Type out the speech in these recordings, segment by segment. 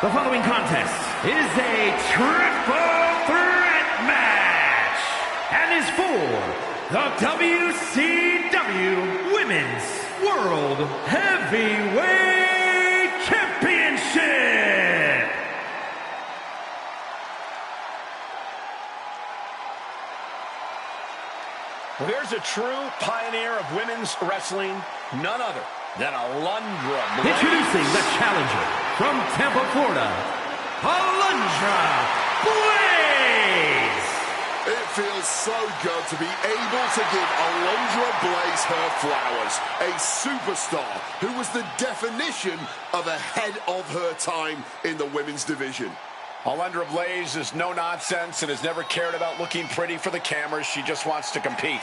The following contest is a triple threat match and is for the WCW Women's World Heavyweight Championship. Well, there's a true pioneer of women's wrestling, none other than Alundra Blaze. Introducing the challenger from Tampa, Florida, Alundra Blaze. It feels so good to be able to give Alundra Blaze her flowers. A superstar who was the definition of ahead of her time in the women's division. Alundra Blaze is no nonsense and has never cared about looking pretty for the cameras. She just wants to compete.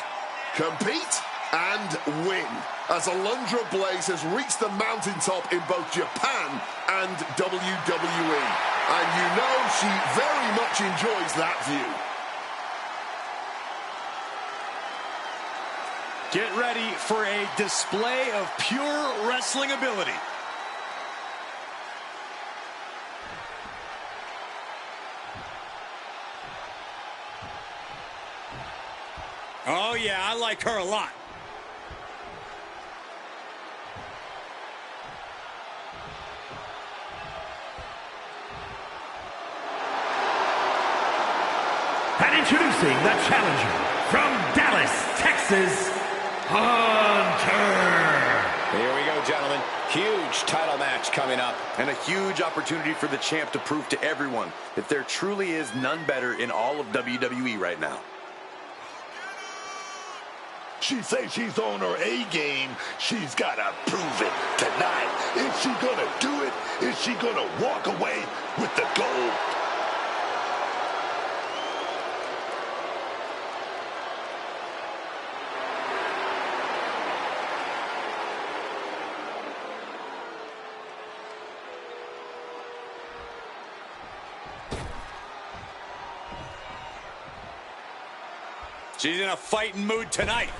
Compete and win, as Alundra Blaze has reached the mountaintop in both Japan and WWE. And you know she very much enjoys that view. Get ready for a display of pure wrestling ability. Oh yeah, I like her a lot. And introducing the challenger from Dallas, Texas, Hunter. Here we go, gentlemen. Huge title match coming up. And a huge opportunity for the champ to prove to everyone that there truly is none better in all of WWE right now. She says she's on her A game. She's got to prove it tonight. Is she going to do it? Is she going to walk away with the gold? She's in a fighting mood tonight.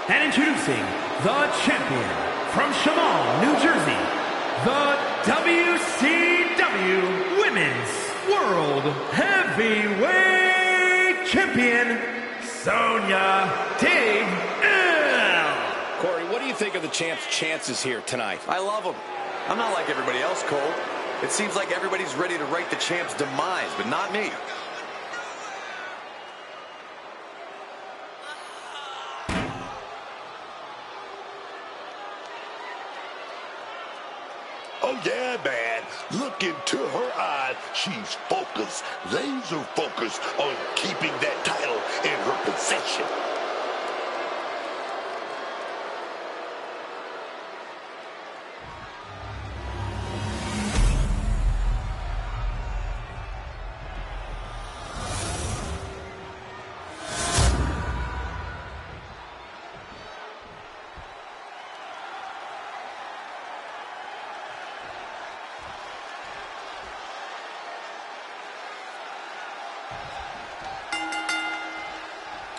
And introducing the champion from Shamal, New Jersey, the WCW Women's World Heavyweight Champion, Sonya Deville. Corey, what do you think of the champ's chances here tonight? I love him. I'm not like everybody else, Cole. It seems like everybody's ready to write the champ's demise, but not me. Oh, yeah, man. Look into her eyes. She's focused, laser focused on keeping that title in her possession.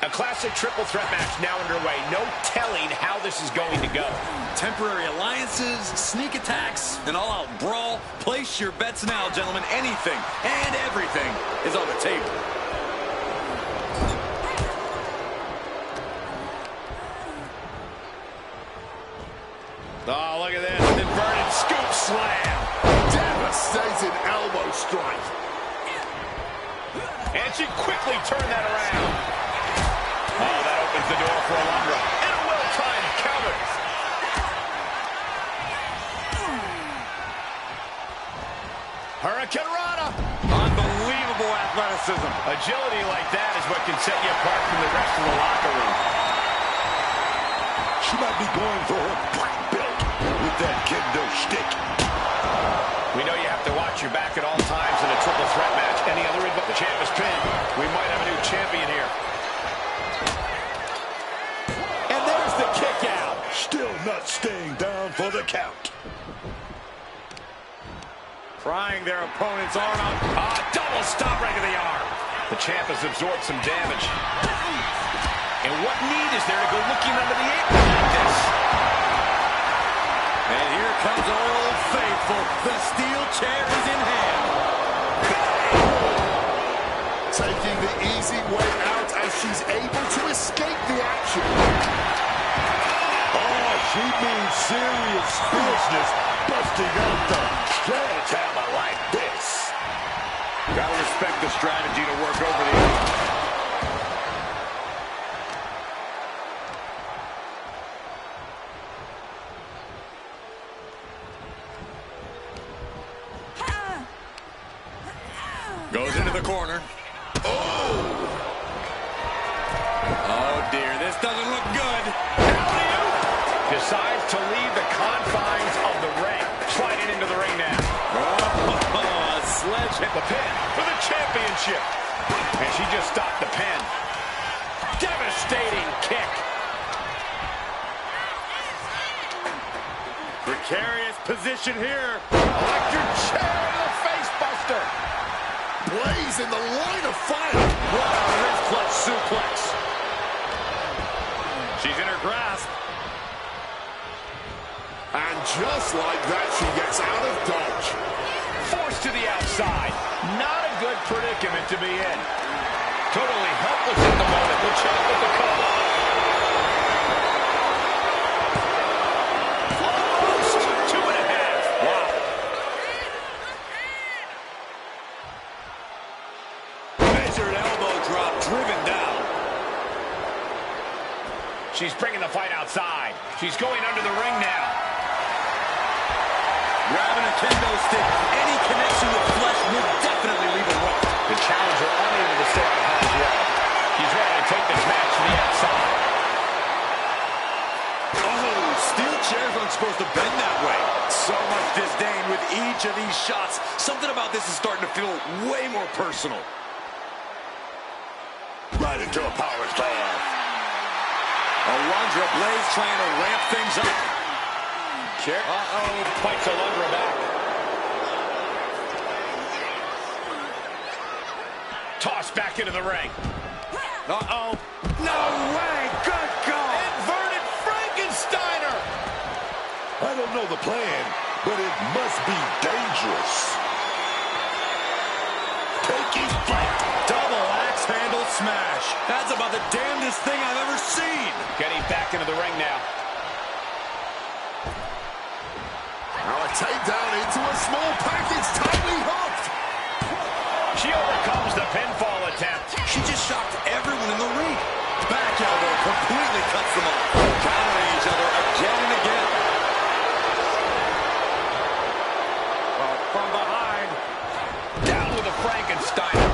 A classic triple threat match now underway. No telling how this is going to go. Temporary alliances, sneak attacks, an all-out brawl. Place your bets now, gentlemen. Anything and everything is on the table. Oh, look at this. An inverted scoop slam. Devastating elbow strike. And she quickly turned that around. Oh, that opens the door for Alundra. And a well-timed counter. Hurricane Rana. Unbelievable athleticism. Agility like that is what can set you apart from the rest of the locker room. She might be going for her black belt with that kendo stick. We know you have to watch your back at all times in a triple threat match. Any other input? The champ is pinned. We might have a new champion here. And there's the kick out. Still not staying down for the count. Prying their opponent's arm out. Double stop right to the arm. The champ has absorbed some damage. And what need is there to go looking under the apron like this? And here comes Old Faithful. The steel chair is in hand. Taking the easy way out as she's able to escape the action. Oh, she means serious business, busting out the sledgehammer like this. Gotta respect the strategy to work over the other. Goes into the corner. Oh, dear. This doesn't look good. Decides to leave the confines of the ring. Sliding into the ring now. Oh, a sledge hit The pin for the championship. And she just stopped the pin. Devastating kick. Precarious position here. Electric chair to the face buster. Blaze in the line of fire. What a wrist clutch suplex. She's in her grasp. And just like that, she gets out of dodge. Forced to the outside. Not a good predicament to be in. Totally helpless at the moment. The champ with the cover. Almost 2.5. Wow. Measured elbow drop, driven down. She's bringing the fight outside. She's going under the ring now. Grabbing a kendo stick. Any connection with flesh will definitely leave a mark. The challenger unable to stay on harm's way. She's ready to take this match to the outside. Oh, steel chairs aren't supposed to bend that way. So much disdain with each of these shots. Something about this is starting to feel way more personal. Right into a power slam. Alundra Blaze trying to ramp things up. Chair. Fights Alundra back. Tossed back into the ring. Uh-oh. No way. Good call. Inverted Frankensteiner. I don't know the plan, but it must be dangerous. Taking flight. Double axe handle smash. That's about the damnedest thing I've ever seen. Getting back into the ring now. Now a takedown into a small package, tightly hooked. She overcomes the pinfall attempt. She just shocked everyone in the ring. Back elbow completely cuts them off. Countering each other again and again. From behind. Down with a Frankensteiner.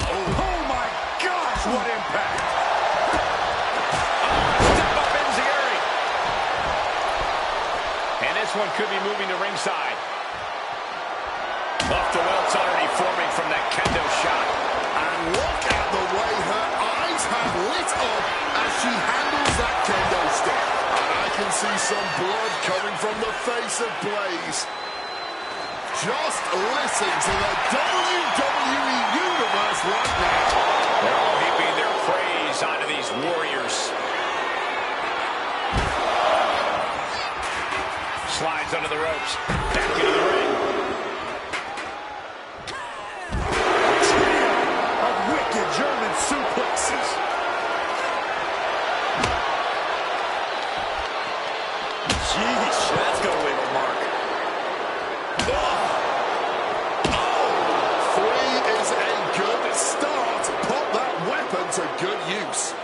Oh my gosh, what impact. Step up Enziguri. And this one could be moving to ringside. Off the welts already forming from that kendo shot. And look at the way her eyes have lit up as she handles that kendo stick. And I can see some blood coming from the face of Blaze. Just listen to the WWE Universe right now. They're all heaping their praise onto these warriors. Slides under the ropes. Back into the ring. Of wicked German suplexes. Jeez, that's gonna leave a mark. Three is a good start. Put that weapon to good use.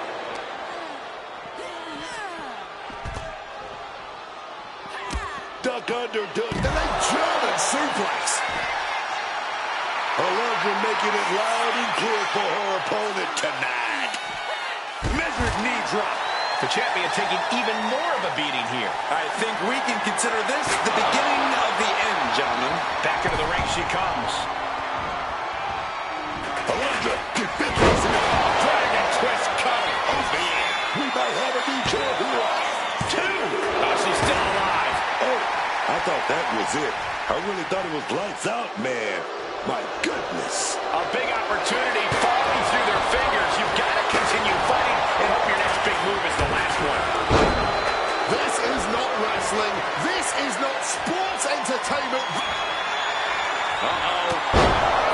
Duck under, duck. And a German suplex. Alundra making it loud and clear for her opponent tonight. Measured knee drop. The champion taking even more of a beating here. I think we can consider this the beginning of the end, gentlemen. Back into the ring she comes. Alundra defends it. Dragon twist coming. Oh, man. We might have a new champion. Two. Oh, she's still alive. Oh, I thought that was it. I really thought it was lights out, man. My goodness. A big opportunity falling through their fingers. You've got to continue fighting and hope your next big move is the last one. This is not ready. sports entertainment. Uh-oh.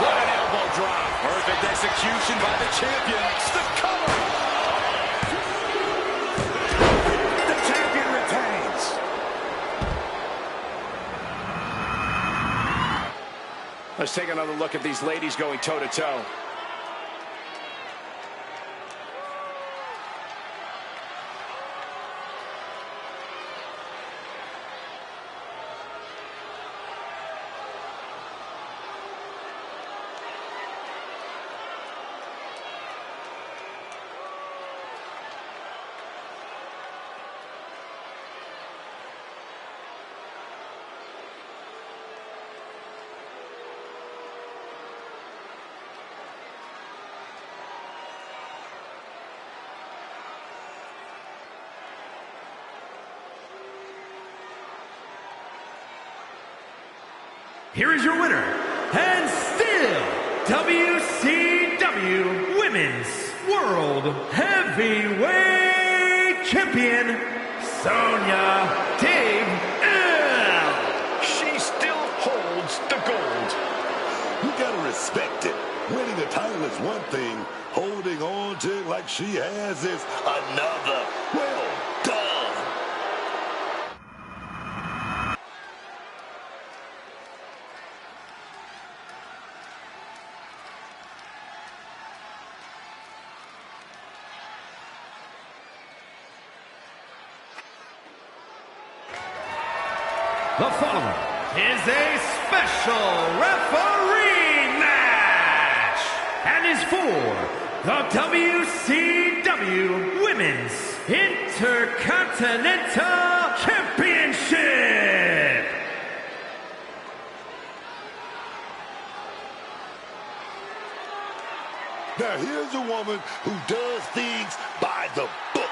What an elbow drop. Perfect execution by the champion. The cover. The champion retains. Let's take another look at these ladies going toe-to-toe. Here is your winner, and still WCW Women's World Heavyweight Champion, Sonya Deville. She still holds the gold. You gotta respect it. Winning a title is one thing. Holding on to it like she has is another. Well done. The following is a special referee match and is for the WCW Women's Intercontinental Championship. Now here's a woman who does things by the book.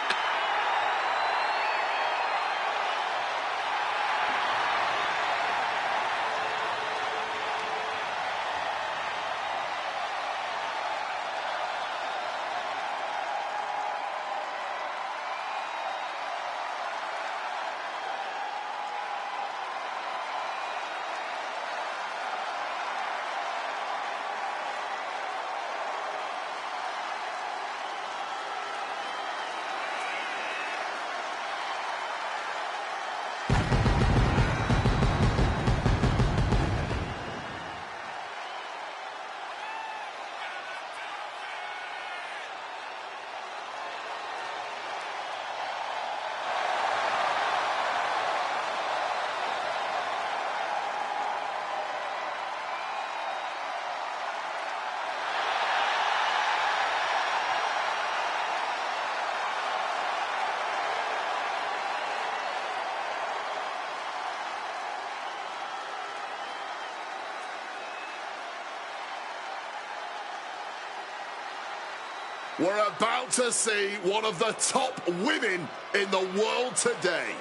We're about to see one of the top women in the world today.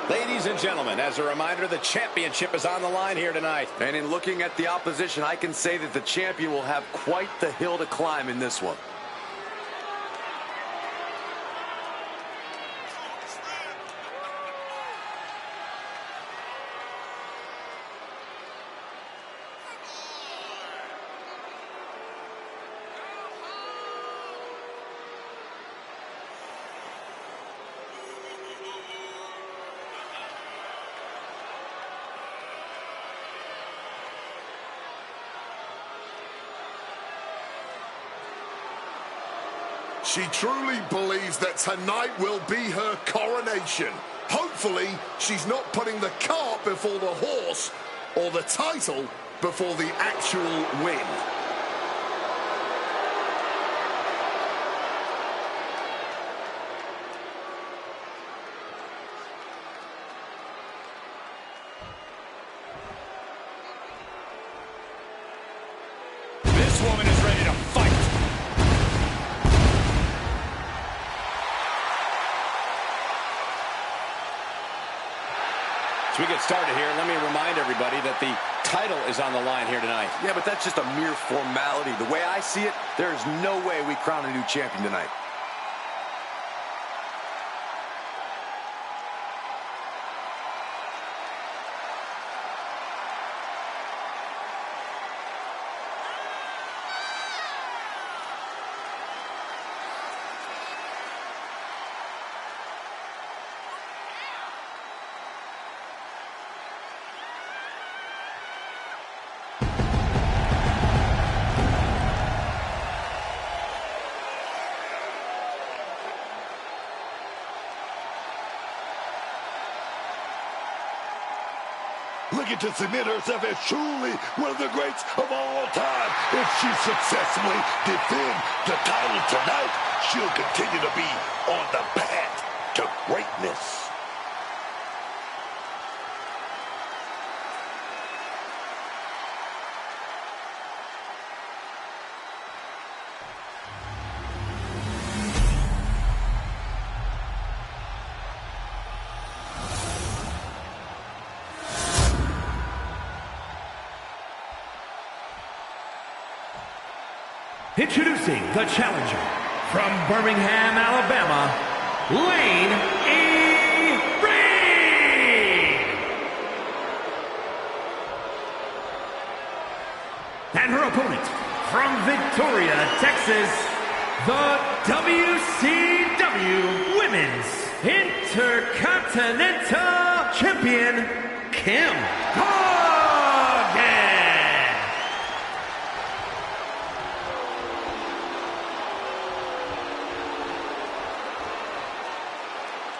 Ladies and gentlemen, as a reminder, the championship is on the line here tonight. And in looking at the opposition, I can say that the champion will have quite the hill to climb in this one. She truly believes that tonight will be her coronation. Hopefully, she's not putting the cart before the horse or the title before the actual win. This woman is ready to fight. As we get started here, let me remind everybody that the title is on the line here tonight. Yeah, but that's just a mere formality. The way I see it, there is no way we crown a new champion tonight. Looking to submit herself as truly one of the greats of all time. If she successfully defends the title tonight, she'll continue to be on the path to greatness. Introducing the challenger from Birmingham, Alabama, Lane E. Reed. And her opponent from Victoria, Texas, the WCW Women's Intercontinental Champion, Kim Hogan.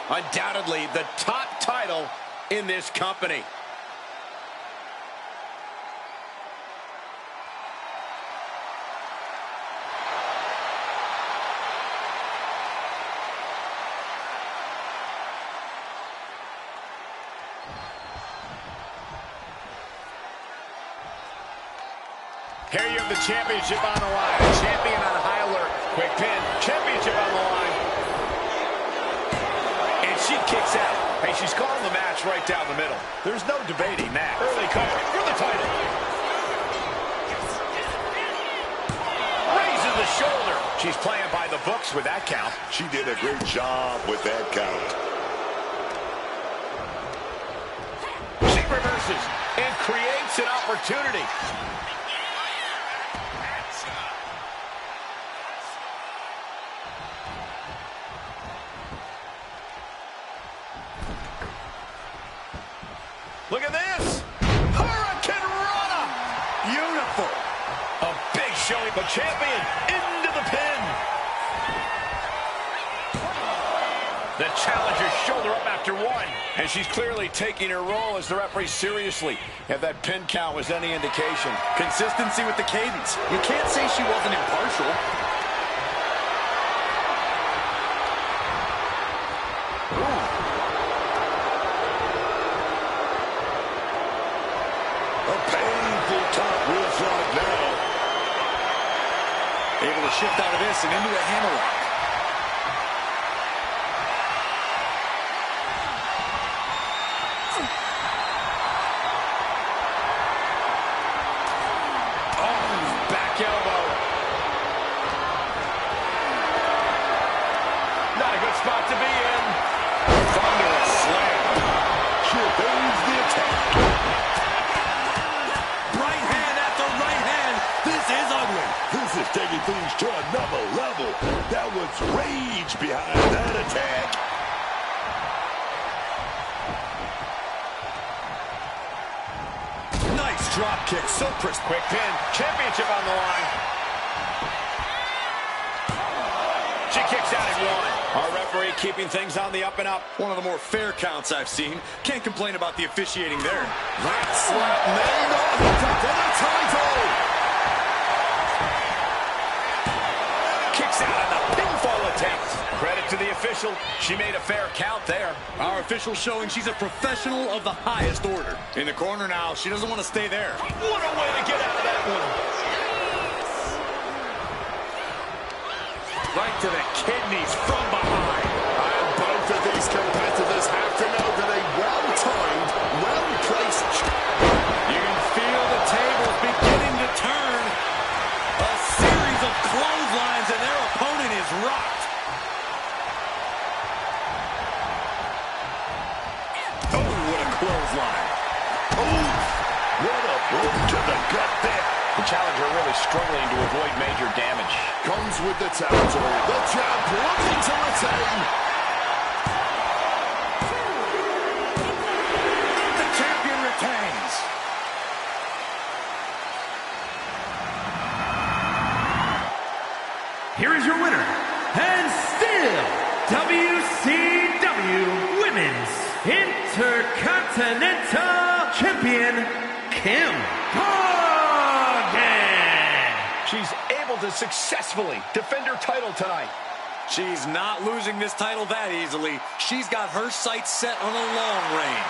Undoubtedly the top title in this company. Here you have the championship on the line. Champion on high alert. Quick pin. Championship on the line. She kicks out. Hey, she's calling the match right down the middle. There's no debating that. Early cover for the title. Raises the shoulder. She's playing by the books with that count. She did a great job with that count. She reverses and creates an opportunity. Look at this. Hurricane Rana. Beautiful. A big showing. The champion into the pin. The challenger's shoulder up after one. And she's clearly taking her role as the referee seriously. If that pin count was any indication. Consistency with the cadence. You can't say she wasn't impartial. Able to shift out of this and into a hammerlock. Oh, back elbow. Not a good spot to be in. Thunderous slam. She obeys the attack. Right hand after right hand. This is ugly. This is taking things to another level. That was rage behind that attack. Nice drop kick. So crisp. Quick pin. Championship on the line. She kicks out at one. Our referee keeping things on the up and up. One of the more fair counts I've seen. Can't complain about the officiating there. That slap nailed on the top of the title. Kicks out on the pinfall attempt. Credit to the official. She made a fair count there. Our official showing she's a professional of the highest order. In the corner now. She doesn't want to stay there. What a way to get out of that one. Right to the kidneys from behind. And both of these competitors have to know that a well-timed, well-placed... You can feel clothesline. Ooh, what a boot to the gut there. The challenger really struggling to avoid major damage. Comes with the territory. The champ looking to retain. The champion retains. Here is your winner, and still WCW Women's Intercontinental Champion, Kim Hogan. She's able to successfully defend her title tonight. She's not losing this title that easily. She's got her sights set on a long reign.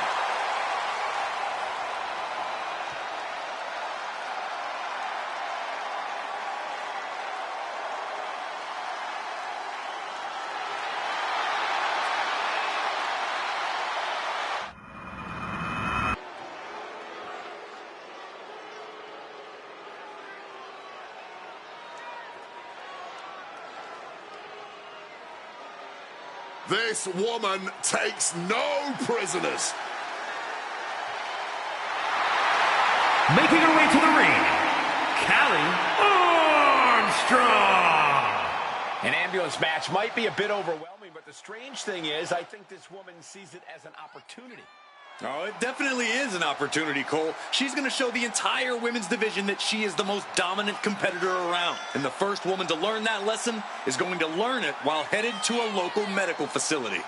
This woman takes no prisoners. Making her way to the ring, Callie Armstrong. An ambulance match might be a bit overwhelming, but the strange thing is, I think this woman sees it as an opportunity. Oh, it definitely is an opportunity, Cole. She's going to show the entire women's division that she is the most dominant competitor around. And the first woman to learn that lesson is going to learn it while headed to a local medical facility.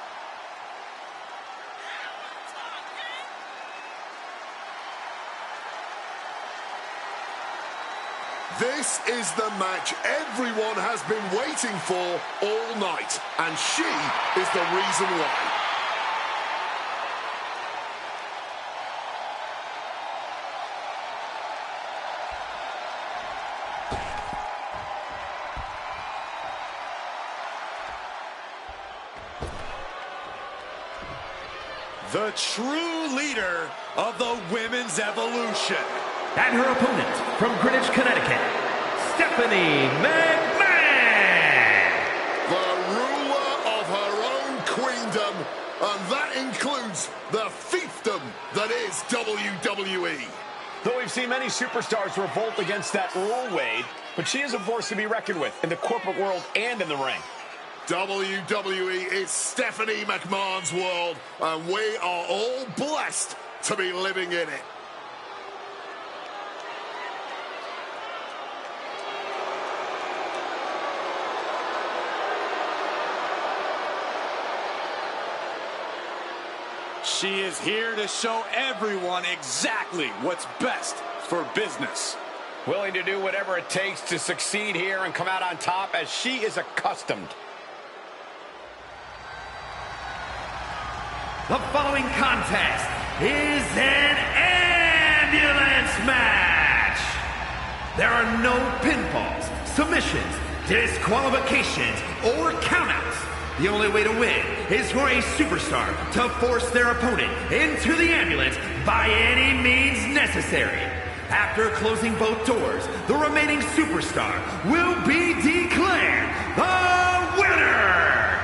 This is the match everyone has been waiting for all night, and she is the reason why. The true leader of the women's evolution. And her opponent from Greenwich, Connecticut, Stephanie McMahon. The ruler of her own queendom, and that includes the fiefdom that is WWE. Though we've seen many superstars revolt against that rule, Wade, but she is a force to be reckoned with in the corporate world and in the ring. WWE is Stephanie McMahon's world, and we are all blessed to be living in it. She is here to show everyone exactly what's best for business. Willing to do whatever it takes to succeed here and come out on top as she is accustomed. The following contest is an ambulance match. There are no pinfalls, submissions, disqualifications, or countouts. The only way to win is for a superstar to force their opponent into the ambulance by any means necessary. After closing both doors, the remaining superstar will be declared the winner.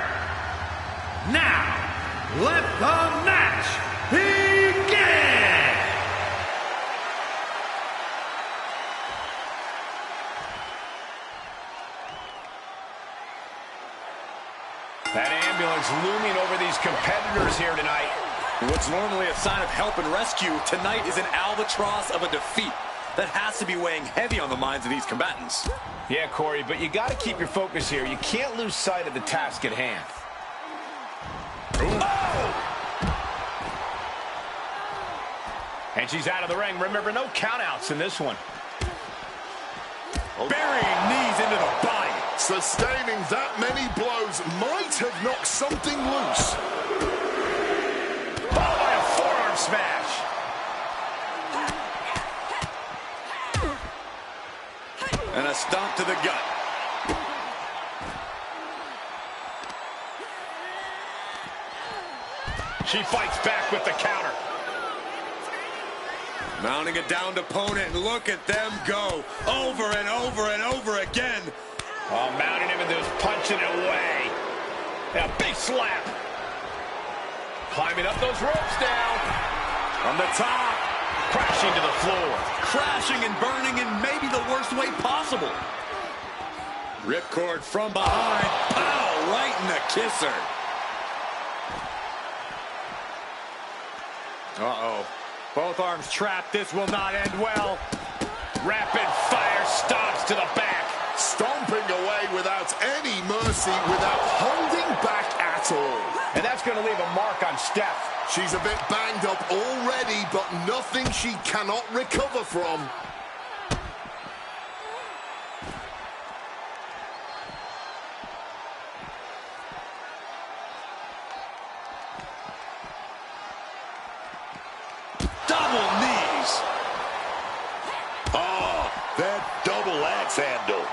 Now, let the match begin! That ambulance looming over these competitors here tonight. What's normally a sign of help and rescue, tonight is an albatross of a defeat that has to be weighing heavy on the minds of these combatants. Yeah, Corey, but you got to keep your focus here. You can't lose sight of the task at hand. And she's out of the ring. Remember, no countouts in this one. Burying knees into the body. Sustaining that many blows might have knocked something loose. Followed by a forearm smash. And a stomp to the gut. She fights back with the counter. Mounting a downed opponent, and look at them go. Over and over and over again. Oh, mounting him and just punching it away. And a big slap. Climbing up those ropes now. From the top. Crashing to the floor. Crashing and burning in maybe the worst way possible. Ripcord from behind. Pow! Right in the kisser. Uh-oh. Both arms trapped. This will not end well. Rapid fire stomps to the back. Stomping away without any mercy, without holding back at all. And that's going to leave a mark on Steph. She's a bit banged up already, but nothing she cannot recover from. Double knees. Oh, that double axe handle.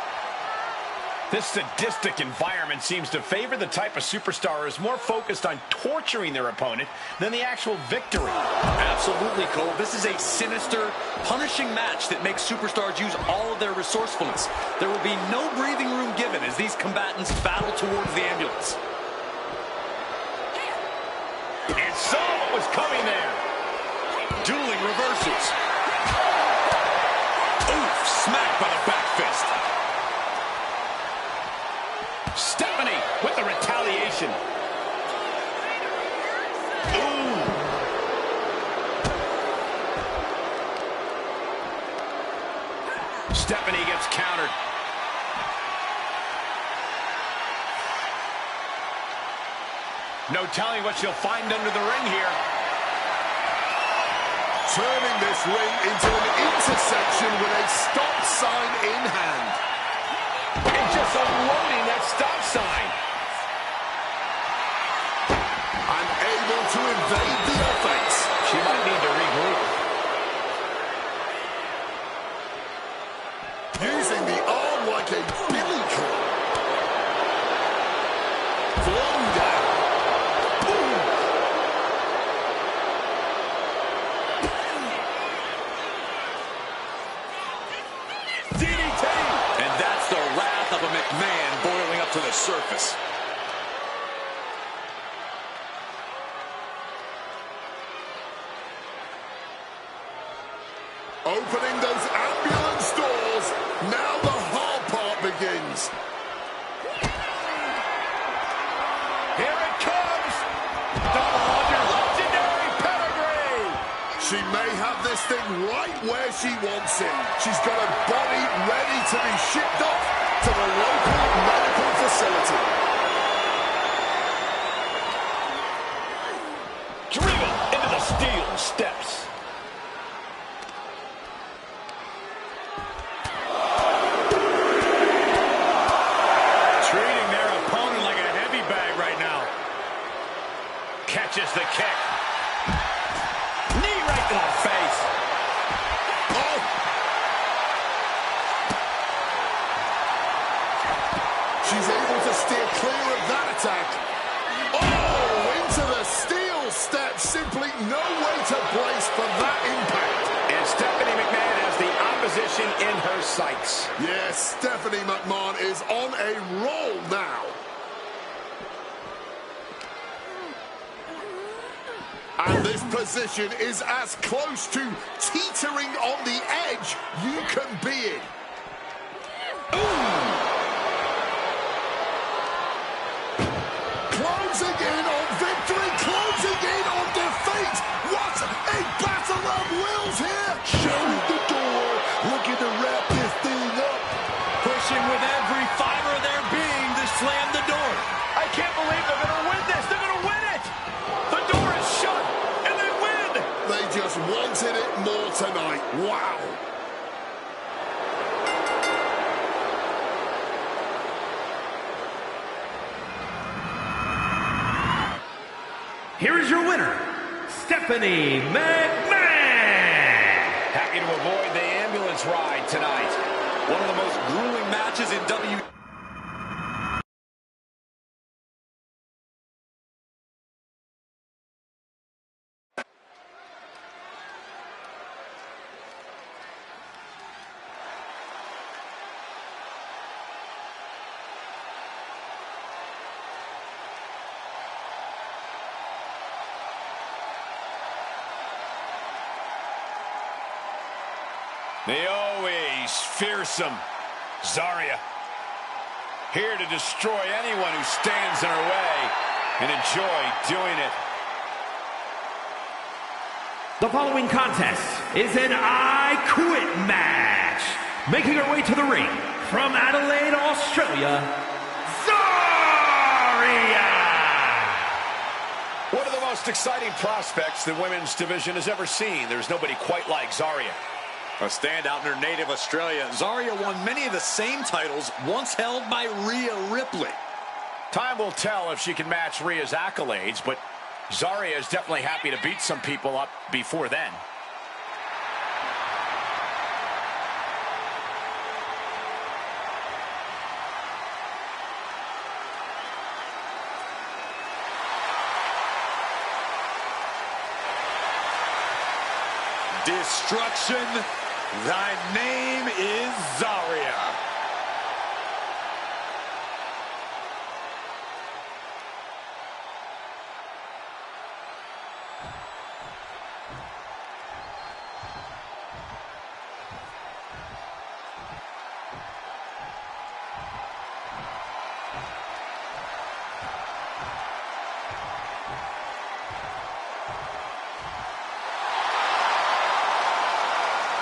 This sadistic environment seems to favor the type of superstar who is more focused on torturing their opponent than the actual victory. Absolutely, Cole. This is a sinister, punishing match that makes superstars use all of their resourcefulness. There will be no breathing room given as these combatants battle towards the ambulance. And saw what was coming there. Dueling reversals. Oof, smacked by the back fist. Stephanie with the retaliation. Ooh. Stephanie gets countered. No telling what she'll find under the ring here. Turning this ring into an intersection with a stop sign in hand. And just unloading that stop sign. And able to evade the offense. She might need to regroup. Using the arm like a billy club. Flung down. Boom. DDT! And that's the wrath of a McMahon boiling up to the surface. Opening those ambulance doors. Now the hard part begins. Here it comes. Double on your legendary pedigree. She may have this thing right where she wants it. She's got a body ready to be shipped off to the local medical facility. Driven into the steel steps. Treating their opponent like a heavy bag right now. Catches the kick. Knee right to the face. Oh! She's able to steer clear of that attack. Oh! Into the steel steps. Simply no way to brace for that impact. And Stephanie McMahon has the opposition in her sights. Yes, Stephanie McMahon is on a roll now. And this position is as close to teetering on the edge you can be in. Closing in on victory, closing in on defeat. What a battle of wills here. Shutting the door, looking to wrap this thing up. Pushing with every fiber of their being to slam the door. I can't believe they're going to win this. They're going to win it. The door is shut, and they win. They just wanted it more tonight. Wow. Here is your winner, Stephanie McMahon. Happy to avoid the ambulance ride tonight. One of the most grueling matches in WWE. The always fearsome Zarya, here to destroy anyone who stands in her way and enjoy doing it. The following contest is an I Quit match. Making her way to the ring from Adelaide, Australia, Zarya! One of the most exciting prospects the women's division has ever seen. There's nobody quite like Zarya. A standout in her native Australia, Zarya won many of the same titles once held by Rhea Ripley. Time will tell if she can match Rhea's accolades, but Zarya is definitely happy to beat some people up before then. Destruction, thy name is Zarya.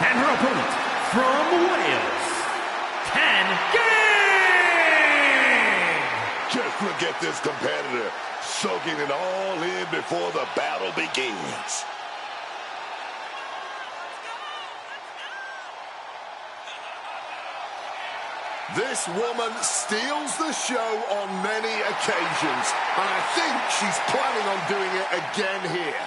And her opponent from Wales, 10 Gang! Just forget this competitor, soaking it all in before the battle begins. This woman steals the show on many occasions, and I think she's planning on doing it again here.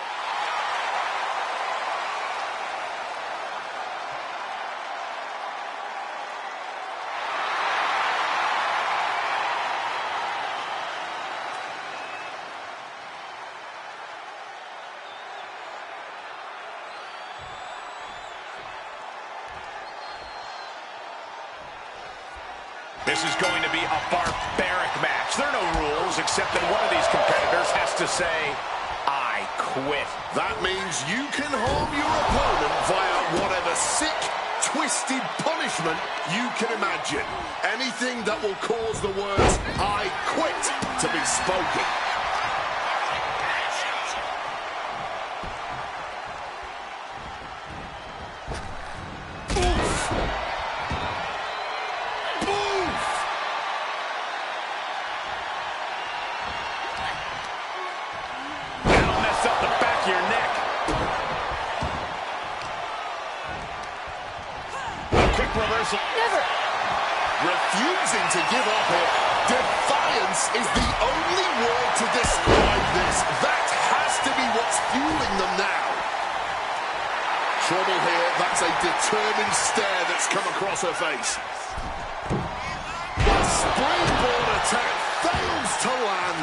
This is going to be a barbaric match. There are no rules except that one of these competitors has to say, I quit. That means you can harm your opponent via whatever sick, twisted punishment you can imagine. Anything that will cause the words, I quit, to be spoken. Never. Refusing to give up here. Defiance is the only word to describe this. That has to be what's fueling them now. Trouble here. That's a determined stare that's come across her face. The springboard attack fails to land.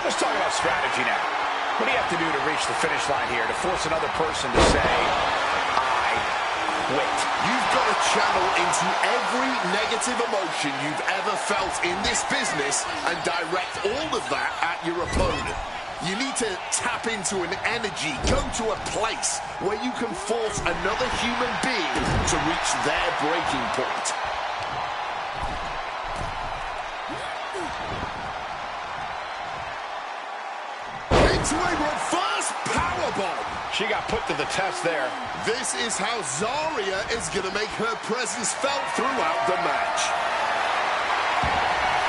Let's talk about strategy now. What do you have to do to reach the finish line here to force another person to say, quit? You've got to channel into every negative emotion you've ever felt in this business and direct all of that at your opponent. You need to tap into an energy, go to a place where you can force another human being to reach their breaking point. Into a reverse powerbomb. She got put to the test there. This is how Zarya is going to make her presence felt throughout the match.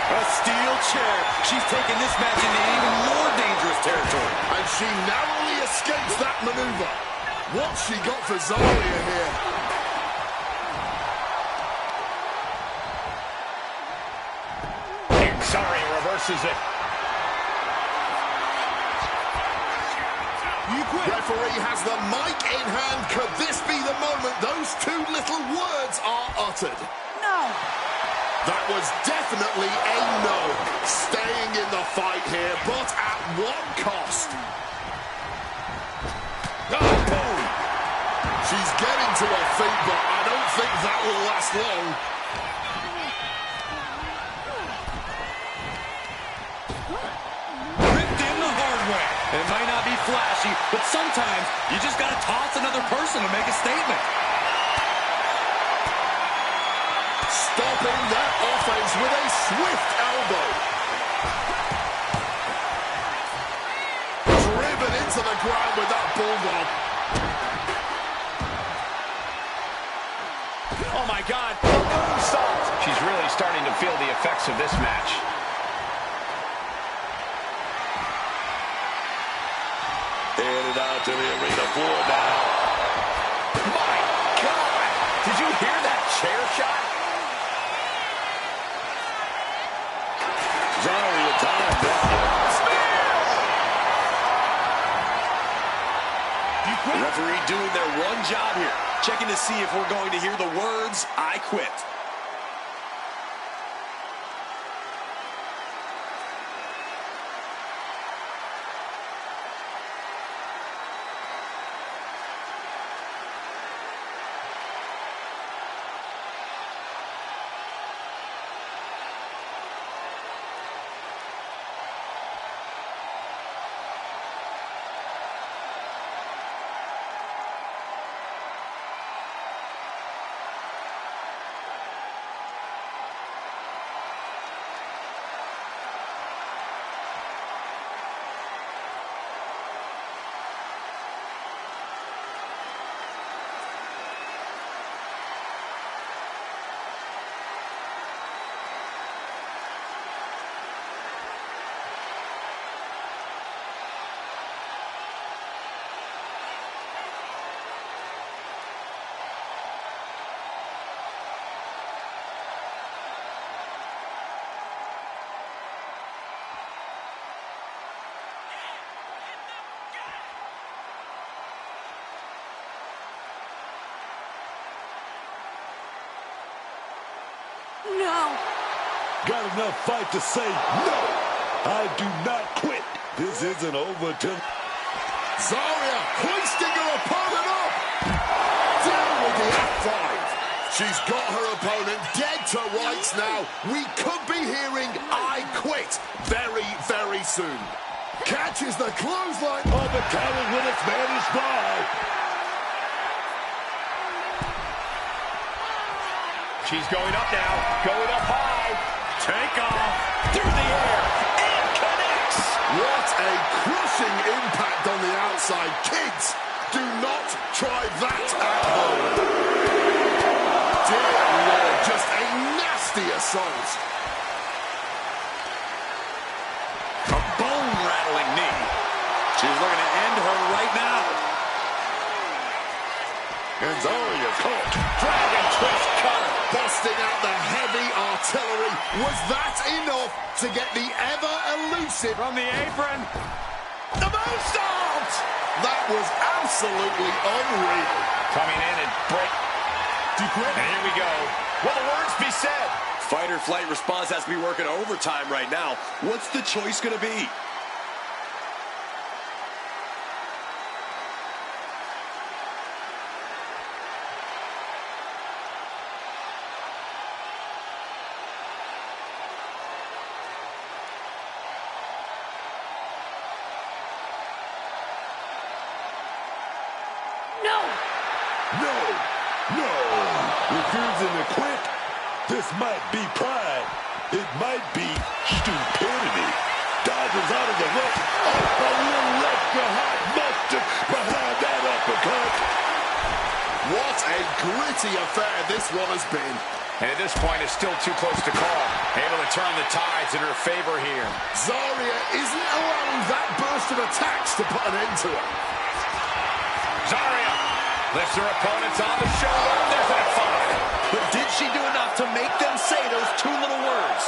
A steel chair. She's taking this match into even more dangerous territory. And she narrowly escapes that maneuver. What's she got for Zarya here? And Zarya reverses it. Referee has the mic in hand. Could this be the moment those two little words are uttered? No. That was definitely a no. Staying in the fight here, but at what cost? Oh, boom. She's getting to her feet, but I don't think that will last long. Ripped in the hard way. It might not be flashy, but sometimes you just got to toss another person to make a statement. Stopping that offense with a swift elbow. Driven into the ground with that bulldog. Oh my God, a moonsault. She's really starting to feel the effects of this match. Headed out to the arena floor now. My God, did you hear that chair shot? Zarya timed that. The referee doing their one job here, checking to see if we're going to hear the words, "I quit." No. Got enough fight to say no. I do not quit. This isn't over till... Zarya hoisting her opponent up. Down with the F5. She's got her opponent dead to rights now. We could be hearing "I quit" very, very soon. Catches the clothesline. Oh, the talent with its Spanish fly. She's going up now, going up high. Take off through the air and connects. What a crushing impact on the outside. Kids, do not try that at home. Dear Lord, just a nasty assault. A bone-rattling knee. She's looking to end her right now. And Zarya caught. Dragon twist cutter. Busting out the heavy artillery. Was that enough to get the ever-elusive... From the apron, the moonsault! That was absolutely unreal. Coming in and break. And here we go. Will the words be said? Fight or flight response has to be working overtime right now. What's the choice going to be? No. No. No. Refusing to quit. This might be pride. It might be stupidity. Dodges out of the way. Oh, a little extra hot mustard behind that uppercut. What a gritty affair this one has been. And at this point, it's still too close to call. Able to turn the tides in her favor here. Zarya isn't allowing that burst of attacks to put an end to her. Zarya lifts her opponents on the shoulder. There's that five. But did she do enough to make them say those two little words?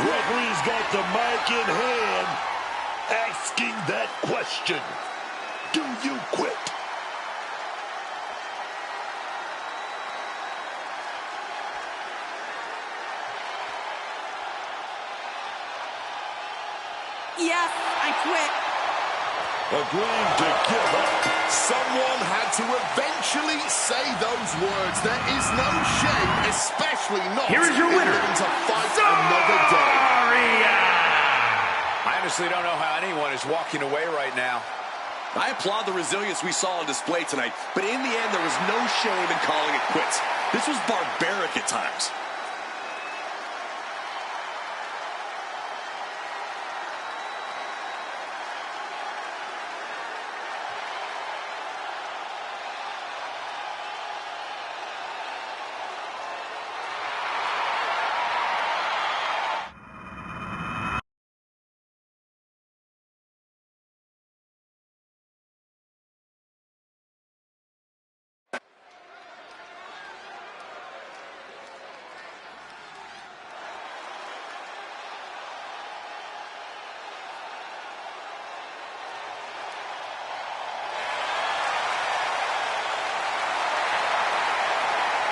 The referee's got the mic in hand, asking that question. Do you quit? Yes, I quit. Agreeing to give up. Someone had to eventually say those words. There is no shame, especially not Here is your winner, in living to fight another day. Zarya! I honestly don't know how anyone is walking away right now. I applaud the resilience we saw on display tonight, but in the end, there was no shame in calling it quits. This was barbaric at times.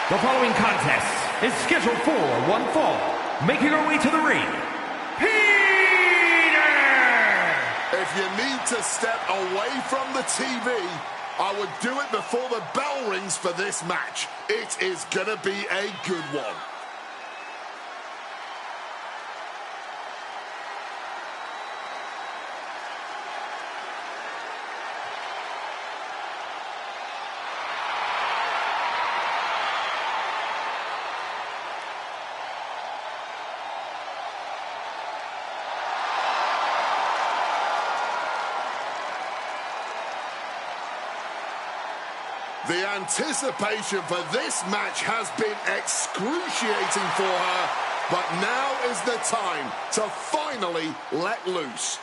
The following contest is scheduled for one fall. Making her way to the ring, Peter! If you need to step away from the TV, I would do it before the bell rings for this match. It is gonna be a good one. The anticipation for this match has been excruciating for her, but now is the time to finally let loose.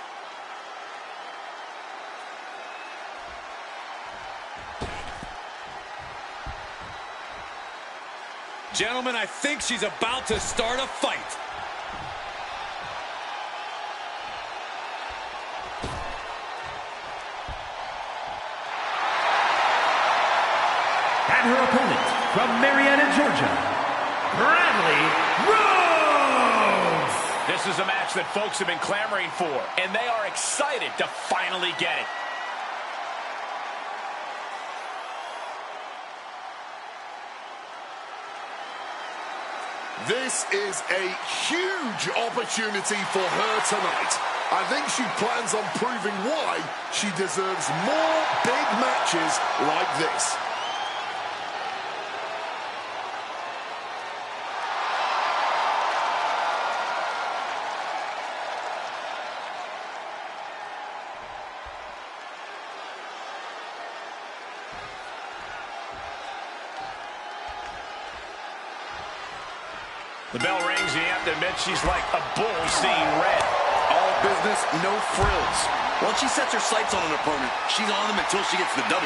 Gentlemen, I think she's about to start a fight. And her opponent from Marietta, Georgia, Bradley Rhodes! This is a match that folks have been clamoring for, and they are excited to finally get it. This is a huge opportunity for her tonight. I think she plans on proving why she deserves more big matches like this. The bell rings, and you have to admit she's like a bull seeing red. All business, no frills. Once she sets her sights on an opponent, she's on them until she gets the W.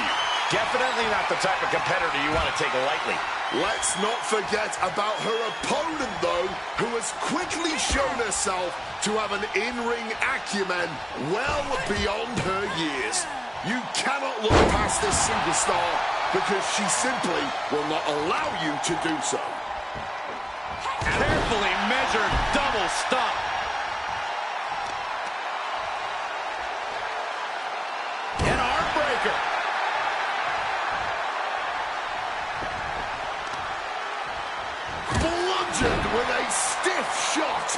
Definitely not the type of competitor you want to take lightly. Let's not forget about her opponent, though, who has quickly shown herself to have an in-ring acumen well beyond her years. You cannot look past this superstar because she simply will not allow you to do so. Carefully measured double stop. An arm breaker. Bludgeoned with a stiff shot.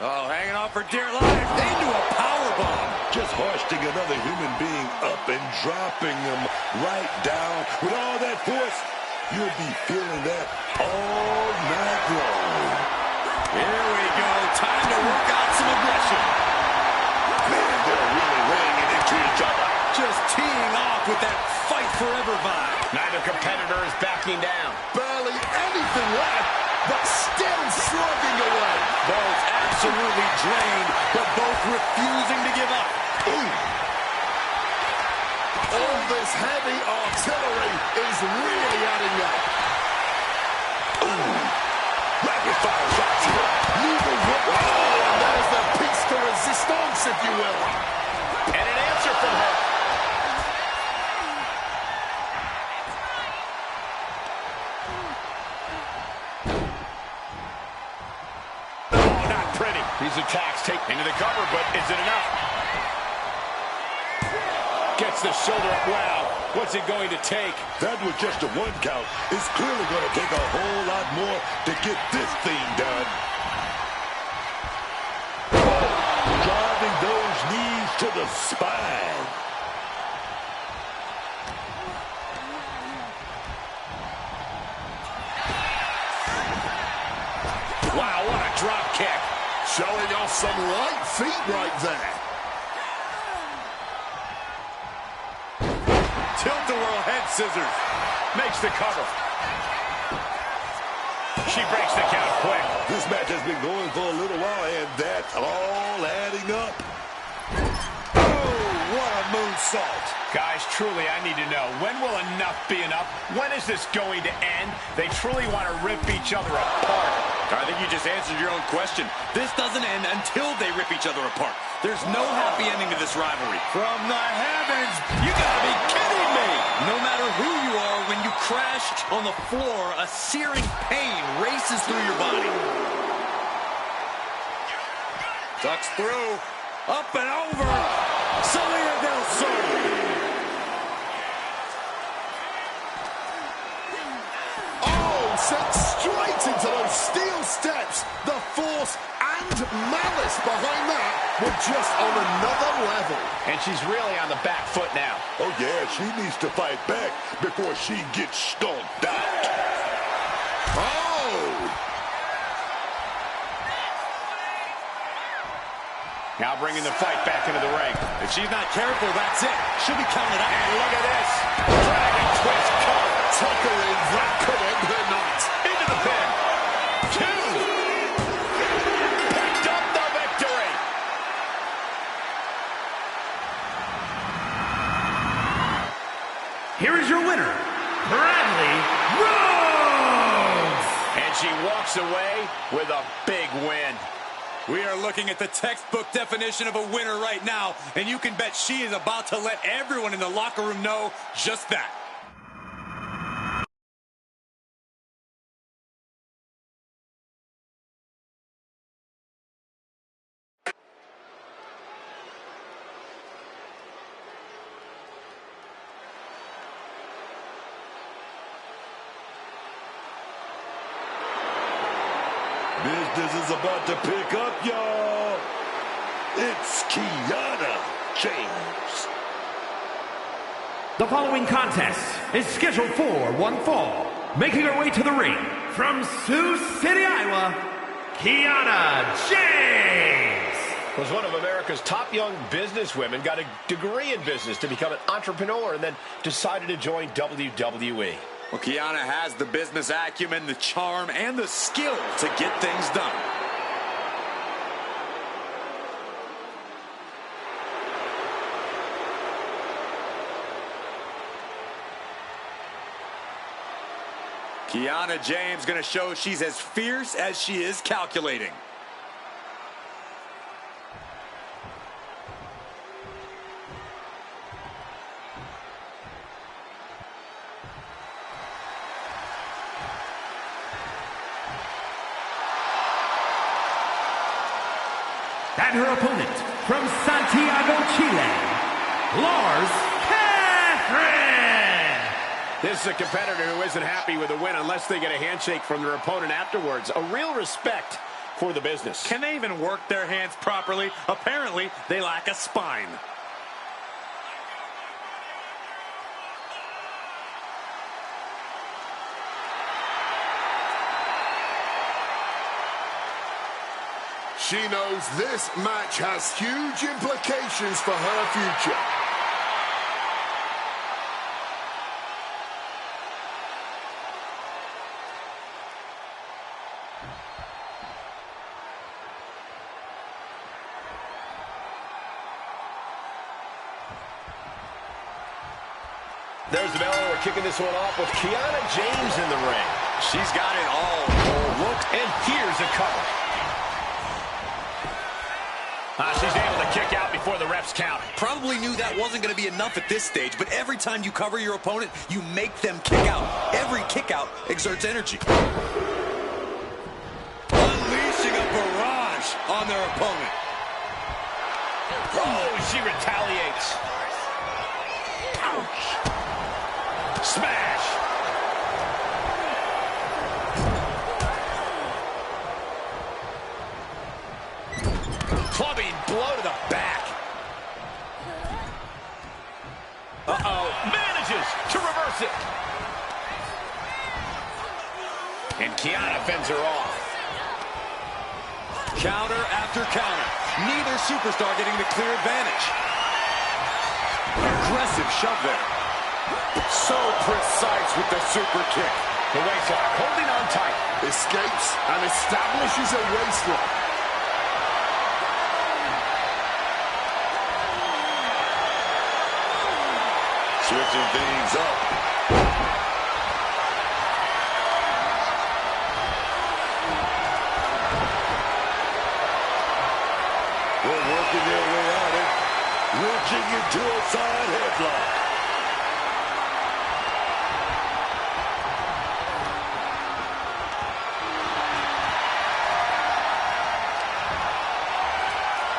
Oh, hanging on for dear life. Into a powerbomb. Just hoisting another human being up and dropping them right down. With all that force, you'll be feeling that all night long. Here we go. Time to work out some aggression. Man, they're really laying it into each other. Just teeing off with that fight forever vibe. Neither competitor is backing down. Barely anything left, but still slugging away. Both absolutely drained, but both refusing to give up. Ooh. All this heavy artillery is really adding up. Ooh. Rapid fire shots here. Legal hook. Oh, and there's the piece de resistance, if you will. And an answer from her. Oh, not pretty. These attacks take into the cover, but is it enough? Gets the shoulder up. Wow, what's it going to take? That was just a one count. It's clearly going to take a whole lot more to get this thing done. knees to the spine. Wow, what a drop kick. Showing off some light feet right there. Tilt-a-whirl head scissors. Makes the cover. She breaks the count quick. This match has been going for a little while, and that's all adding up. Oh, what a moonsault. Guys, truly, I need to know, when will enough be enough? When is this going to end? They truly want to rip each other apart. I think you just answered your own question. This doesn't end until they rip each other apart. There's no happy ending to this rivalry. From the heavens, you gotta be kidding me! No matter who you are, when you crash on the floor, a searing pain races through your body. Ducks through, up and over, Selena del Sol. Sent straight into those steel steps. The force and malice behind that were just on another level. And she's really on the back foot now. Oh, yeah, she needs to fight back before she gets stomped out. Oh! Now bringing the fight back into the ring. If she's not careful, that's it. She'll be counted out. And look at this. Dragon twist cover. Tucker in, that could end her night. Into the pin. 2. Picked up the victory. Here is your winner, Bradley Rhodes! And she walks away with a big win. We are looking at the textbook definition of a winner right now, and you can bet she is about to let everyone in the locker room know just that. Business is about to pick up, y'all. It's Kiana James. The following contest is scheduled for one fall. Making her way to the ring from Sioux City, Iowa, Kiana James. Was one of America's top young businesswomen, got a degree in business to become an entrepreneur, and then decided to join WWE. Well, Kiana has the business acumen, the charm, and the skill to get things done. Kiana James going to show she's as fierce as she is calculating. And her opponent from Santiago, Chile, Lars Catherine. This is a competitor who isn't happy with a win unless they get a handshake from their opponent afterwards. A real respect for the business. Can they even work their hands properly? Apparently, they lack a spine. She knows this match has huge implications for her future. There's the bell. We're kicking this one off with Kiana James in the ring. She's got it all. Look, and here's a cover. She's able to kick out before the refs count. Probably knew that wasn't going to be enough at this stage, but every time you cover your opponent, you make them kick out. Every kick out exerts energy. Unleashing a barrage on their opponent. Oh, she retaliates. Ouch. Smash. Clubbing blow to the back. drops it. And Kiana fends her off. Counter after counter. Neither superstar getting the clear advantage. Aggressive shove there. So precise with the super kick. The waistlock, holding on tight. Escapes and establishes a waistlock. Switching things up. They're working their way out of it. Reaching into a side headlock.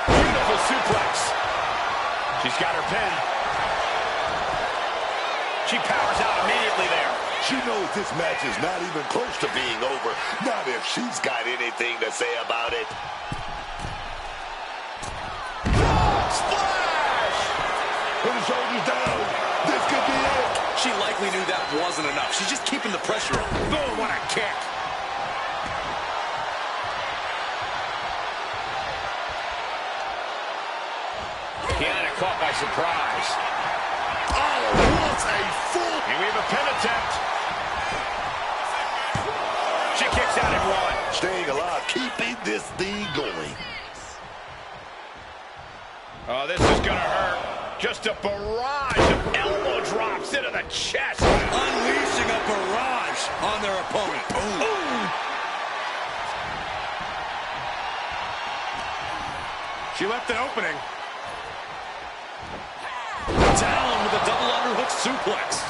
Beautiful suplex. She's got her pin. She powers out immediately there. She knows this match is not even close to being over. Not if she's got anything to say about it. Splash! Put her shoulders down. This could be it. She likely knew that wasn't enough. She's just keeping the pressure on. Boom, what a kick. Kiana caught by surprise. Oh, what a full... And we have a pin attempt. She kicks out at one. Staying alive, keeping this thing going. Oh, this is gonna hurt. Just a barrage of elbow drops into the chest. Unleashing a barrage on their opponent. Ooh. She left an opening. Down with a double underhook suplex.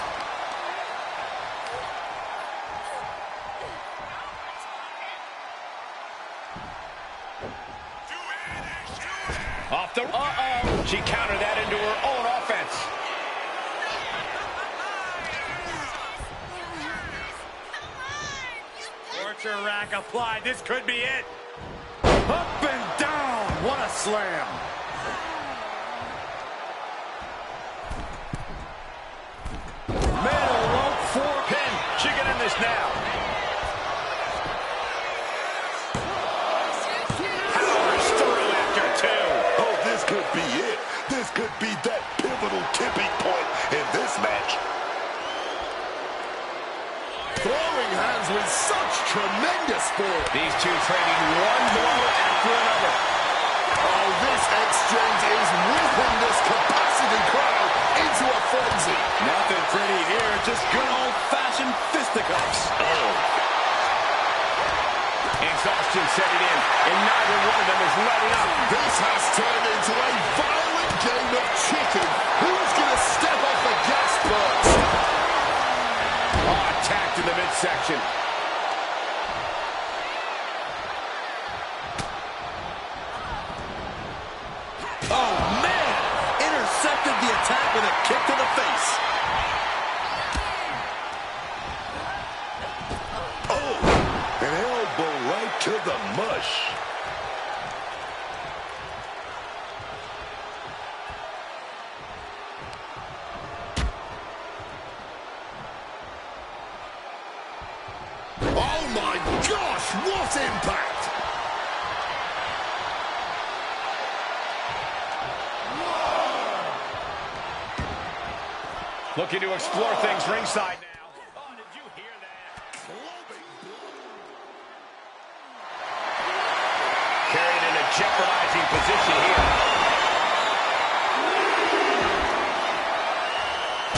Off the... Uh-oh. She countered that into her own offense. Torture rack applied. This could be it. Up and down. What a slam. Middle rope for pin. She can end this now. Powers through after two. Oh, this could be it. This could be that pivotal tipping point in this match. Throwing hands with such tremendous force. These two trading one blow after another. Oh, this exchange is whipping this capacity crowd into a frenzy. Nothing pretty here, just good old-fashioned fisticuffs. Exhaustion setting in, and neither one of them is letting up. This has turned into a violent game of chicken. Who's going to step off the gas first? Oh, attacked in the midsection. Oh, man! Intercepted the attack with a kick to the face. Oh, an elbow right to the mush. Oh my gosh, what impact! Looking to explore things ringside now. Oh, did you hear that? Carried in a jeopardizing position here.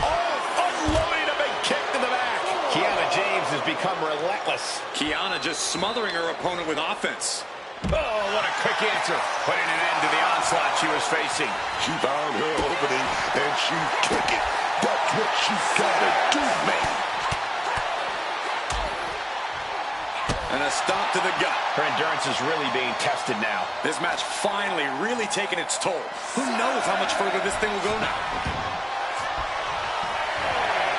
Oh, unloading a big kick to the back. Kiana James has become relentless. Kiana just smothering her opponent with offense. Oh, what a quick answer. Putting an end to the onslaught she was facing. She found her opening, and she's kicking. That's what she's got to do, man. And a stop to the gut. Her endurance is really being tested now. This match finally really taking its toll. Who knows how much further this thing will go now?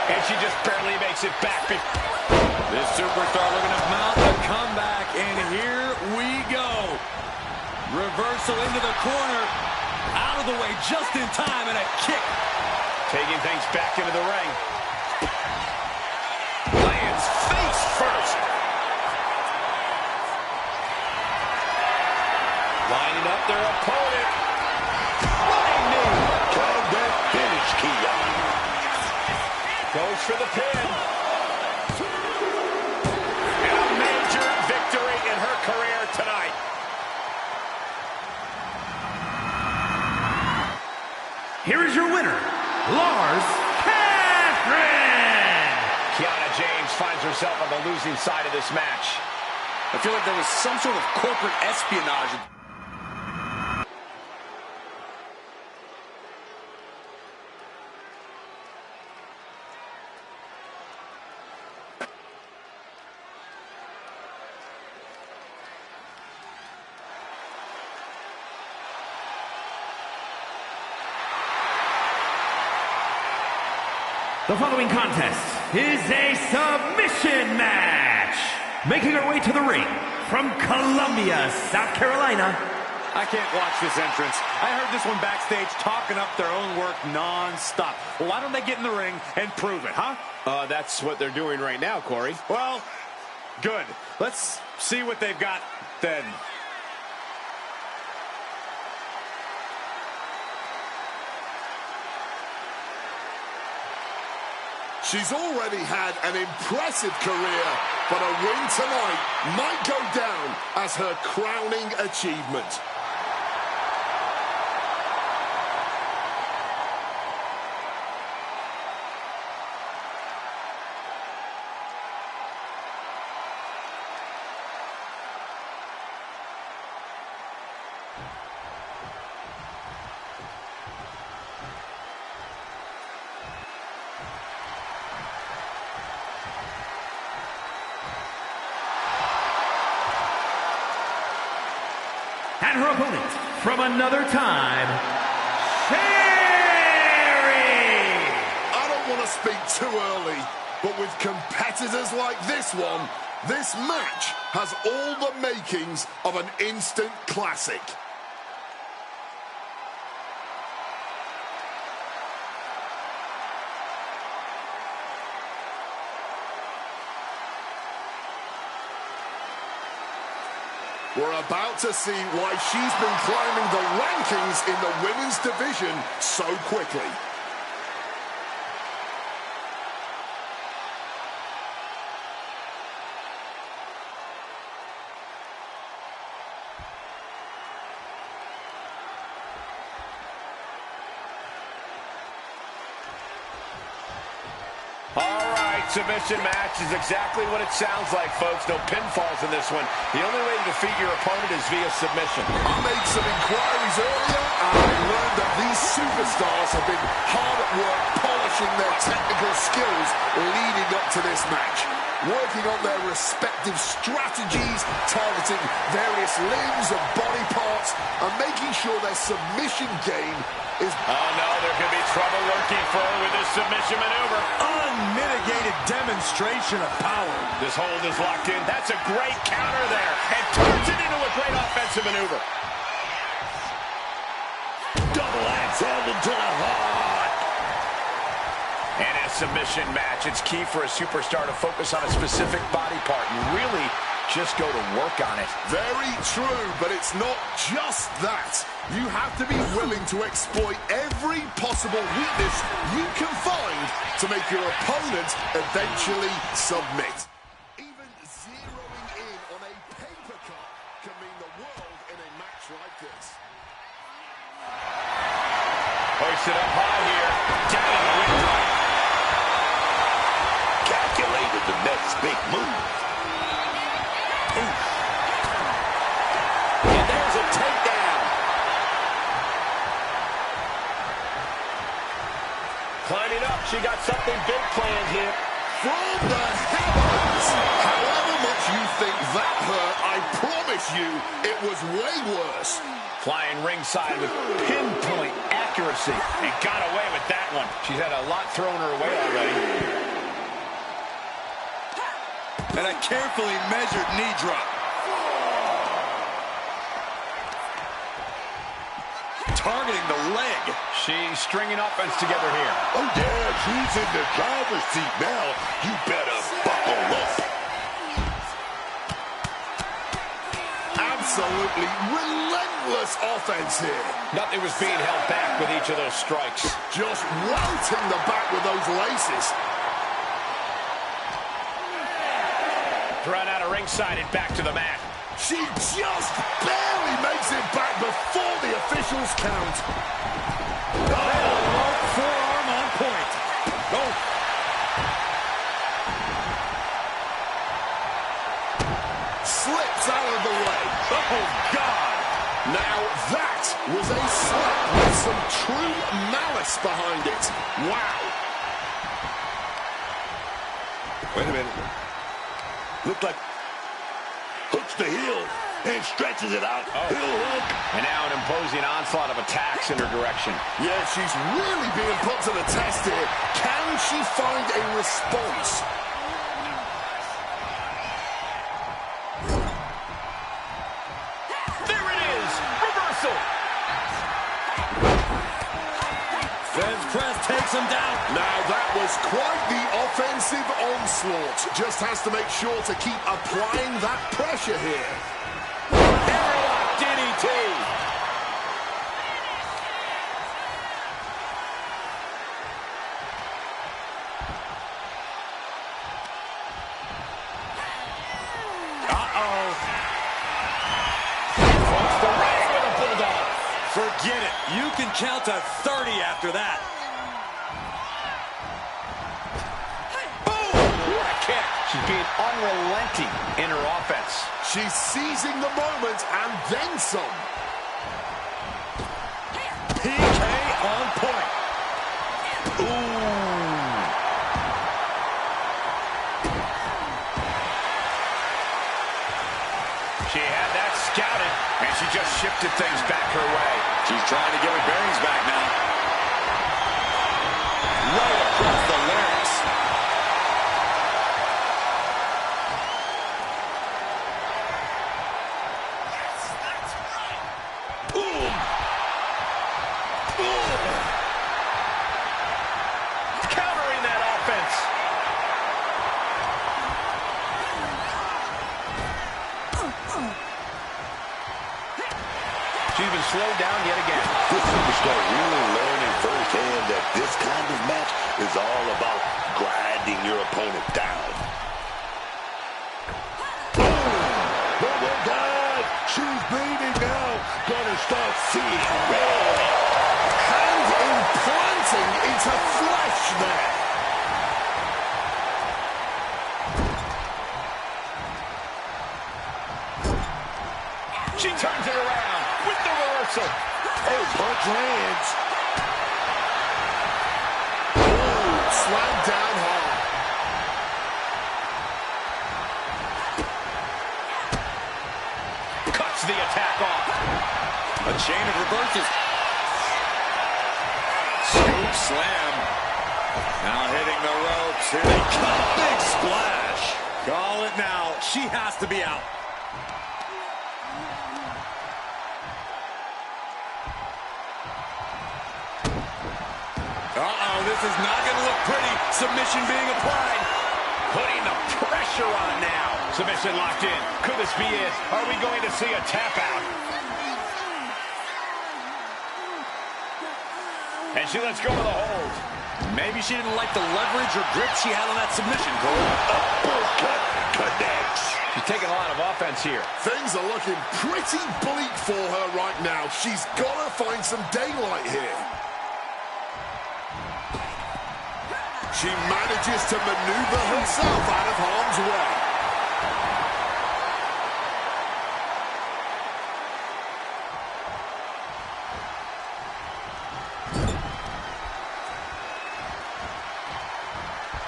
And she just barely makes it back. This superstar looking to mount a comeback, and here we go. Reversal into the corner. Out of the way just in time, and a kick. Taking things back into the ring. Goes for the pin. And a major victory in her career tonight. Here is your winner, Lars Catherine. Kiana James finds herself on the losing side of this match. I feel like there was some sort of corporate espionage. The following contest is a submission match. Making her way to the ring from Columbia, South Carolina. I can't watch this entrance. I heard this one backstage talking up their own work non-stop. Well, why don't they get in the ring and prove it, huh? That's what they're doing right now, Corey. Well, good. Let's see what they've got then. She's already had an impressive career, but a win tonight might go down as her crowning achievement. And her opponent, from another time, Sherry! I don't want to speak too early, but with competitors like this one, this match has all the makings of an instant classic. We're about to see why she's been climbing the rankings in the women's division so quickly. Submission match is exactly what it sounds like, folks. No pinfalls in this one. The only way to defeat your opponent is via submission. I made some inquiries earlier, and I learned that these superstars have been hard at work polishing their technical skills leading up to this match, working on their respective strategies, targeting various limbs and body parts, and making sure their submission game is... Oh, no, there could be trouble lurking for her with this submission maneuver. Unmitigated demonstration of power. This hold is locked in. That's a great counter there. And turns it into a great offensive maneuver. Double axe handle to the heart. And a submission match. It's key for a superstar to focus on a specific body part and really just go to work on it. Very true, but it's not just that. You have to be willing to exploit every possible weakness you can find to make your opponent eventually submit. Even zeroing in on a paper cut can mean the world in a match like this. Hoisted up high here. Down in the wind drop. Calculated the next big move. And there's a takedown. Climbing up, she got something big planned here. From the heavens! However much you think that hurt, I promise you it was way worse. Flying ringside with pinpoint accuracy. And got away with that one. She's had a lot thrown her way already. And a carefully measured knee drop. Targeting the leg. She's stringing offense together here. Oh, yeah, she's in the driver's seat now. You better buckle up. Absolutely relentless offense here. Nothing was being held back with each of those strikes. Just routing the back with those laces. Run out of ringside and back to the mat. She just barely makes it back before the officials count. Oh, forearm on point. Oh. Slips out of the way. Oh, God. Now that was a slap with some true malice behind it. Wow. Wait a minute. Looked like hooks the heel and stretches it out. Heel hook. And now an imposing onslaught of attacks in her direction. Yeah, she's really being put to the test here. Can she find a response? There it is. Reversal. Fence press takes him down. Now that was quite the offensive onslaught. Just has to make sure to keep applying that pressure here. Airlock DDT. Uh-oh. What's the race with a bulldog? Forget it. You can count to 30 after that. What a kick. She's being unrelenting in her offense. She's seizing the moment and then some. PK on point. She had that scouted, and she just shifted things back her way. She's trying to get her bearings back now. Right across the larynx. Countering that offense. She's been slowed down yet again. This superstar really learning firsthand that this kind of match is all about grinding your opponent down. One more time. She's bleeding now. Gonna start seeing red. Hand implanting into flesh there. She turns it around with the reversal. Oh, punch lands. Ooh, slammed down hard. Cuts the attack off. A chain of reversals. Scoop slam. Now hitting the ropes. Here they come. Big splash. Call it now. She has to be out. Uh-oh, this is not going to look pretty. Submission being applied. Putting the pressure on now. Submission locked in. Could this be it? Are we going to see a tap out? And she lets go of the hold. Maybe she didn't like the leverage or grip she had on that submission, Cole. Uppercut connects. She's taking a lot of offense here. Things are looking pretty bleak for her right now. She's got to find some daylight here. She manages to maneuver herself out of harm's way.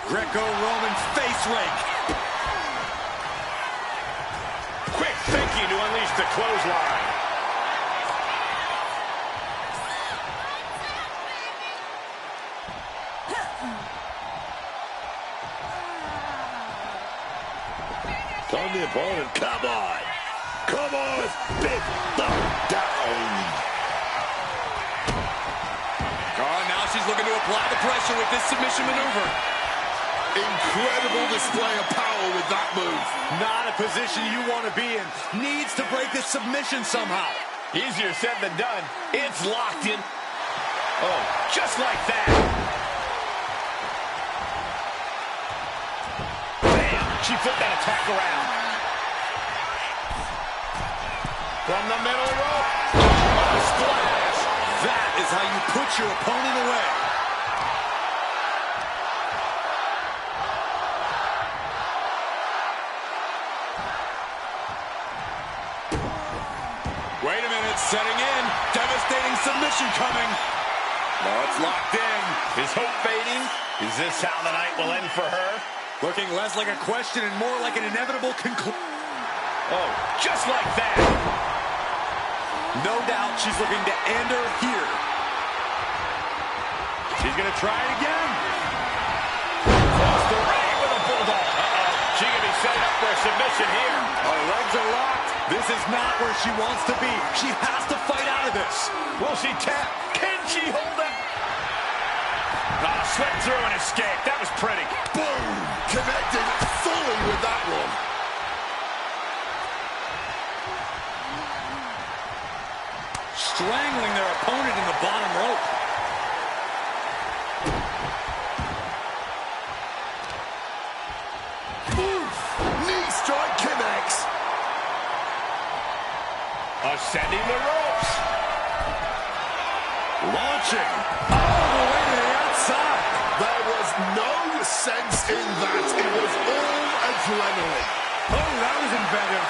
Greco-Roman face rake. Quick thinking to unleash the clothesline. On the opponent, come on. Come on, big thumb down. Oh, now she's looking to apply the pressure with this submission maneuver. Incredible display of power with that move. Not a position you want to be in. Needs to break this submission somehow. Easier said than done. It's locked in. Oh, just like that. Bam! She flipped that attack around. From the middle rope. Oh, splash. That is how you put your opponent away. Wait a minute, setting in. Devastating submission coming. Now it's locked in. Is hope fading? Is this how the night will end for her? Looking less like a question and more like an inevitable conclusion. Oh, just like that. No doubt she's looking to end her here. She's going to try it again. Across the ring with a bulldog. She can be setting up for a submission here. Her legs are locked. This is not where she wants to be. She has to fight out of this. Will she tap? Can she hold it? Slip through and escape. That was pretty. Boom! Connected fully with that one. Strangling their opponent in the bottom rope. Knee strike connects. Ascending the ropes. Launching. All the way to the outside. There was no sense in that. It was all adrenaline. Oh, that was inventive.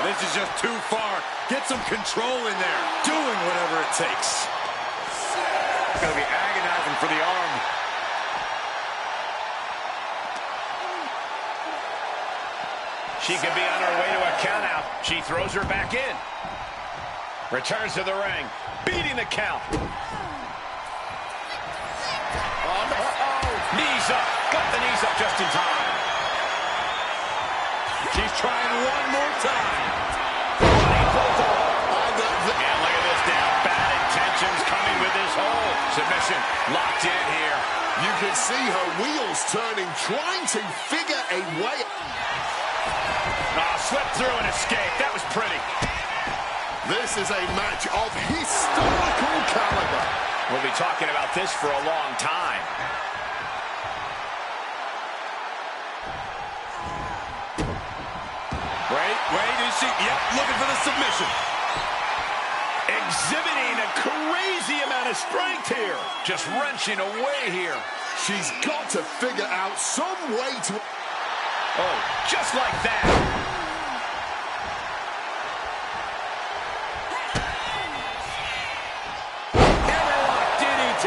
This is just too far. Get some control in there. Doing whatever it takes. It's going to be agonizing for the arm. She could be on her way to a countout. She throws her back in. Returns to the ring. Beating the count. Knees up. Got the knees up just in time. She's trying one more time. And look at this now. Bad intentions coming with this hold. Submission locked in here. You can see her wheels turning, trying to figure a way. Slip through and escape. That was pretty. This is a match of historical caliber. We'll be talking about this for a long time. Wait, is she? Yep, looking for the submission. Exhibiting a crazy amount of strength here. Just wrenching away here. She's got to figure out some way to... Oh, just like that. Hammerlock DDT.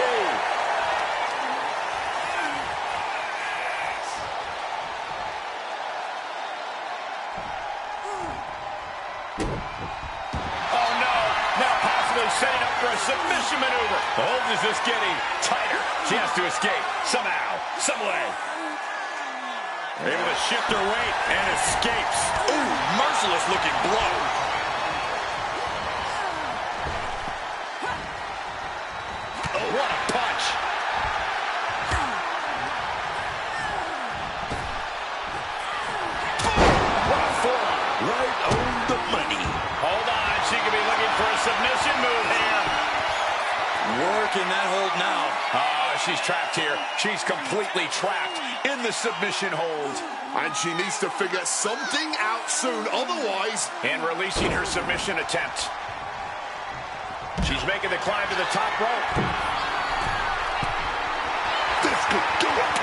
Oh, no. Now possibly setting up for a submission maneuver. The hold is just getting tighter. She has to escape somehow, some way. Able to shift her weight and escapes. Ooh, merciless looking blow. Oh, what a punch. What a forearm. Right on the money. Hold on. She could be looking for a submission move here. Working that hold now. She's trapped here. She's completely trapped in the submission hold. And she needs to figure something out soon, otherwise... And releasing her submission attempt. She's making the climb to the top rope. This could do it.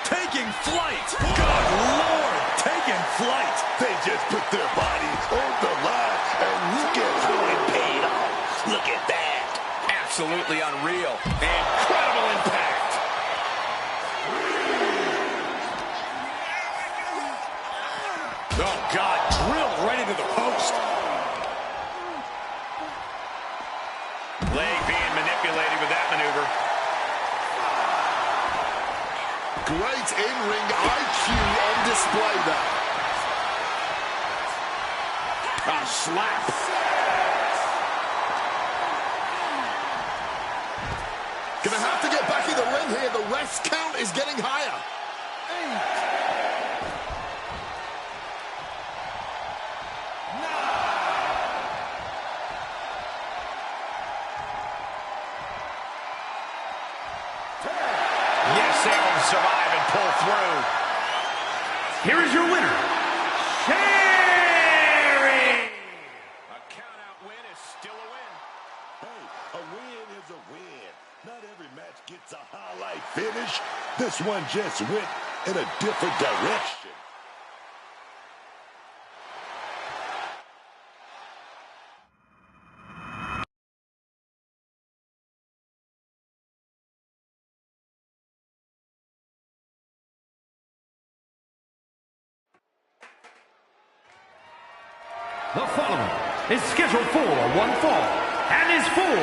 Taking flight. Good Lord, taking flight. They just put their body on the line, and look at how it paid off. Look at that. Absolutely unreal. Incredible impact. Oh, God, drilled right into the post. Leg being manipulated with that maneuver. Great in-ring IQ on display there. A slap. Gonna have to get back in the ring here. The ref's count is getting higher. to survive and pull through. Here is your winner, Sherry! A count-out win is still a win. Hey, a win is a win. Not every match gets a highlight finish. This one just went in a different direction. The following is scheduled for one fall and is for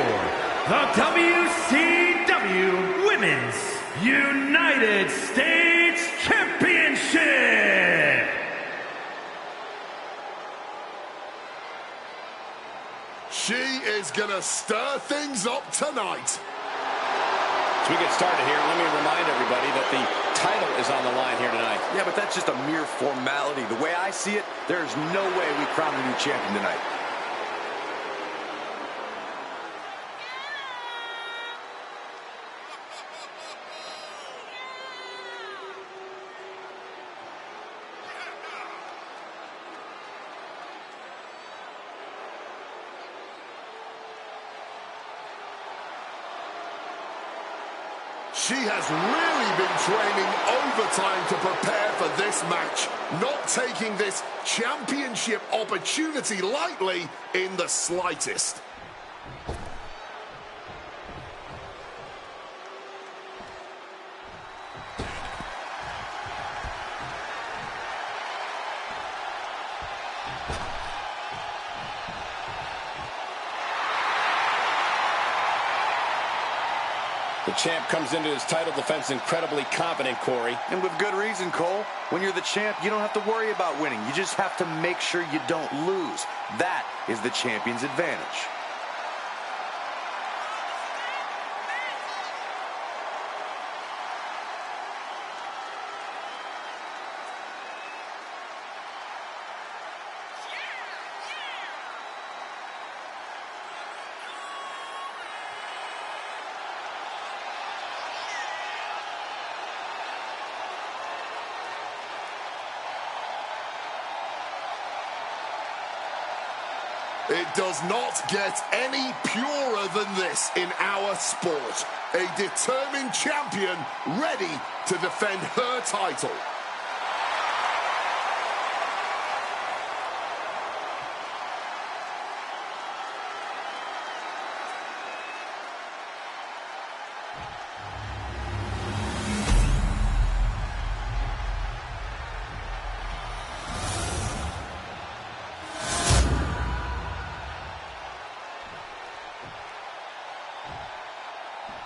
the WCW Women's United States Championship. She is going to stir things up tonight. As we get started here, let me remind everybody that the title is on the line here tonight. Yeah, but that's just a mere formality. The way I see it, there's no way we crown a new champion tonight. She has really been training overtime to prepare for this match, not taking this championship opportunity lightly in the slightest. The champ comes into his title defense incredibly confident, Corey. And with good reason, Cole. When you're the champ, you don't have to worry about winning. You just have to make sure you don't lose. That is the champion's advantage. It does not get any purer than this in our sport. A determined champion ready to defend her title.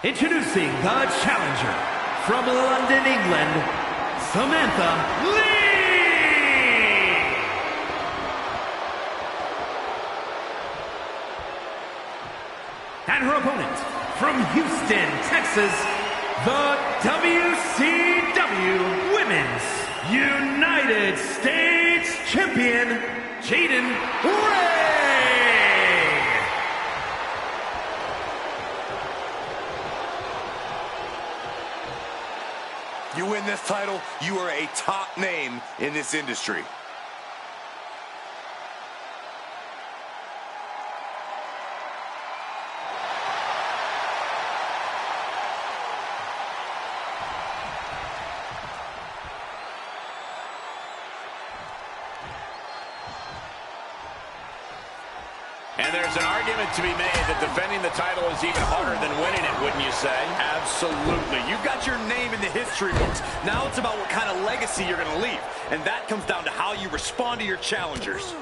Introducing the challenger from London, England, Samantha Lee! And her opponent from Houston, Texas, the WCW Women's United States Champion, Jaden Ray! You win this title, you are a top name in this industry. And there's an argument to be made that defending the title is even harder than winning it, wouldn't you say? Absolutely. You've got your name in the history books. Now it's about what kind of legacy you're going to leave. And that comes down to how you respond to your challengers.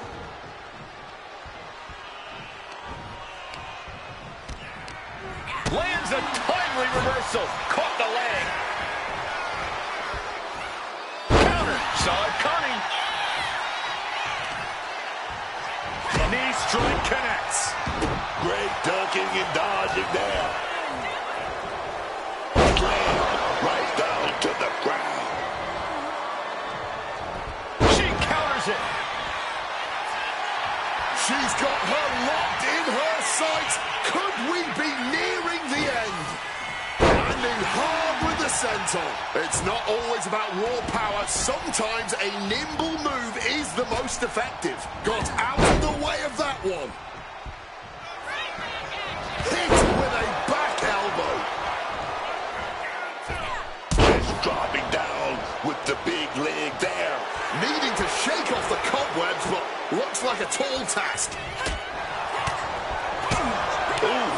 Lands a timely reversal. Caught the leg. Counter. Saw it coming. Knee strike connects. Great ducking and dodging there. Slam right down to the ground. She counters it. She's got her locked in her sights. Could we be nearing the end? Landing hard with the senton. It's not always about raw power. Sometimes a nimble move is the most effective. Got out of the way of that one. Hit with a back elbow. Just dropping down with the big leg there. Needing to shake off the cobwebs, but looks like a tall task. Ooh.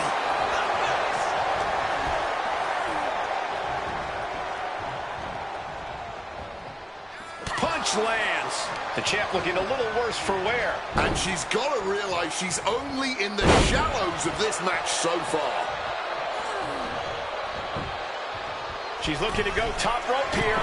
Punch lands. The champ looking a little worse for wear. And she's got to realize she's only in the shallows of this match so far. She's looking to go top rope here.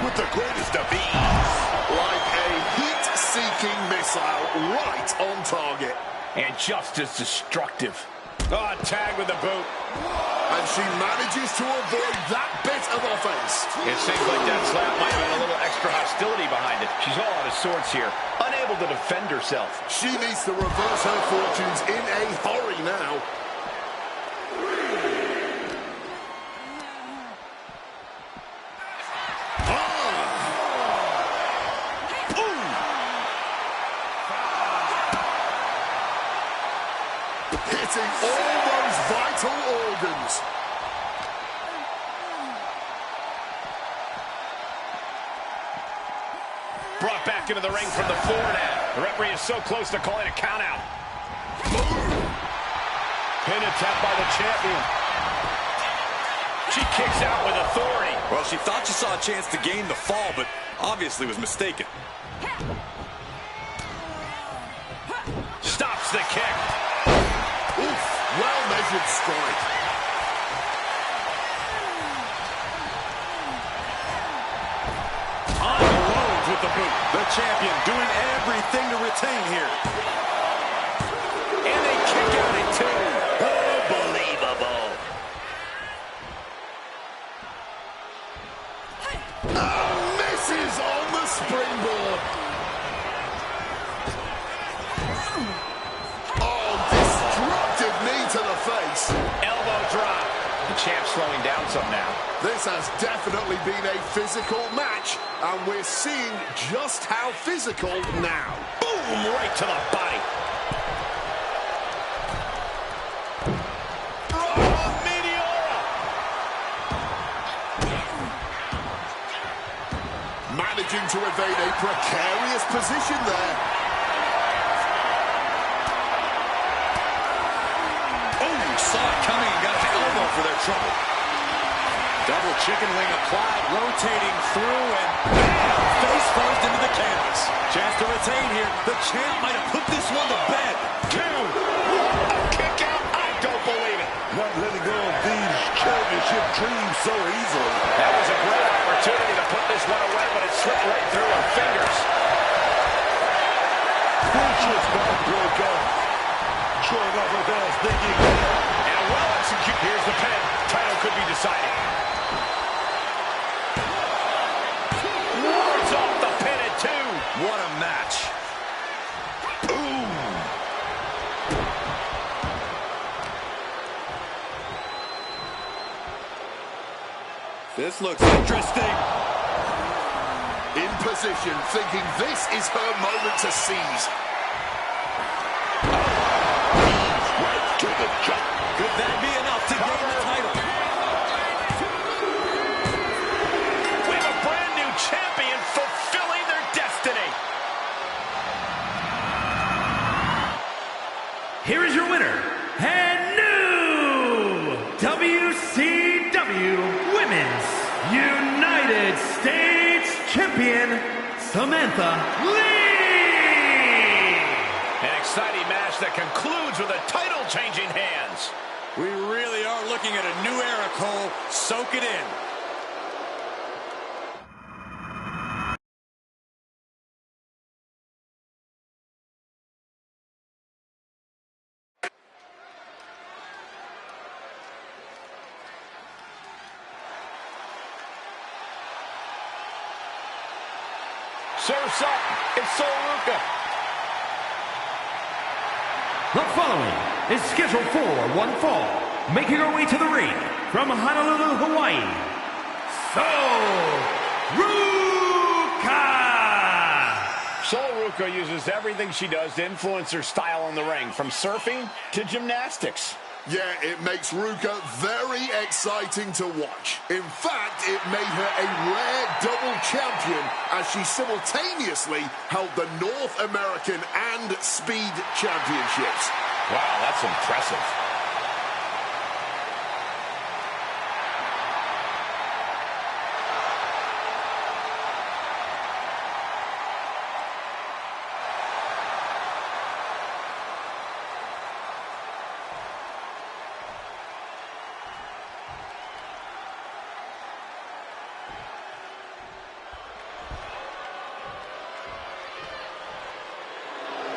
With the greatest of ease. Like a heat-seeking missile right on target. And just as destructive. Oh, tag with the boot. And she manages to avoid that bit of offense. It seems like that slap might have a little extra hostility behind it. She's all out of sorts here, unable to defend herself. She needs to reverse her fortunes in a hurry now. Hitting all those vital organs. Brought back into the ring from the floor now. The referee is so close to calling a count out. Pin attempt by the champion. She kicks out with authority. Well, she thought she saw a chance to gain the fall, but obviously was mistaken. Stops the kick. Oof, well-measured strike. On the road with the boot. The champion doing everything to retain here. And they kick out at two. Unbelievable. Misses on the springboard. Oh, destructive knee to the face. Elbow drop. The champ slowing down some now. This has definitely been a physical match, and we're seeing just how physical now. Boom, right to the body. Oh, Meteora. Managing to evade a precarious position there. Saw it coming and got an elbow for their trouble. Double chicken wing applied, rotating through, and bam, face first into the canvas. Chance to retain here. The champ might have put this one to bed. Two. A kick out. I don't believe it. Not letting go of these championship dreams so easily. That was a great opportunity to put this one away, but it slipped right through her fingers. Vicious back broke up. Showing off her best thinking. And well executed. Here's the pin. Title could be decided. Wards off the pin at two. What a match. This looks interesting. In position, thinking this is her moment to seize. Right to the jump. Could that be enough to gain the title? We have a brand new champion fulfilling their destiny. Here is your winner, and new WCW Women's United States Champion, Samantha Lee! An exciting match that concludes with a title changing hands. We really are looking at a new era, Cole. Soak it in. Surf's up. It's Soluka. The following is scheduled for one fall, making her way to the ring from Honolulu, Hawaii, Sol Ruca uses everything she does to influence her style in the ring, from surfing to gymnastics. Yeah, it makes Ruca very exciting to watch. In fact, it made her a rare double champion as she simultaneously held the North American and Speed Championships. Wow, that's impressive.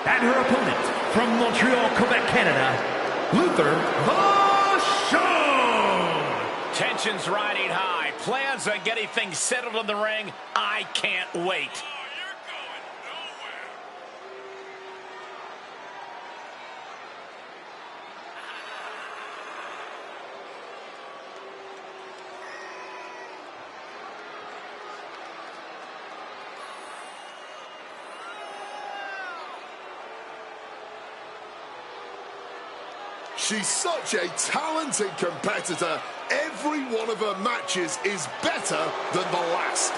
And her opponent, from Montreal, Quebec, Canada, Luther Vachon. Tensions riding high. Plans on getting things settled in the ring. I can't wait. She's such a talented competitor. Every one of her matches is better than the last.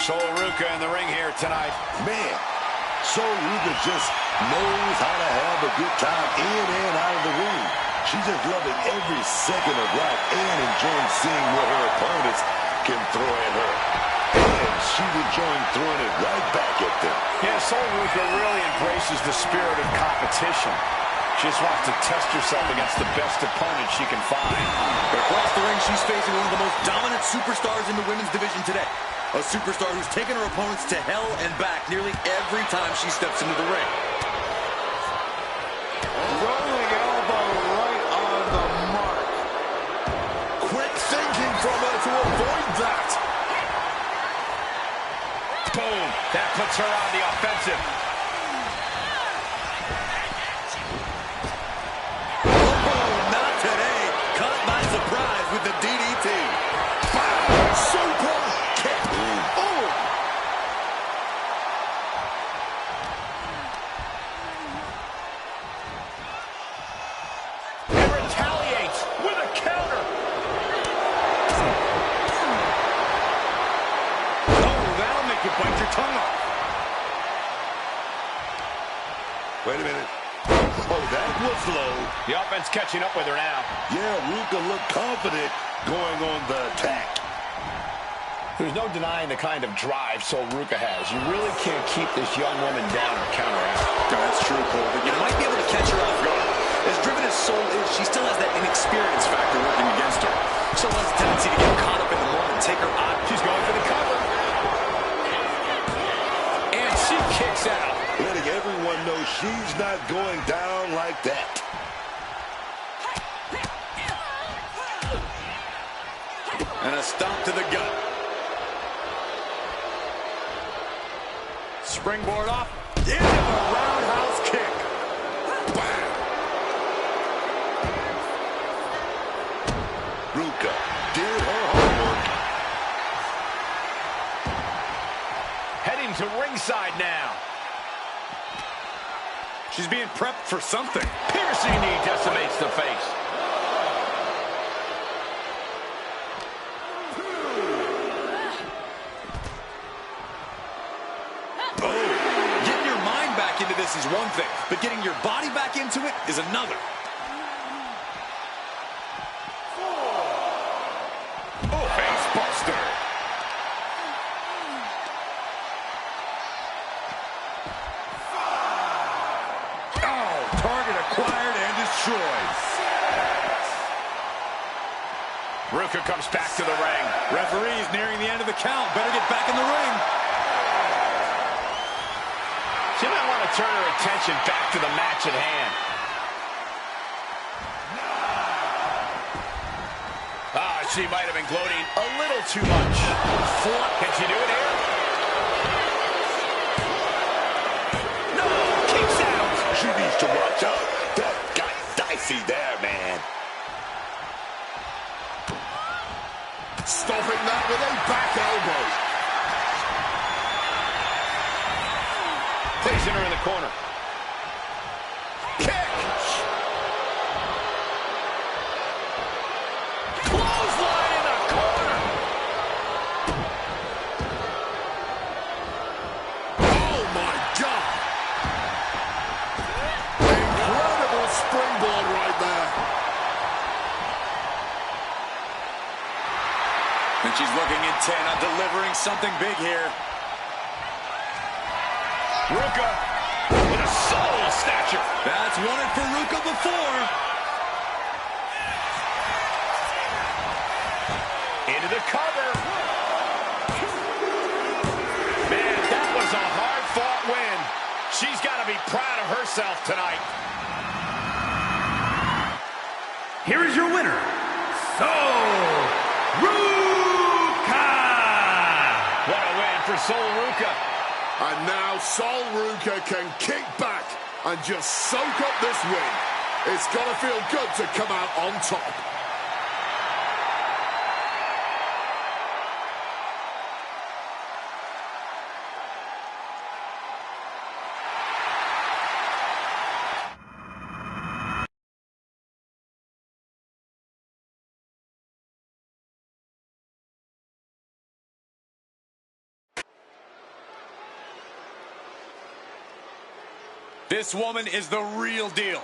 Sol Ruca in the ring here tonight. Man, Sol Ruca just knows how to have a good time in and out of the ring. She's just loving every second of life and enjoying seeing what her opponents can throw at her. And she's enjoying throwing it right back at them. Yeah, Sol Ruca really embraces the spirit of competition. She just wants to test herself against the best opponent she can find. But across the ring, she's facing one of the most dominant superstars in the women's division today. A superstar who's taken her opponents to hell and back nearly every time she steps into the ring. Rolling elbow right on the mark. Quick thinking from her to avoid that. Boom. That puts her on the offensive. Oh, not today. Caught by surprise with the DDT. Super kick. Oh. And retaliates with a counter. Oh, that'll make you bite your tongue off. Wait a minute. Oh, that was low. The offense catching up with her now. Yeah, Ruca looked confident going on the attack. There's no denying the kind of drive Sol Ruca has. You really can't keep this young woman down or counteract. That's true, Cole, but you might be able to catch her off guard. As driven as Sol is, she still has that inexperience factor working against her. Sol has a tendency to get caught up in the moment and take her out. She's going for the cover. And she kicks out. Letting everyone know she's not going down like that. And a stomp to the gut. Springboard off. Into a roundhouse kick. Wow. Ruca did her homework. Heading to ringside now. She's being prepped for something. Piercing knee decimates the face. Into this is one thing, but getting your body back into it is another. Oh, face buster. Oh, target acquired and destroyed. Ruca comes back to the ring. Referee's nearing the end of the count. Better get back in the ring. She might want to turn her attention back to the match at hand. She might have been gloating a little too much. Can she do it here? No, kicks out. She needs to watch out. That got dicey there, man. Stopping that with a back elbow. Placing her in the corner. Kick! Clothesline in the corner! Oh, my God! Incredible springboard right there. And she's looking intent on delivering something big here. Ruka with a soul snatcher. That's won it for Ruka before. Into the cover. Man, that was a hard-fought win. She's got to be proud of herself tonight. Here is your winner, Ruka! What a win for Sol Ruka. And now Sol Ruka can kick back and just soak up this win. It's got to feel good to come out on top. This woman is the real deal.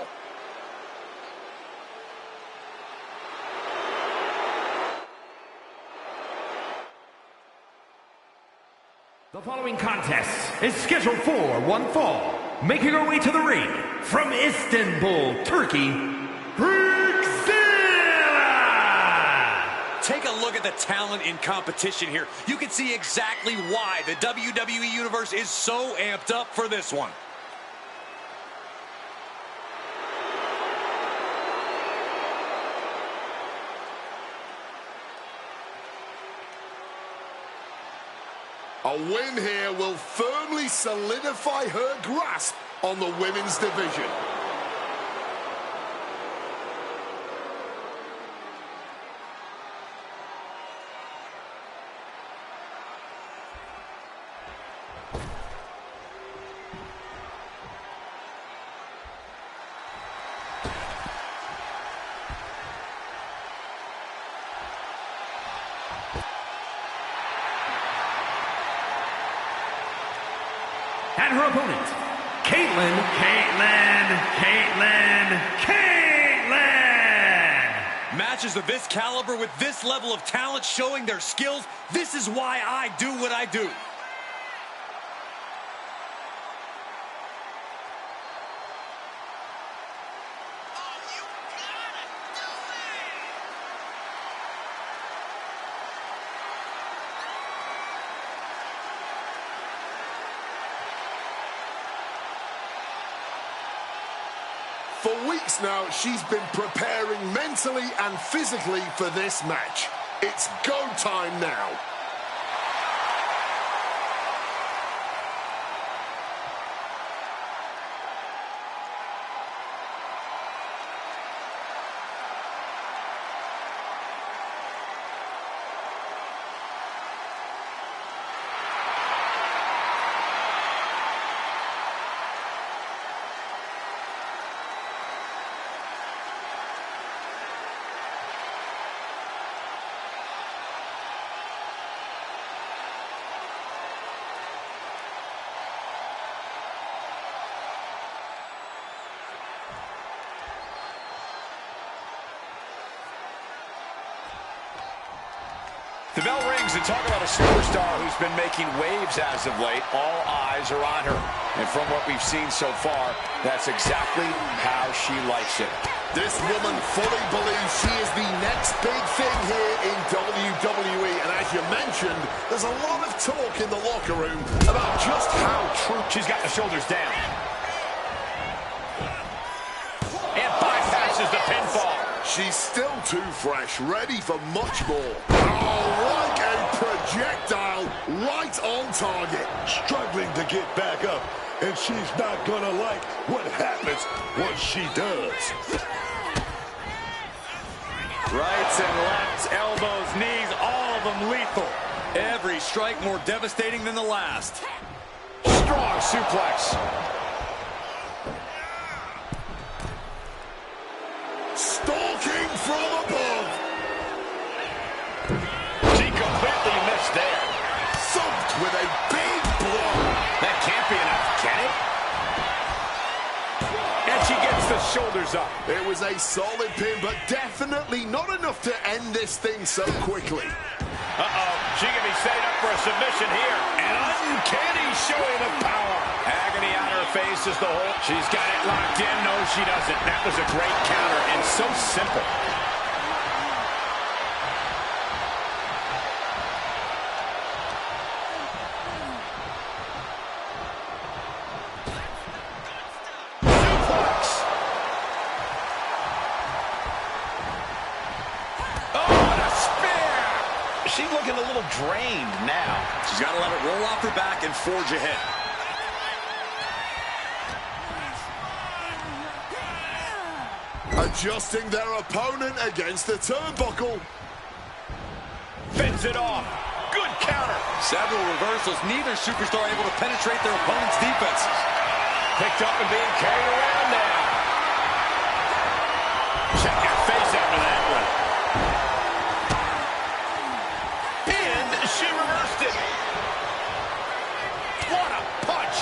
The following contest is scheduled for one fall. Making her way to the ring from Istanbul, Turkey, Freakzilla! Take a look at the talent in competition here. You can see exactly why the WWE Universe is so amped up for this one. A win here will firmly solidify her grasp on the women's division. And her opponent, Caitlin. Matches of this caliber with this level of talent showing their skills, this is why I do what I do. For weeks now, she's been preparing mentally and physically for this match. It's go time now. The bell rings and talk about a superstar who's been making waves as of late. All eyes are on her. And from what we've seen so far, that's exactly how she likes it. This woman fully believes she is the next big thing here in WWE. And as you mentioned, there's a lot of talk in the locker room about just how true. She's got the shoulders down. And bypasses the pinfall. She's still too fresh, ready for much more. Oh, like a projectile right on target. Struggling to get back up, and she's not gonna like what happens once she does. Rights and lefts, elbows, knees, all of them lethal. Every strike more devastating than the last. Strong suplex. Stalking from above. She completely missed there. Thumped with a big blow. That can't be enough, can it? And she gets the shoulders up. It was a solid pin, but definitely not enough to end this thing so quickly. Uh-oh, she can be setting up for a submission here. An uncanny showing of power. Agony on her face as the whole. She's got it locked in. No, she doesn't. That was a great counter and so simple. She's looking a little drained now. She's got to let it roll off her back and forge ahead. Adjusting their opponent against the turnbuckle. Fends it off. Good counter. Several reversals. Neither superstar able to penetrate their opponent's defenses. Picked up and being carried around now. Check your face after that one. She reversed it. What a punch.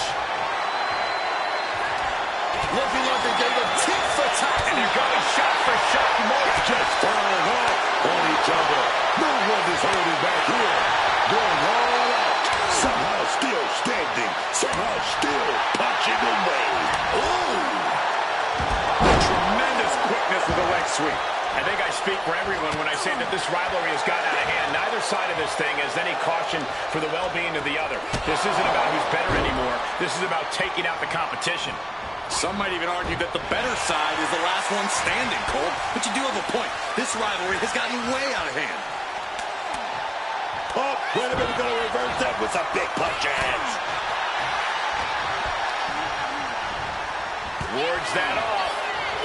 Looking like they gave a tit for tat. And they're going shot for shot. More Just falling off on each other. No one is holding back here. Going all out. Somehow still standing. Somehow still punching away. Ooh. Tremendous quickness with the leg sweep. I think I speak for everyone when I say that this rivalry has gotten out of hand. Neither side of this thing has any caution for the well-being of the other. This isn't about who's better anymore. This is about taking out the competition. Some might even argue that the better side is the last one standing, Cole. But you do have a point. This rivalry has gotten way out of hand. Oh, wait a minute, gonna reverse that with some big punches. Wards that off.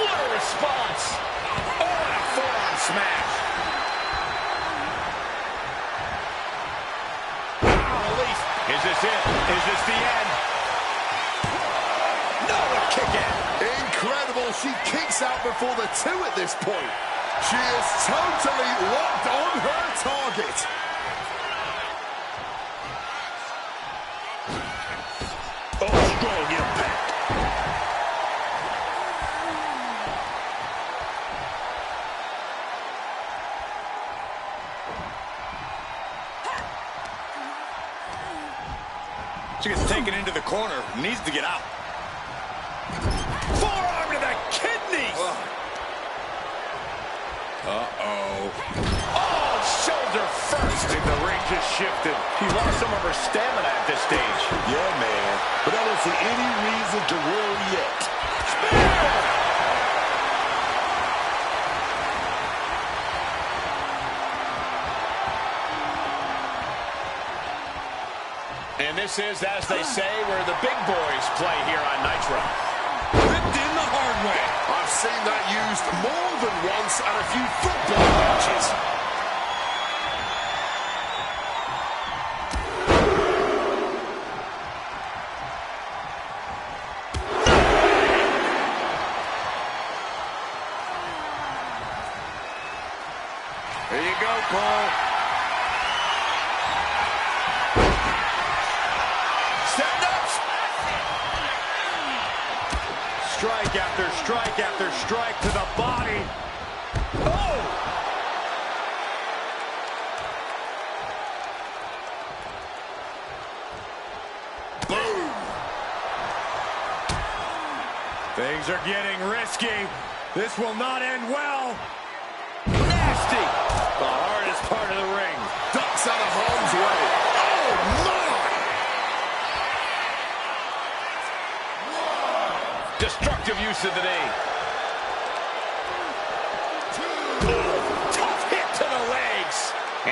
What a response. Oh, and a forearm smash. Release. Is this it? Is this the end? No, a kick out. Incredible. She kicks out before the two at this point. She is totally locked on her target. Oh, strong impact. She gets taken into the corner. Needs to get out. Forearm to the kidneys. Uh-oh. Oh, shoulder first. And the ring just shifted. She lost some of her stamina at this stage. Yeah, man. But I don't see any reason to worry yet. Spear! And this is, as they say, where the big boys play here on Nitro. Ripped in the hard way. I've seen that used more than once at a few football matches. There you go, Cole. Strike after strike after strike to the body. Oh! Boom! Things are getting risky. This will not end well. Nasty! The hardest part of the ring. Ducks out of harm's way. Oh, my! Destructive use of the knee. 2.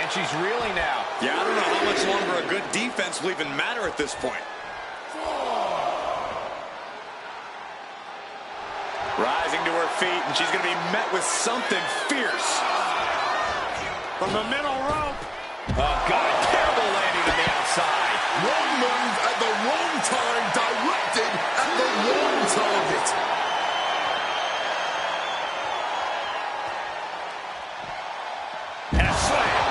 And she's reeling now. Yeah, I don't know how much longer a good defense will even matter at this point. Rising to her feet, and she's going to be met with something fierce. From the middle rope. Oh, God, terrible landing on the outside. Wrong move at the wrong time, directed at the wrong target. And a slam.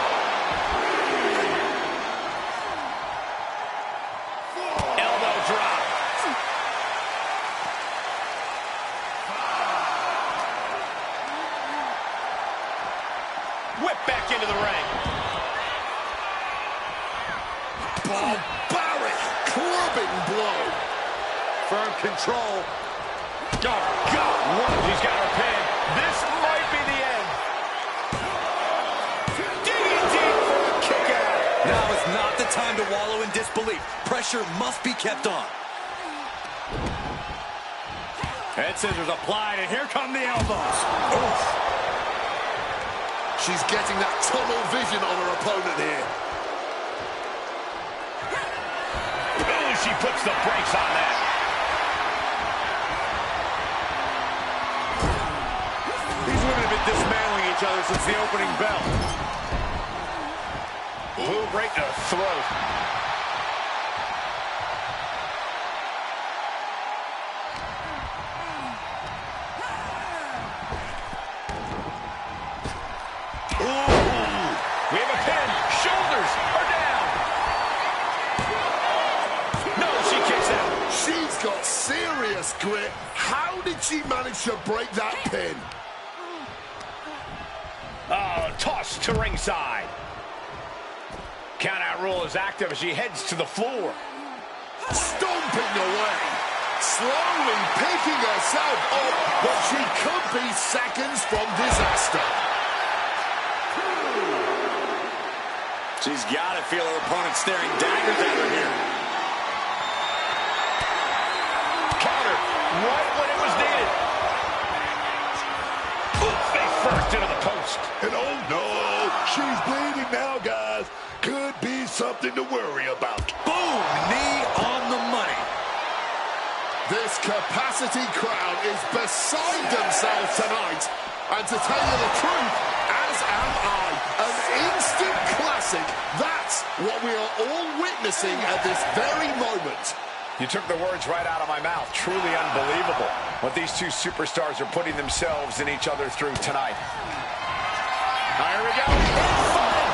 Elbow drop. Whip back into the ring. Barbaric clubbing blow. Firm control. Oh, God. She's got her pin. This might be the end. Digging deep for a kick out. Now is not the time to wallow in disbelief. Pressure must be kept on. Head scissors applied, and here come the elbows. Oof. She's getting that tunnel vision on her opponent here. Oh, she puts the brakes on that. These women have been dismantling each other since the opening bell. Boom right to the throat. We have a pin. Shoulders are down. No, she kicks out. She's got serious grit. How did she manage to break that pin? Oh, tossed to ringside. Countout rule is active as she heads to the floor. Stomping away. Slowly picking herself up, but she could be seconds from disaster. She's got to feel her opponent staring daggers at her here. Counter right when it was needed. Face first into the post. And oh no, she's bleeding now, guys. Could be something to worry about. Boom! Knee on the money. This capacity crowd is beside themselves tonight. And to tell you the truth, as am I, an instant classic. That's what we are all witnessing at this very moment. You took the words right out of my mouth. Truly unbelievable what these two superstars are putting themselves and each other through tonight. Here we go.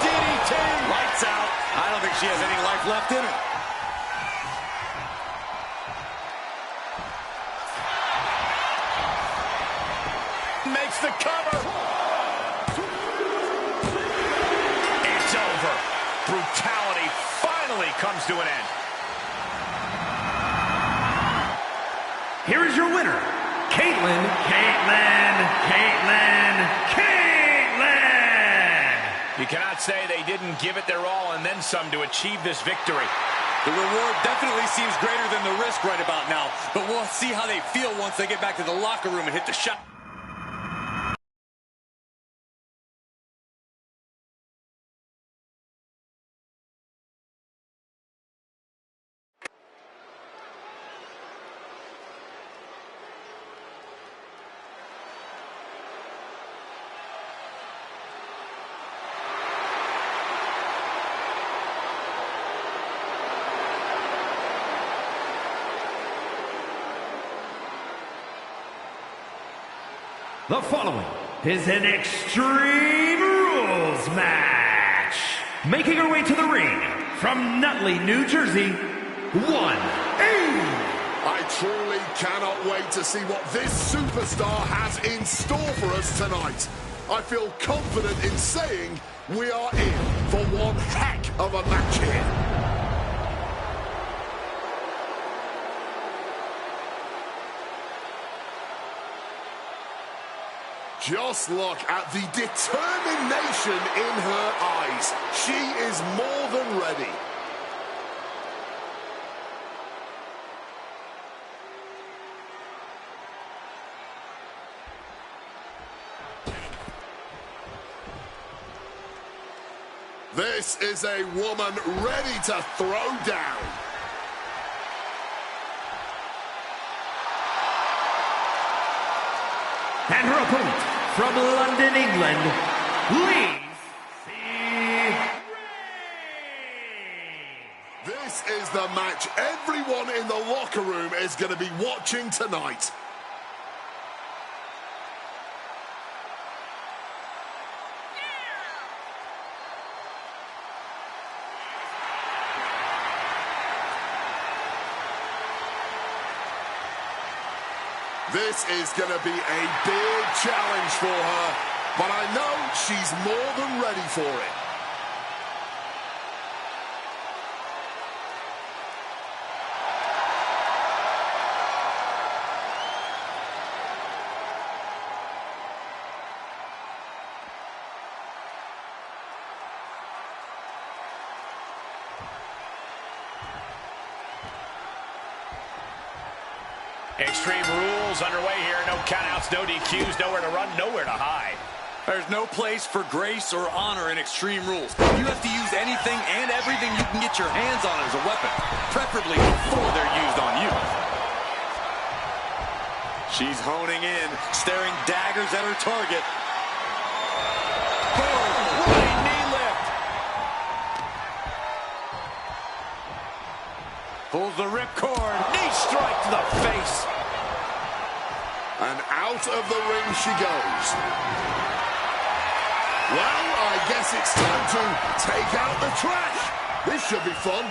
DDT. Lights out. I don't think she has any life left in her. Makes the cover. It's over. Brutality finally comes to an end. Here is your winner, Caitlin. You cannot say they didn't give it their all and then some to achieve this victory. The reward definitely seems greater than the risk right about now, but we'll see how they feel once they get back to the locker room and hit the shot. The following is an Extreme Rules match. Making her way to the ring from Nutley, New Jersey, 1A. I truly cannot wait to see what this superstar has in store for us tonight. I feel confident in saying we are in for one heck of a match here. Just look at the determination in her eyes. She is more than ready. This is a woman ready to throw down. And her opponent from London, England, Lee. This is the match everyone in the locker room is going to be watching tonight. This is going to be a big challenge for her, but I know she's more than ready for it. Extreme rules underway here. No countouts, no DQs, nowhere to run, nowhere to hide. There's no place for grace or honor in Extreme Rules. You have to use anything and everything you can get your hands on as a weapon, preferably before they're used on you. She's honing in, staring daggers at her target. Boom! Running knee lift. Pulls the ripcord. Knee strike to the face. And out of the ring she goes. Well, I guess it's time to take out the trash. This should be fun.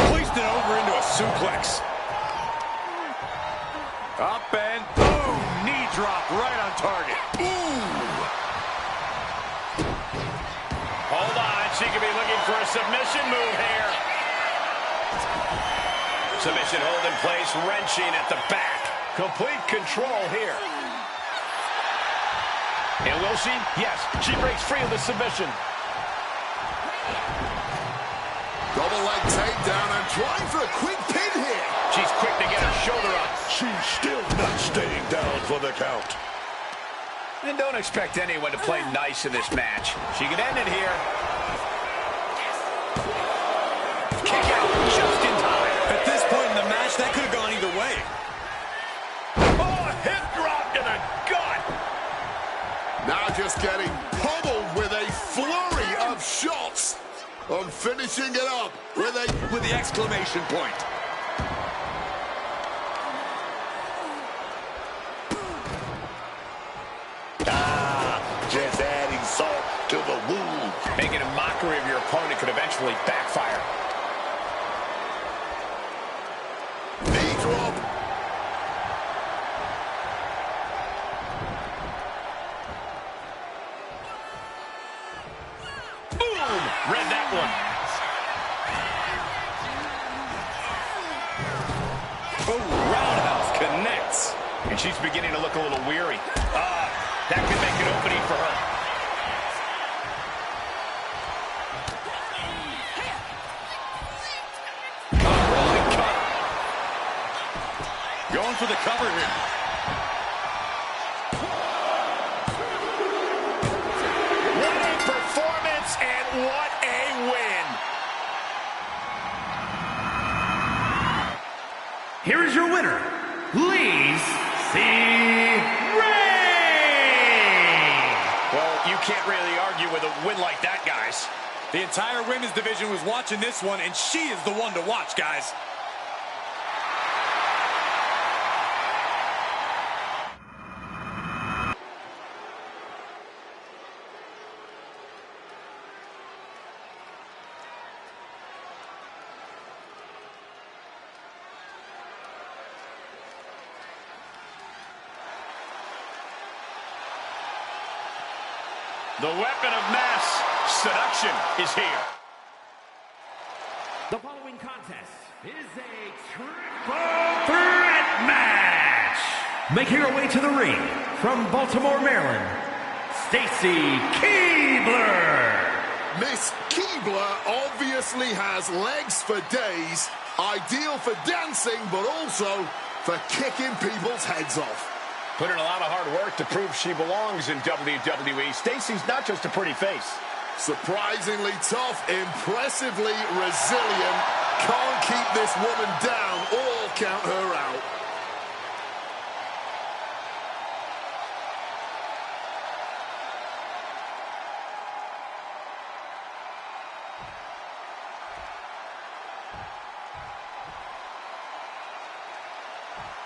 Placed it over into a suplex. Up and boom! Knee drop right on target. Ooh! Hold on, she could be looking for a submission move here. Submission hold in place, wrenching at the back. Complete control here. And will she? Yes, she breaks free of the submission. Double leg takedown and trying for a quick pin here. She's quick to get her shoulder up. She's still not staying down for the count. And don't expect anyone to play nice in this match. She can end it here. Kick out just in time. At this point in the match, that could have gone either way. Oh, hip drop to the gut. Now just getting pummeled with a flurry of shots. I'm finishing it up with the exclamation point. Just adding salt to the wound. Making a mockery of your opponent could eventually backfire. knee drop. Boom! Read that one. Oh, roundhouse connects. And she's beginning to look a little weary. That could make an opening for her. Rolling cut. Going for the cover here. What a performance and what a win. Here is your winner, Lee Ray. Well, you can't really argue with a win like that, guys. The entire women's division was watching this one, and she is the one to watch, guys. The weapon of mass seduction is here. The following contest is a triple threat match. Making her way to the ring from Baltimore, Maryland, Stacy Keibler. Miss Keibler obviously has legs for days, ideal for dancing, but also for kicking people's heads off. Put in a lot of hard work to prove she belongs in WWE. Stacy's not just a pretty face. Surprisingly tough, impressively resilient. Can't keep this woman down or count her out.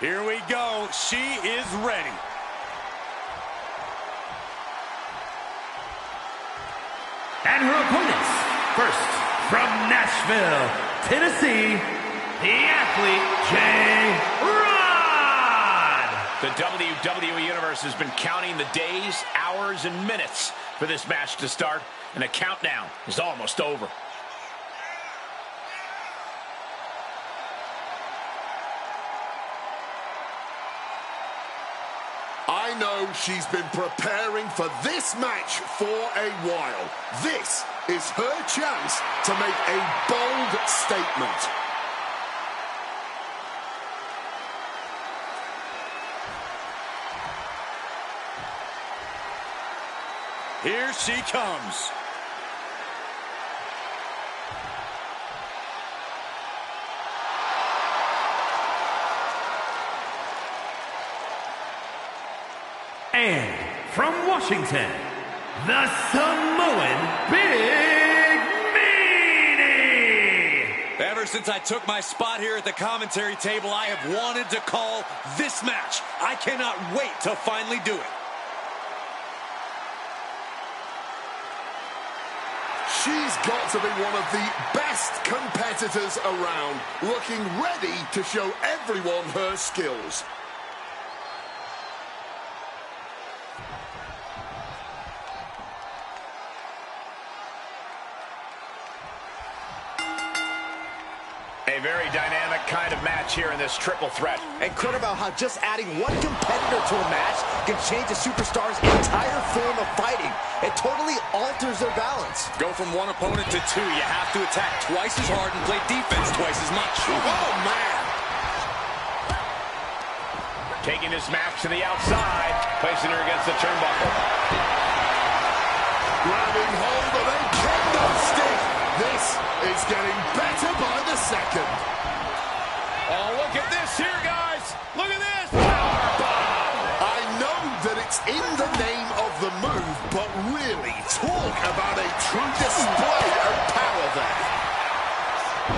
Here we go. She is ready. And her opponents, first from Nashville, Tennessee, the athlete, Jay Rod. The WWE Universe has been counting the days, hours, and minutes for this match to start, and the countdown is almost over. I know she's been preparing for this match for a while. This is her chance to make a bold statement. Here she comes. And from Washington, the Samoan Big Meanie. Ever since I took my spot here at the commentary table, I have wanted to call this match. I cannot wait to finally do it. She's got to be one of the best competitors around, looking ready to show everyone her skills. A very dynamic kind of match here in this triple threat. Incredible how just adding one competitor to a match can change a superstar's entire form of fighting. It totally alters their balance. Go from one opponent to two. You have to attack twice as hard and play defense twice as much. Oh, man. Taking this match to the outside, placing her against the turnbuckle. Grabbing hold of a kendo stick. This is getting better by the second. Oh, look at this here, guys. Look at this. Powerbomb. I know that it's in the name of the move, but really, talk about a true display of power there.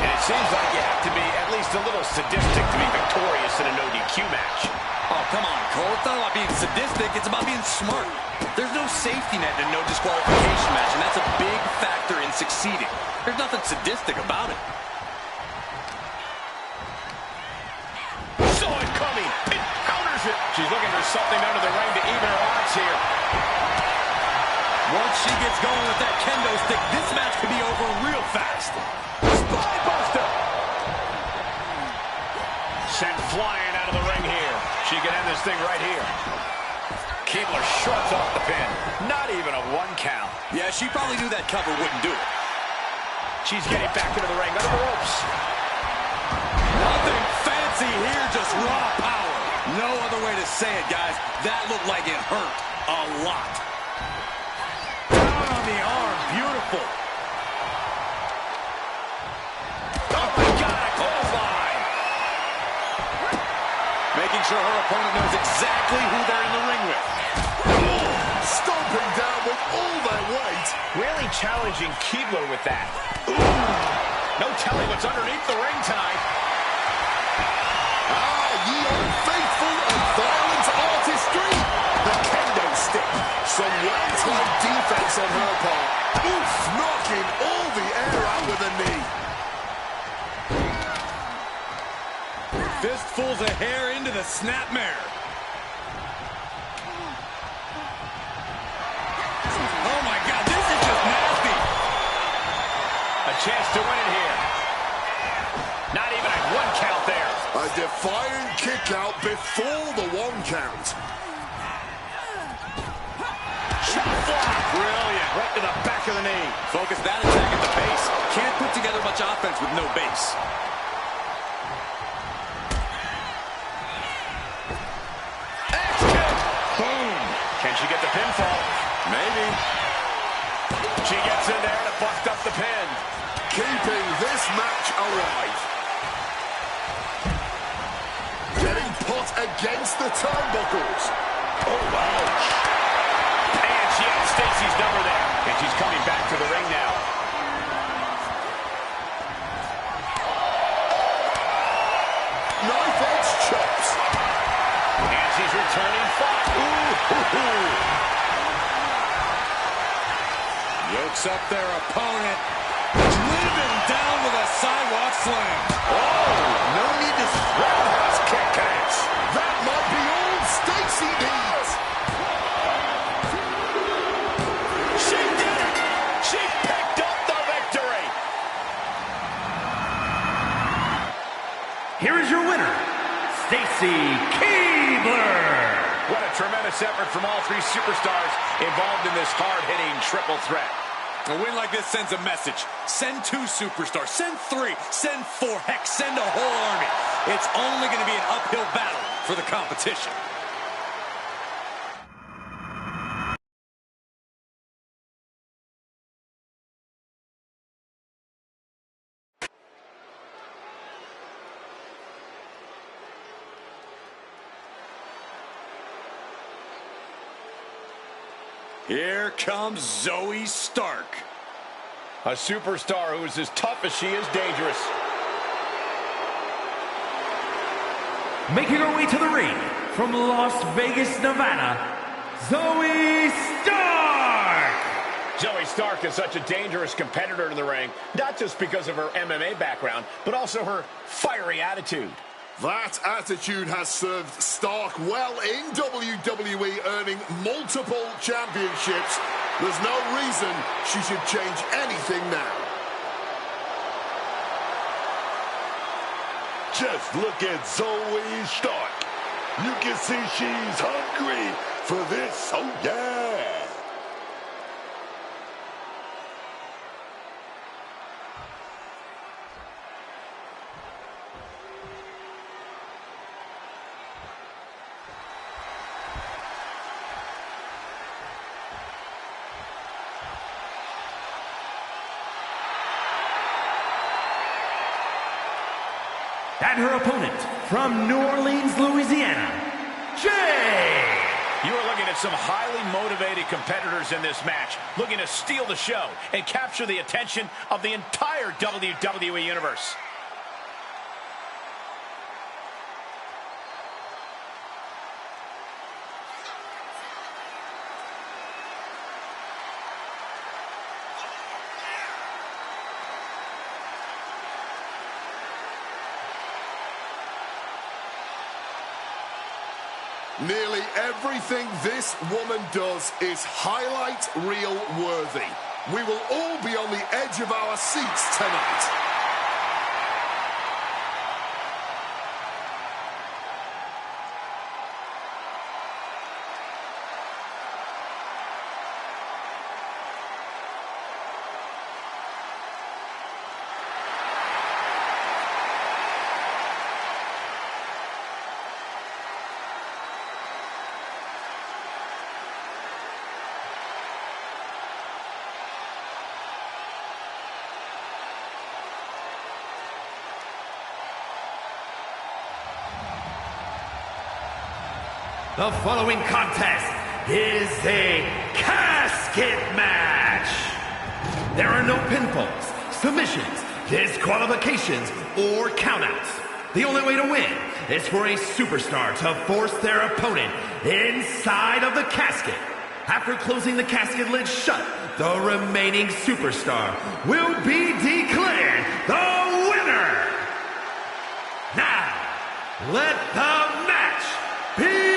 And it seems like you have to be at least a little sadistic to be victorious in a no-DQ match. Oh, come on, Cole. It's not about being sadistic. It's about being smart. There's no safety net and no disqualification match, and that's a big factor in succeeding. There's nothing sadistic about it. Saw it coming. It counters it. She's looking for something under the ring to even her odds here. Once she gets going with that kendo stick, this match could be over real fast. Spinebuster. Sent flying out of the ring here. She can end this thing right here. Keebler shrugs off the pin. Not even a 1 count. Yeah, she probably knew that cover wouldn't do it. She's getting back into the ring under the ropes. Nothing fancy here, just raw power. No other way to say it, guys. That looked like it hurt a lot. Down on the arm. Beautiful. Oh, my God, a clothesline. Making sure her opponent knows exactly who they're in the ring with. Stomping down with all their weight. Really challenging Keebler with that. Ooh. No telling what's underneath the ring tonight. Ah, ye unfaithful and violent artistry. The kendo stick. Some well-timed defense on her part. Oof, knocking all the air out with a knee. Fistfuls of hair into the snapmare. Oh, my God, this is just nasty. A chance to win it here. Not even a 1 count there. A defiant kick out before the 1 count. Shot block. Brilliant. Right to the back of the knee. Focus that attack at the base. Can't put together much offense with no base. X-kick. with the pinfall. Maybe. She gets in there to bust up the pin. Keeping this match alive. Getting put against the turnbuckles. Oh, ouch. And she has Stacy's number there. And she's coming back to the ring now. Knife-edge chops. And she's returning fire. Yokes up their opponent. Driven down with a sidewalk slam. Oh, no need to roundhouse kick, guys. That might be all Stacy needs. She did it. She picked up the victory. Here is your winner, Stacy Keibler. What a tremendous effort from all three superstars involved in this hard-hitting triple threat. A win like this sends a message. Send 2 superstars, send 3, send 4, heck, send a whole army. It's only going to be an uphill battle for the competition. Here comes Zoe Stark. A superstar who is as tough as she is dangerous. Making her way to the ring from Las Vegas, Nevada, Zoe Stark! Zoe Stark is such a dangerous competitor in the ring, not just because of her MMA background, but also her fiery attitude. That attitude has served Stark well in WWE, earning multiple championships. There's no reason she should change anything now. Just look at Zoe Stark. You can see she's hungry for this. Oh, yeah. And her opponent from New Orleans, Louisiana, Jay! You are looking at some highly motivated competitors in this match, looking to steal the show and capture the attention of the entire WWE Universe. Nearly everything this woman does is highlight reel worthy. We will all be on the edge of our seats tonight. The following contest is a casket match. There are no pinfalls, submissions, disqualifications, or countouts. The only way to win is for a superstar to force their opponent inside of the casket. After closing the casket lid shut, the remaining superstar will be declared the winner. Now, let the match begin.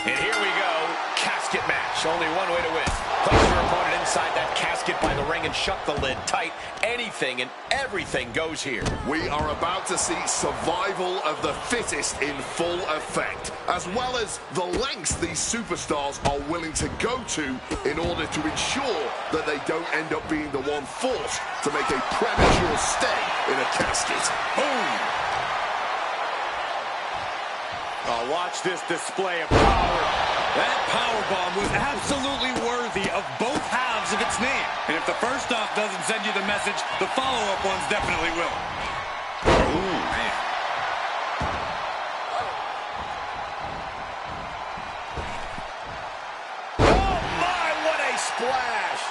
And here we go, casket match. Only one way to win. Place your opponent inside that casket by the ring and shut the lid tight. Anything and everything goes here. We are about to see survival of the fittest in full effect, as well as the lengths these superstars are willing to go to in order to ensure that they don't end up being the one forced to make a premature stay in a casket. Boom! Oh, watch this display of power. That powerbomb was absolutely worthy of both halves of its name. And if the first off doesn't send you the message, the follow-up ones definitely will. Ooh, man. Oh, my, what a splash.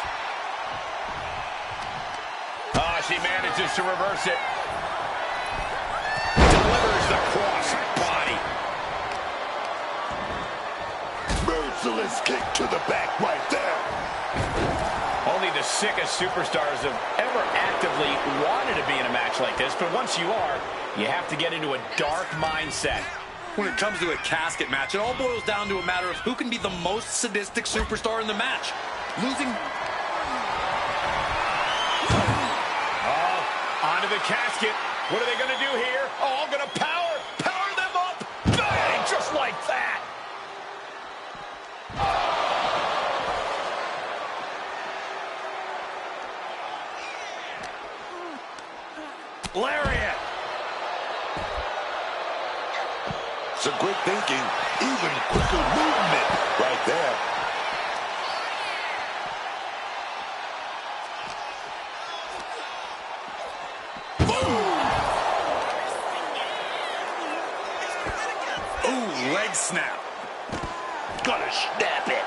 Oh, she manages to reverse it. Delivers the cross body. Merciless kick to the back right there. Only the sickest superstars have ever actively wanted to be in a match like this, but once you are, you have to get into a dark mindset. When it comes to a casket match, it all boils down to a matter of who can be the most sadistic superstar in the match. Losing... Oh, onto the casket. What are they going to do here? Oh, I'm going to power them up. Bang, just like that. Lariat. Some quick thinking, even quicker movement right there. Ooh, leg snap. Gonna snap it.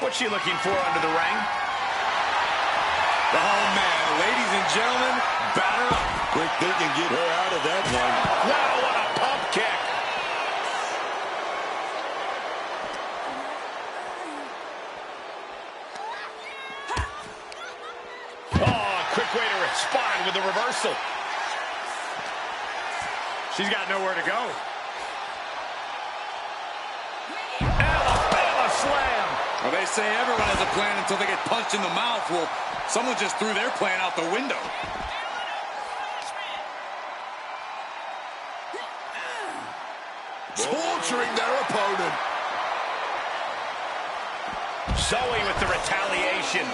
What's she looking for under the ring? Oh, man. Ladies and gentlemen, batter up. Quick thinking, get her out of that one. Wow, what a pump kick. Oh, quick way to respond with the reversal. She's got nowhere to go. Alabama slam. Well, they say everyone has a plan until they get punched in the mouth. Well, someone just threw their plan out the window. Torturing their opponent. Zoe with the retaliation.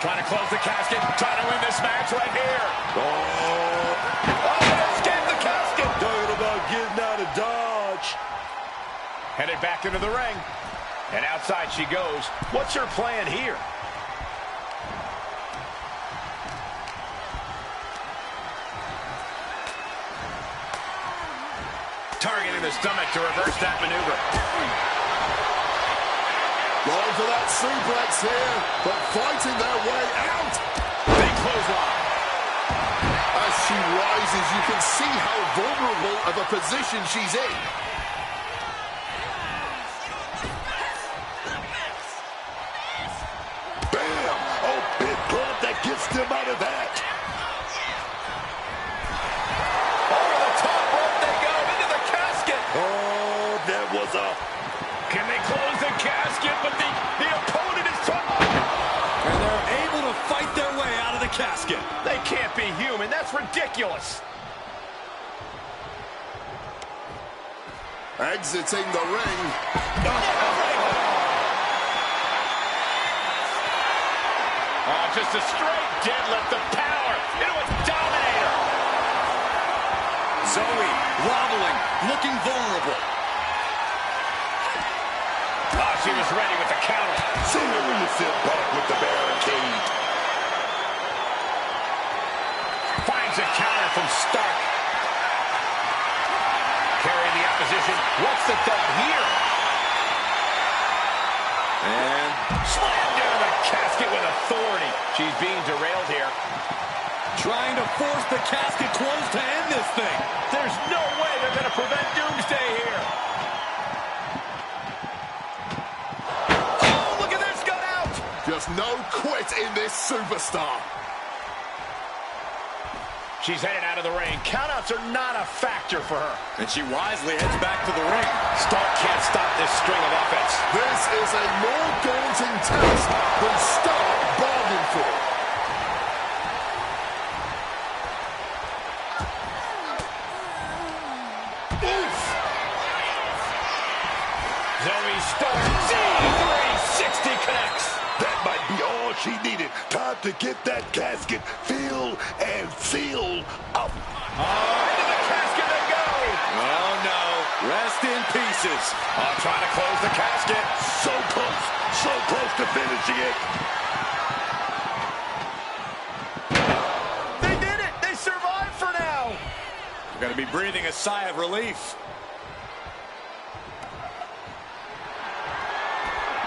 Trying to close the casket, trying to win this match right here. Oh, escape the casket. Talking about getting out of Dodge. Headed back into the ring. And outside she goes. What's her plan here? Targeting the stomach to reverse that maneuver. Going for that suplex here, but fighting their way out. Big clothesline. As she rises, you can see how vulnerable of a position she's in. Bam! Oh, big club that gets them out of that. Over the top rope they go, into the casket. Oh, that was a... Can they close the casket? But the opponent is tough. And they're able to fight their way out of the casket. They can't be human. That's ridiculous. Exiting the ring. Oh, just a straight deadlift of power into a dominator. Zoe wobbling, looking vulnerable. Oh, she was ready with the counter. Seriously back with the barricade. Finds a counter from Stark. Carrying the opposition. What's the thought here? And slammed into the casket with authority. She's being derailed here. Trying to force the casket closed to end this thing. There's no way they're going to prevent Doomsday here. Oh, look at this, gun out. Just no quit in this superstar. She's headed out of the ring. Countouts are not a factor for her. And she wisely heads back to the ring. Stark can't stop this string of offense. This is a more daunting task than Stark bargained for. Oof! Zoe Stark, D360 connects. That might be all she needed. Time to get that casket filled and sealed up. Into the casket they go. Oh, no. Rest in pieces. Trying to close the casket. So close to finishing it. They did it. They survived for now. We're going to be breathing a sigh of relief.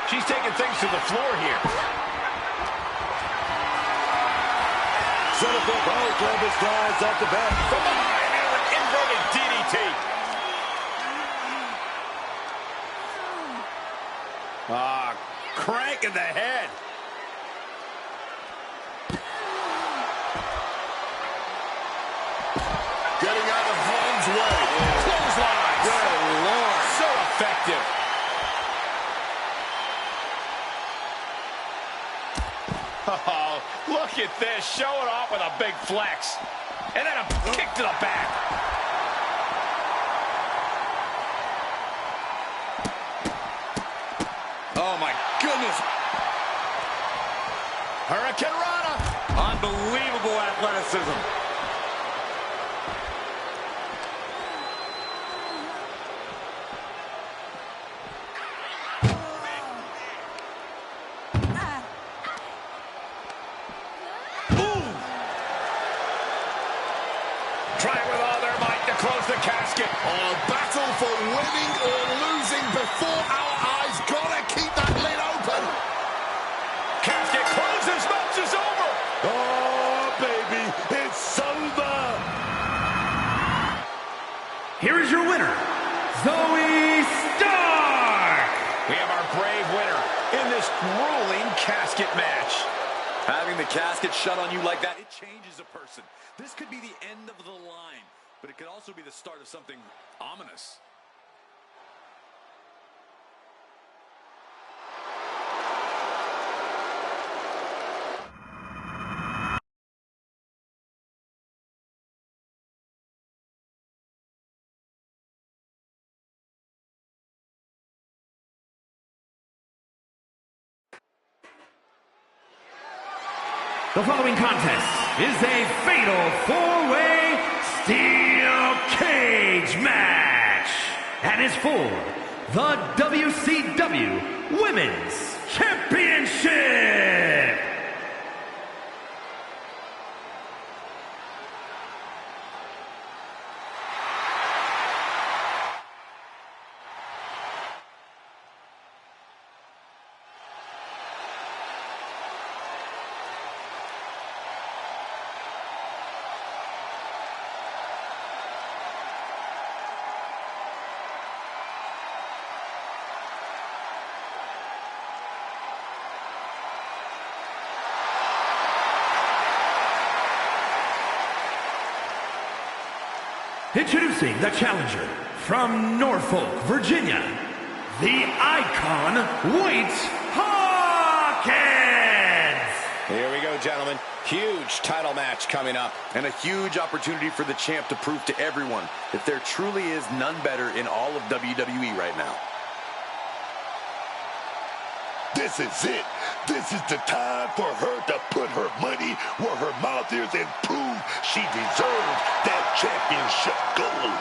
She's taking things to the floor here. Set up for both Columbus drives off the bat. From behind into an inverted DDT. Crank in the head. Getting out of harm's way. Clothesline. Good Lord. So effective. Oh, look at this. Showing off with a big flex. And then a kick to the back. Oh, my goodness. Hurricane Rana. Unbelievable athleticism. Trying with all their might to close the casket. A battle for winning or losing before our eyes. Gotta keep that lid open. Casket closes. Match is over. Oh, baby, it's over. Here is your winner, Zoe Stark. We have our brave winner in this grueling casket match. Having the casket shut on you like that, it changes a person. This could be the end of the line, but it could also be the start of something ominous. The following contest is a fatal four-way steel cage match and is for the WCW Women's Championship. Introducing the challenger from Norfolk, Virginia, the Icon White Hawkins. Here we go, gentlemen. Huge title match coming up. And a huge opportunity for the champ to prove to everyone that there truly is none better in all of WWE right now. This is it. This is the time for her to put her money where her mouth is and prove she deserves that championship gold.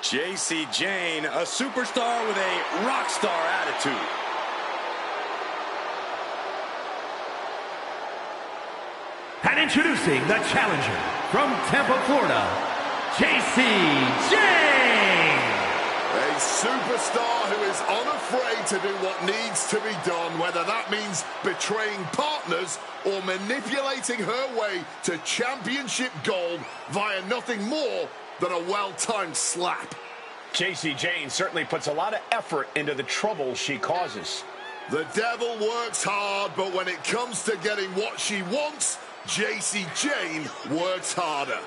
JC Jane, a superstar with a rock star attitude. introducing the challenger from Tampa, Florida, JC Jane. A superstar who is unafraid to do what needs to be done, whether that means betraying partners or manipulating her way to championship gold via nothing more than a well-timed slap. JC Jane certainly puts a lot of effort into the trouble she causes. The devil works hard, but when it comes to getting what she wants, JC Jane works harder.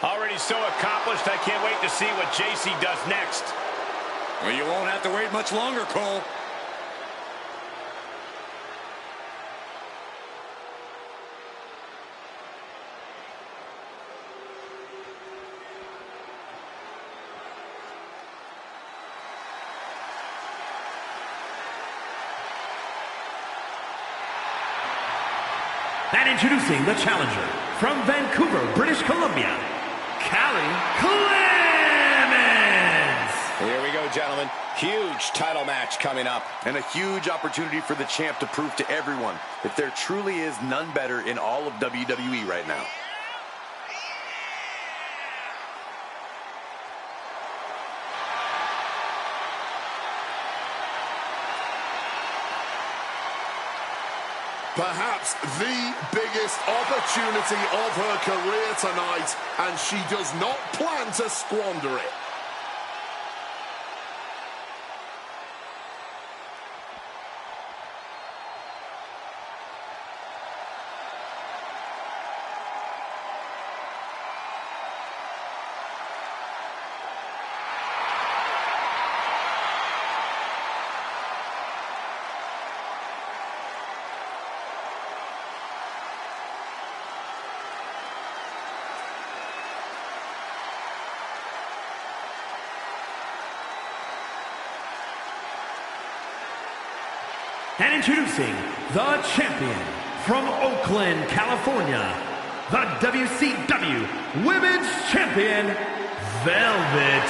Already so accomplished, I can't wait to see what JC does next. Well, you won't have to wait much longer, Cole. And introducing the challenger from Vancouver, British Columbia, Callie Clemens. Here we go, gentlemen. Huge title match coming up. And a huge opportunity for the champ to prove to everyone that there truly is none better in all of WWE right now. Perhaps the biggest opportunity of her career tonight, and she does not plan to squander it. And introducing the champion from Oakland, California, the WCW Women's Champion, Velvet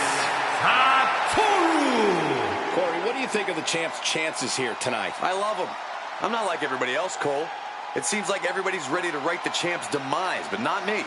Satoru. Corey, what do you think of the champ's chances here tonight? I love him. I'm not like everybody else, Cole. It seems like everybody's ready to write the champ's demise, but not me.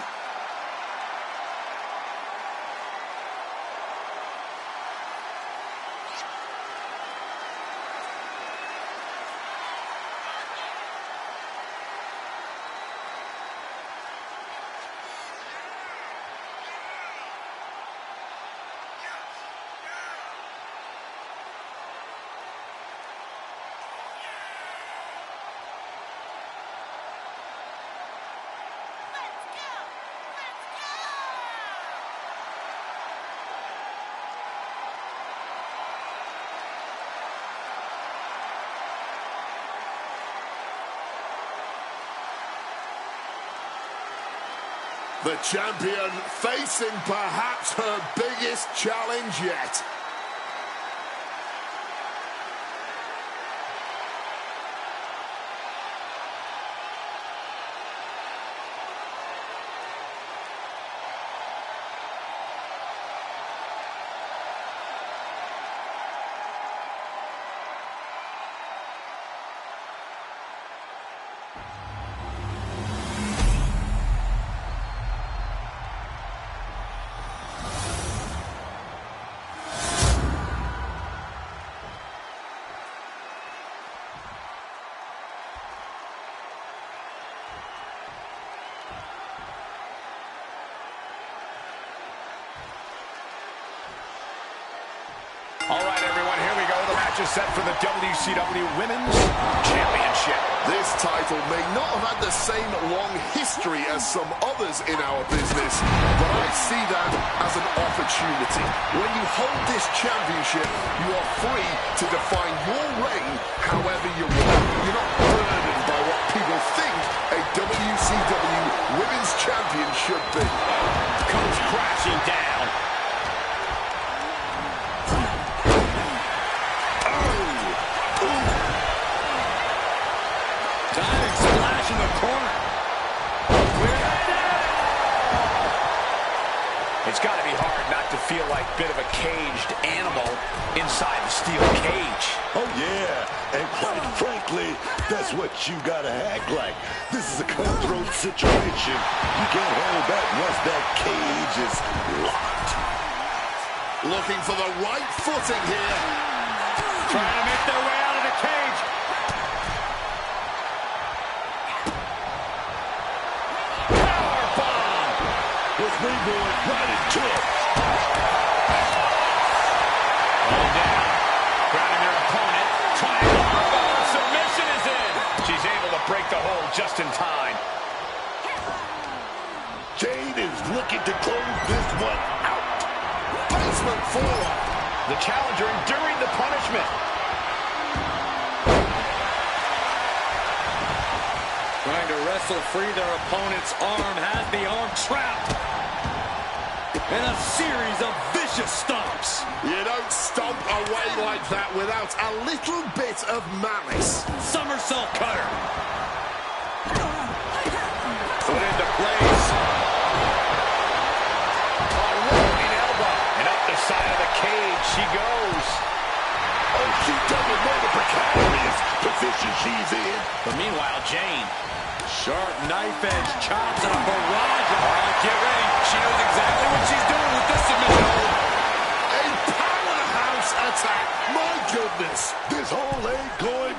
The champion facing perhaps her biggest challenge yet. All right, everyone, here we go. The match is set for the WCW Women's Championship. This title may not have had the same long history as some others in our business, but I see that as an opportunity. When you hold this championship, you are free to define your reign however you want. You're not burdened by what people think a WCW Women's Champion should be. Comes crashing down. It's got to be hard not to feel like a bit of a caged animal inside the steel cage. Oh, yeah. And quite frankly, that's what you got to act like. This is a cutthroat situation. You can't hold back once that cage is locked. Looking for the right footing here. Trying to make their way out of the cage. Powerbomb. This springboard right into it. All down. Grounding their opponent. Triangle. Submission is in. She's able to break the hold just in time. Jade is looking to close this one out. Basement forearm. The challenger enduring the punishment. Trying to wrestle free their opponent's arm, has the arm trapped. And a series of vicious stomps. You don't stomp away like that without a little bit of malice. Somersault cutter. Put into place. A rolling elbow. And up the side of the cage she goes. Oh, she doesn't know the precarious position she's in. But meanwhile, Jane. Sharp knife edge chops and a barrage. All right, get ready. She knows exactly what she's doing with this submission hold. A powerhouse attack. My goodness. This hole ain't going.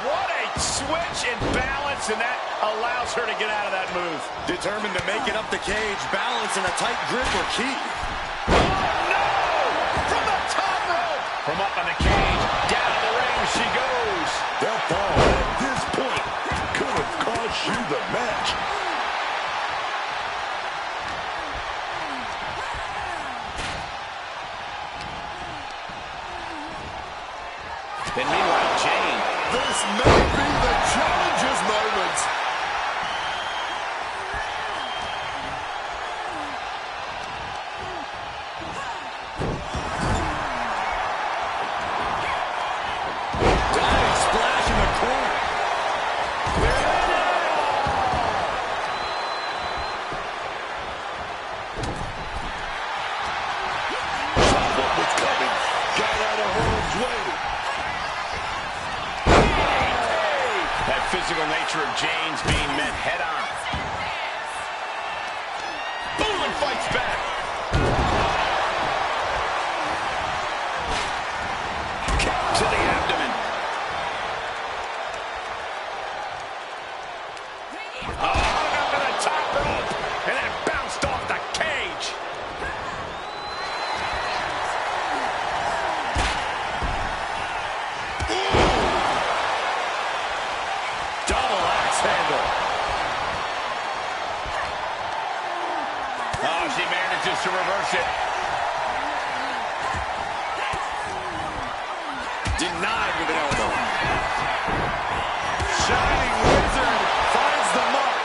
What a switch in balance, and that allows her to get out of that move. Determined to make it up the cage, balance and a tight grip are key. Oh, no! From the top rope! From up on the cage, down in the ring she goes. That fall at this point could have cost you the match. Then meanwhile, Jane. This may be the challenger's moment. Diving splash in the corner. What was coming? Got out of harm's way. That physical nature of Jane's being met head-on. Boom, and fights back. Kick to the abdomen. Oh, hung up to the top rope, and then bounced off the cage. Double axe handle. Oh, she manages to reverse it. Denied with an elbow. Shining Wizard finds the mark.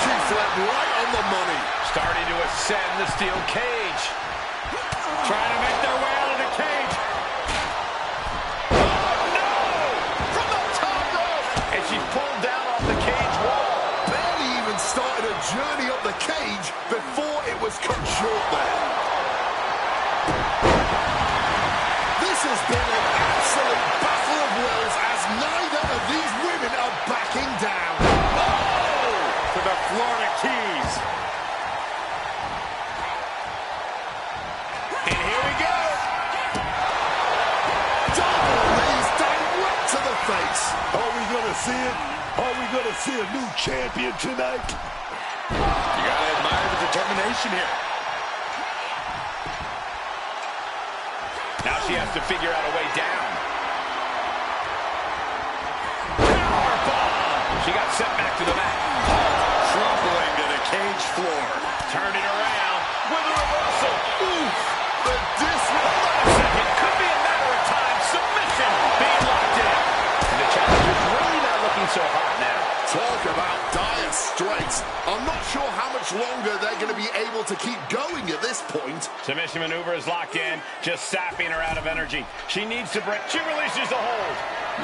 She fled right on the money. Starting to ascend the steel cage. Trying to make their way out of the cage. Oh, no! From the top rope! And she's pulled down off the cage wall. Barely even started a journey up the cage before it was cut short there. This has been an absolute battle of wills as neither of these women are backing down. Oh! To the Florida Keys. And here we go. Double knees direct to the face. Are we going to see it? Are we going to see a new champion tonight? You gotta admire the determination here. Now she has to figure out a way down. Powerbomb! She got sent back to the mat. Crumpling to the cage floor. Turned it around with a reversal. Oof! The Hold on a second. Could be a matter of time. Submission being locked in. And the challenger's really not looking so hot now. Talk about dire straits. I'm not sure how much longer they're going to be able to keep going at this point. Submission maneuver is locked in, just sapping her out of energy. She needs to break. She releases the hold.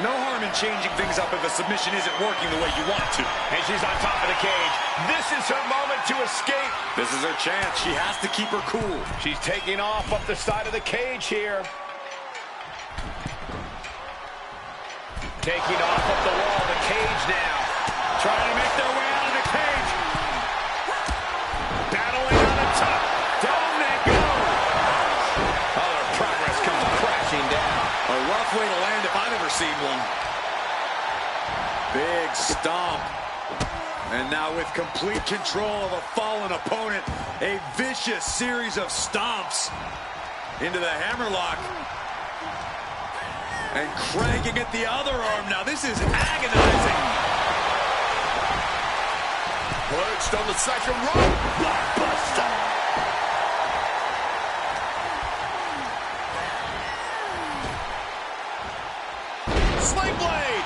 No harm in changing things up if a submission isn't working the way you want to. And she's on top of the cage. This is her moment to escape. This is her chance. She has to keep her cool. She's taking off up the side of the cage here. Taking off up the wall, the cage now. Trying to make their way out of the cage. Battling on the top. Down they go. Oh, their progress comes crashing down. A rough way to land if I've ever seen one. Big stomp. And now with complete control of a fallen opponent, a vicious series of stomps into the hammerlock. And cranking at the other arm now. This is agonizing. Perched on the second rope. Blockbuster. Sling blade.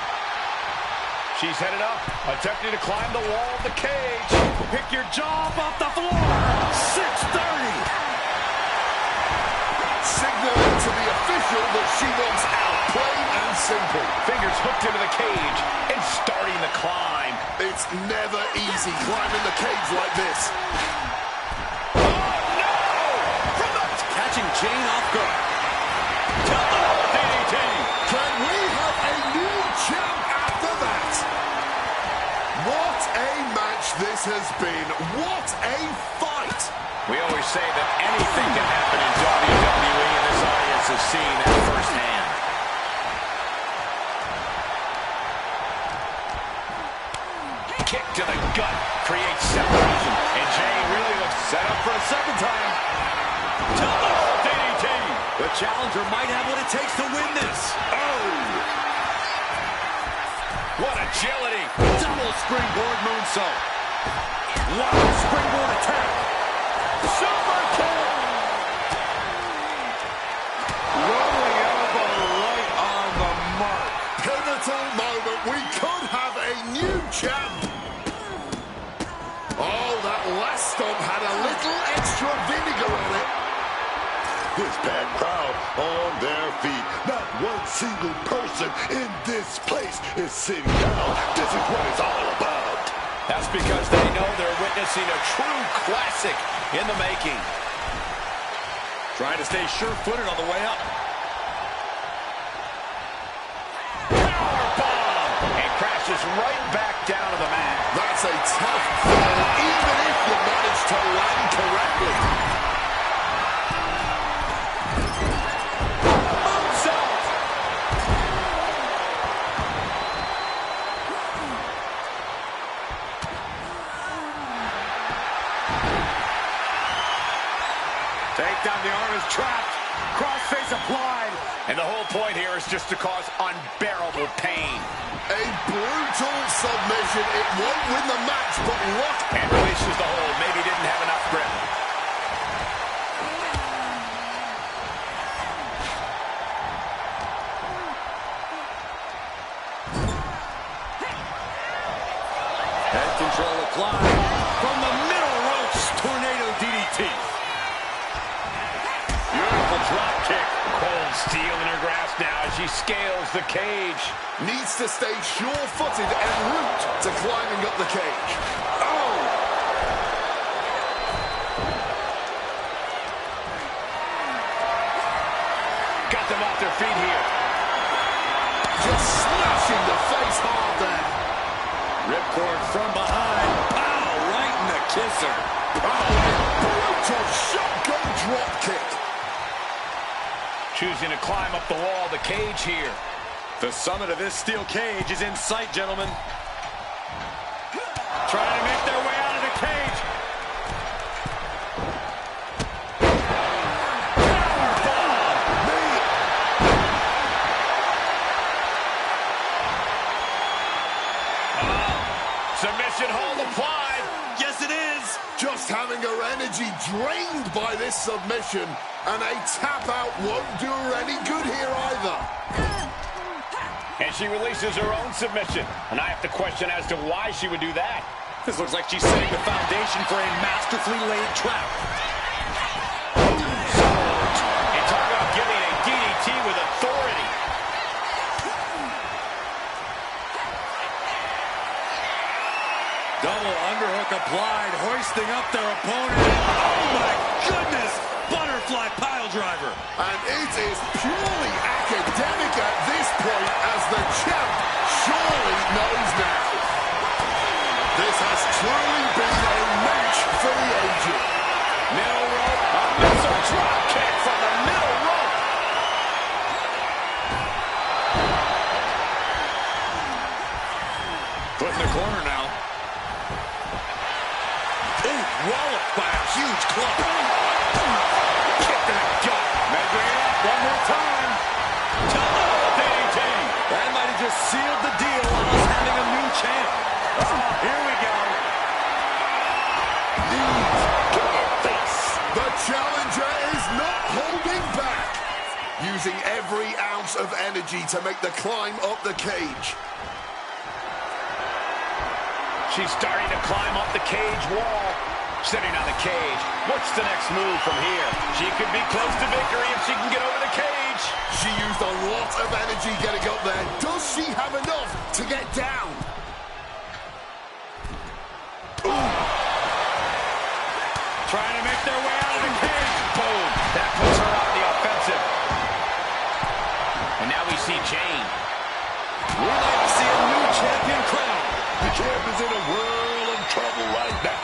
She's headed up, attempting to climb the wall of the cage. Pick your jaw up off the floor. 630. Signaling to the official that she wants out, plain and simple. Fingers hooked into the cage and starting the climb. It's never easy climbing the cage like this. Oh, no! From the... Catching Jane off guard. DDT. Can we have a new champ after that? What a match this has been. What a fight. We always say that anything can happen in WWE, and this audience has seen that firsthand. Kick to the gut creates separation, and Jane really looks set up for a second time. Double DDT. The challenger might have what it takes to win this. Oh! What agility. Double springboard moonsault. Wow, springboard attack. Super kick. Rolling elbow right on the mark. Pivotal moment. We could have a new champ. Oh, that last stomp had a little extra vinegar on it. This packed crowd on their feet. Not one single person in this place is sitting down. This is what it's all about. That's because they know they're witnessing a true classic in the making. Trying to stay sure-footed on the way up. Powerbomb! And crashes right back down to the mat. That's a tough fall, even if you manage to land correctly. Moonsault! Take down, the arm is trapped. Crossface applied. And the whole point here is just to cause unbearable pain. A brutal submission. It won't win the match, but look. And releases the hold. Maybe didn't have enough grip. Head control applied. From the middle ropes, tornado DDT. Beautiful drop kick. Cold steel in her grasp now as she scales the cage. Needs to stay sure-footed en route to climbing up the cage. Oh! Got them off their feet here. Just smashing the face hard there. Ripcord from behind. Pow! Right in the kisser. Oh, brutal shotgun drop kick. Choosing to climb up the wall of the cage here. The summit of this steel cage is in sight, gentlemen. Trying to make their way out of the cage. Submission hold applied. Yes, it is. Just having her energy drained by this submission, and a tap out won't do her any good here either. And she releases her own submission. And I have to question as to why she would do that. This looks like she's setting the foundation for a masterfully laid trap. And talk about giving a DDT with authority. Double underhook applied, hoisting up their opponent. Oh my goodness! Butterfly pile driver. And it is purely academic at this point, as the champ surely knows now. This has truly been a match for the ages. Middle rope, a missile drop kick from the middle rope. Put in the corner now. Ooh, walloped by a huge club. Kick to the gut. Measuring up one more time. DDT. That might have just sealed the deal on us having a new champ. Here we go. Knees to the face. The challenger is not holding back, using every ounce of energy to make the climb up the cage. She's starting to climb up the cage wall. Sitting on the cage. What's the next move from here? She could be close to victory if she can get over the cage. She used a lot of energy getting up there. Does she have enough to get down? Trying to make their way out of the cage. Boom. That puts her on the offensive. And now we see Jane. We might see a new champion crowned. The champ is in a world of trouble right now.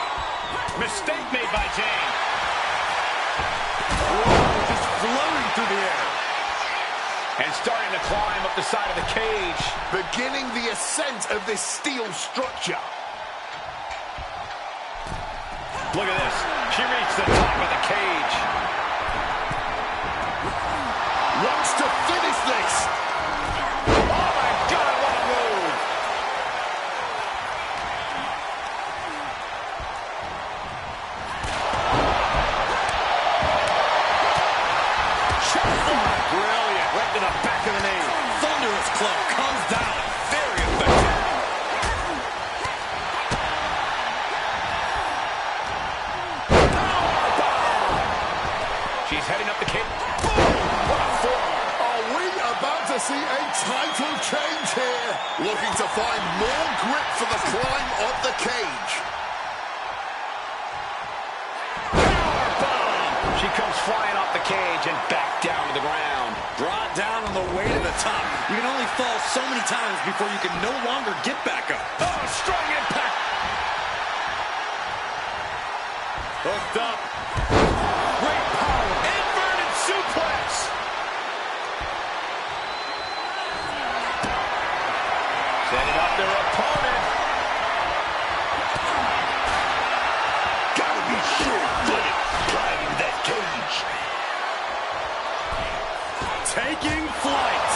Mistake made by Jane. Just floating through the air. And starting to climb up the side of the cage. Beginning the ascent of this steel structure. Look at this. She reached the top of the cage. Wants to finish this. Oh my God, what a move. Brilliant. Right to the back of the knee. Thunderous club comes down. Very effective. She's heading up the cage. Boom! What a forearm. Are we about to see a title change here? Looking to find more grip for the climb up the cage. She comes flying off the cage and back down to the ground. Brought down on the way to the top. You can only fall so many times before you can no longer get back up. Oh, strong impact. Hooked up. Great power. Inverted suplex. Setting up their opponent. Gotta be sure-footed climbing that cage. Taking flight.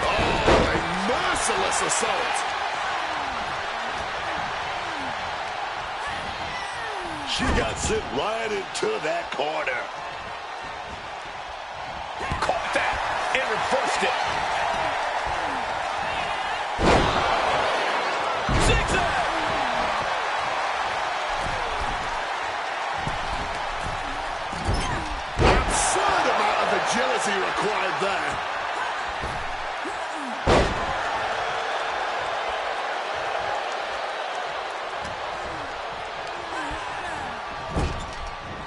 Oh, a merciless assault. She got sent right into that corner. Caught that and reversed it. Zigzag. Absurd amount of agility required there.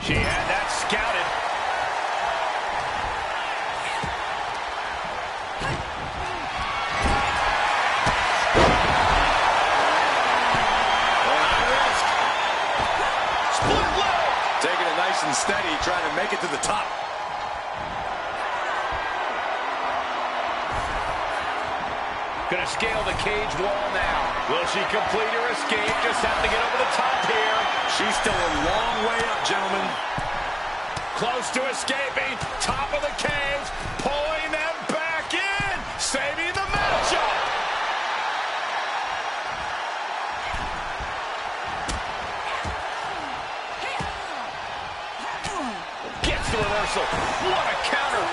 She had that scouted. Split leg. Taking it nice and steady, trying to make it to the top. Gonna scale the cage wall now. Will she complete her escape? Just have to get over the top here. She's still a long way up, gentlemen. Close to escaping. Top of the cage. Pulling them back in. Saving the matchup. Gets the reversal. What a counter.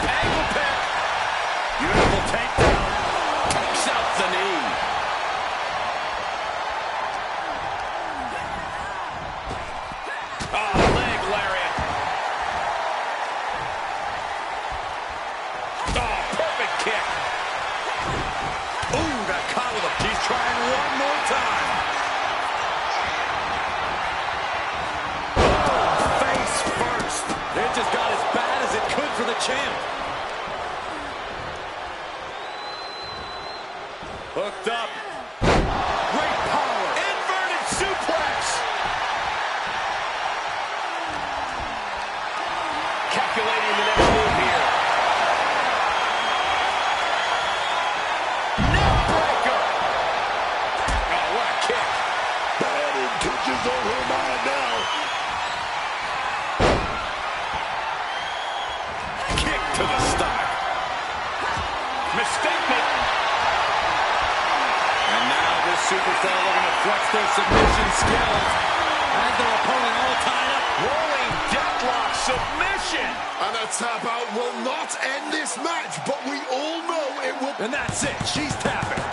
Angle pick. Beautiful takedown. Takes out the knee. Oh, leg lariat. Oh, perfect kick. Ooh, got caught with champ. Hooked up. Great power. Inverted suplex. Calculating the next move here. Neckbreaker. Oh, what a kick. Bad intentions on her mind now. Kick to the stomach. Mistake made. And now this superstar looking to flex their submission skills. Has their opponent all tied up. Rolling deathlock submission. And a tap out will not end this match, but we all know it will. And that's it. She's tapping.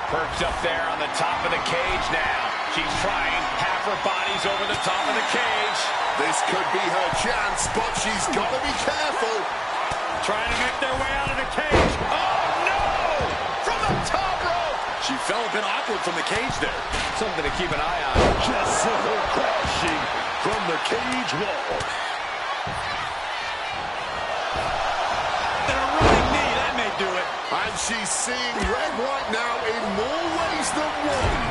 Perched up there on the top of the cage now. She's trying. Half her body's over the top of the cage. This could be her chance, but she's got to be careful. Trying to make their way out of the cage. Oh, no! From the top rope! She fell a bit awkward from the cage there. Something to keep an eye on. Just sent her crashing from the cage wall. And a running knee, that may do it. And she's seeing red right now in more ways than one.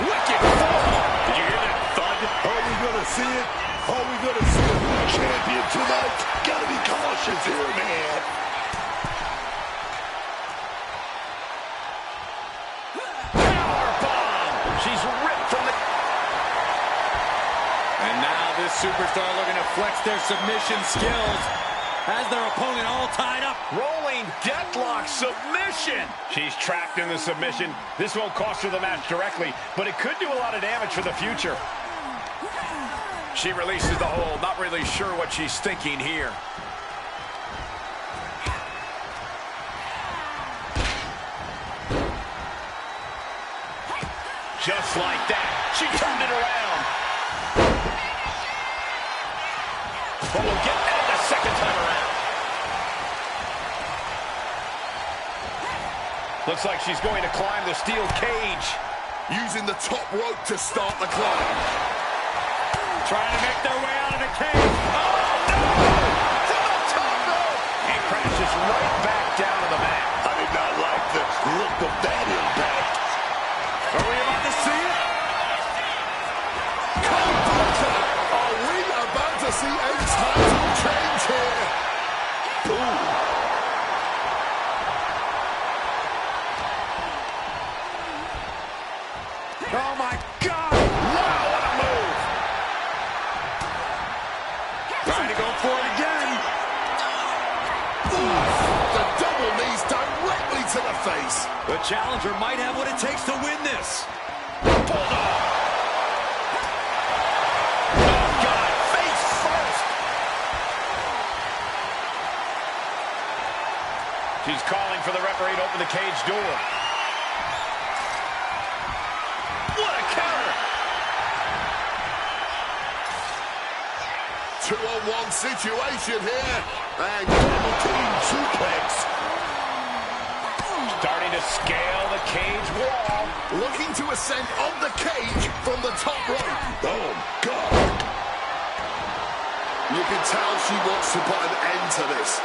Wicked fall! Did you hear that thud? Are we going to see it? Are we going to see a new champion tonight? Gotta be cautious here, man. Powerbomb! She's ripped from the... And now this superstar looking to flex their submission skills. Has their opponent all tied up. Rolling deathlock submission. She's trapped in the submission. This won't cost her the match directly, but it could do a lot of damage for the future. She releases the hold, not really sure what she's thinking here. Just like that, she turned it around. But we'll get that the second time around. Looks like she's going to climb the steel cage. Using the top rope to start the climb. Trying to make their way out of the cage. Oh, no! To the top rope! And crashes right back down to the mat. I did not like the look of that impact. Are we about to see it? Are we about to see a title change here? Ooh. Oh, my God. Wow, what a move! Trying to go for it again. The double knees directly to the face. The challenger might have what it takes to win this. Bulldog! Oh, God, face first! She's calling for the referee to open the cage door. What a counter! 2-on-1 situation here. And double team suplex. Starting to scale the cage wall. Looking to ascend on the cage from the top rope. Oh, God. You can tell she wants to put an end to this.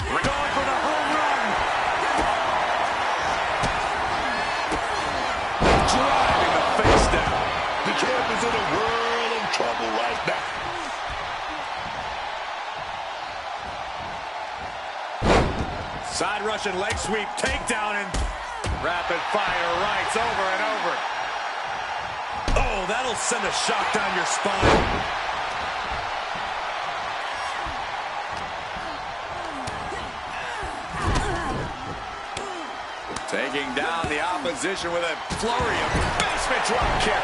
We're going for the home run. Driving the face down. The champ is in a world of trouble right now. Side Russian leg sweep, takedown, and rapid fire rights over and over. Oh, that'll send a shock down your spine. Taking down the opposition with a flurry of basement drop kick.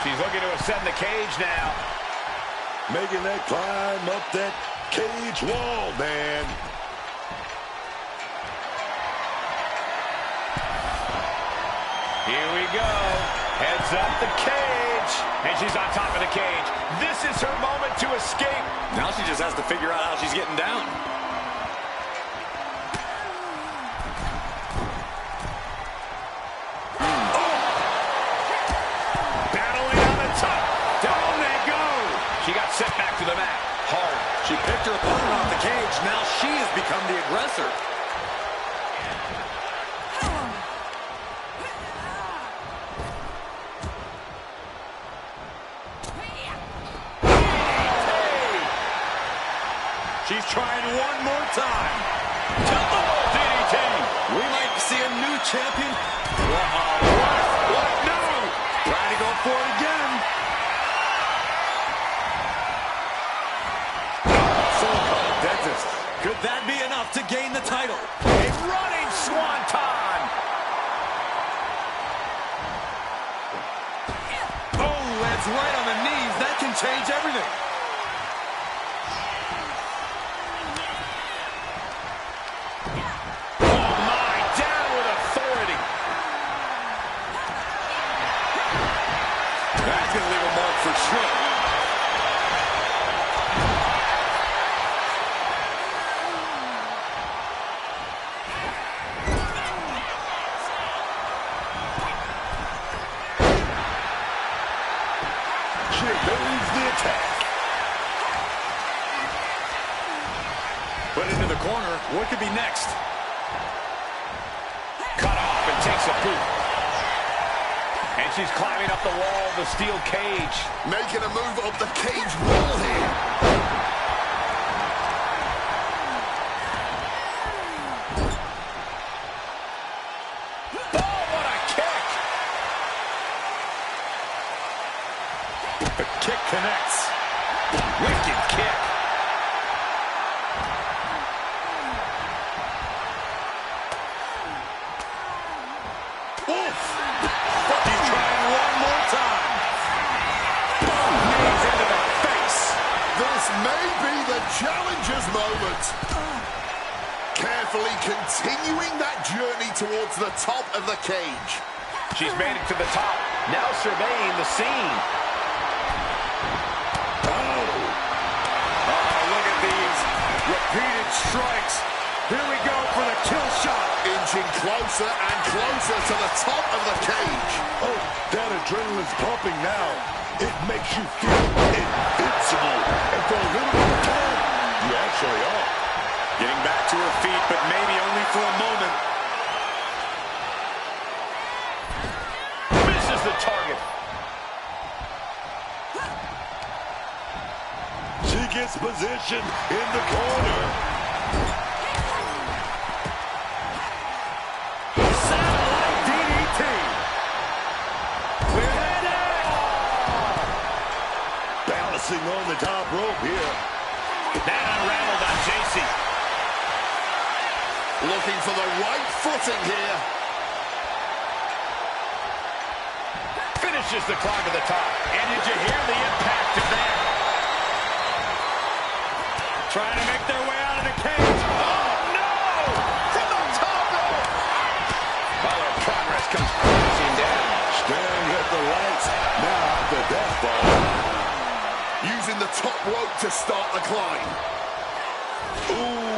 She's looking to ascend the cage now. Making that climb up that cage wall, man. Here we go. Heads up the cage. advantage. And she's on top of the cage. This is her moment to escape. Now she just has to figure out how she's getting down. She got sent back to the mat. Hard. She picked her opponent off the cage. Now she has become the aggressor. She's trying one more time. Double DDT. We might see a new champion. What? No! Trying to go for it again. Dentist. Could that be enough to gain the title? A running swanton. Oh, lands right on the knees. That can change everything. Oh, my. Down with authority. That's going to leave a mark for sure. Put into the corner. What could be next? Cut off and takes a boot. And she's climbing up the wall of the steel cage. Making a move up the cage wall here. Oh, what a kick! The kick connects. Wicked kick. He's trying one more time. Boom! Knees into the face. This may be the challenger's moment. Carefully continuing that journey towards the top of the cage. She's made it to the top. Now surveying the scene. Oh, look at these repeated strikes. Here we go for the kill shot. Inching closer and closer to the top of the cage. Oh, that adrenaline's pumping now. It makes you feel invincible. And for a little bit of time, you actually are. Getting back to her feet, but maybe only for a moment. Misses the target. She gets positioned in the corner. Satellite DDT. Balancing on the top rope here. That unraveled on JC. Looking for the right footing here. Finishes the climb to the top. And did you hear the impact of that? Trying to make their way out of the cage. Oh, no! From the top rope! Well, their progress comes crashing down. Staring at the lights. Now at the death ball. Using the top rope to start the climb. Ooh.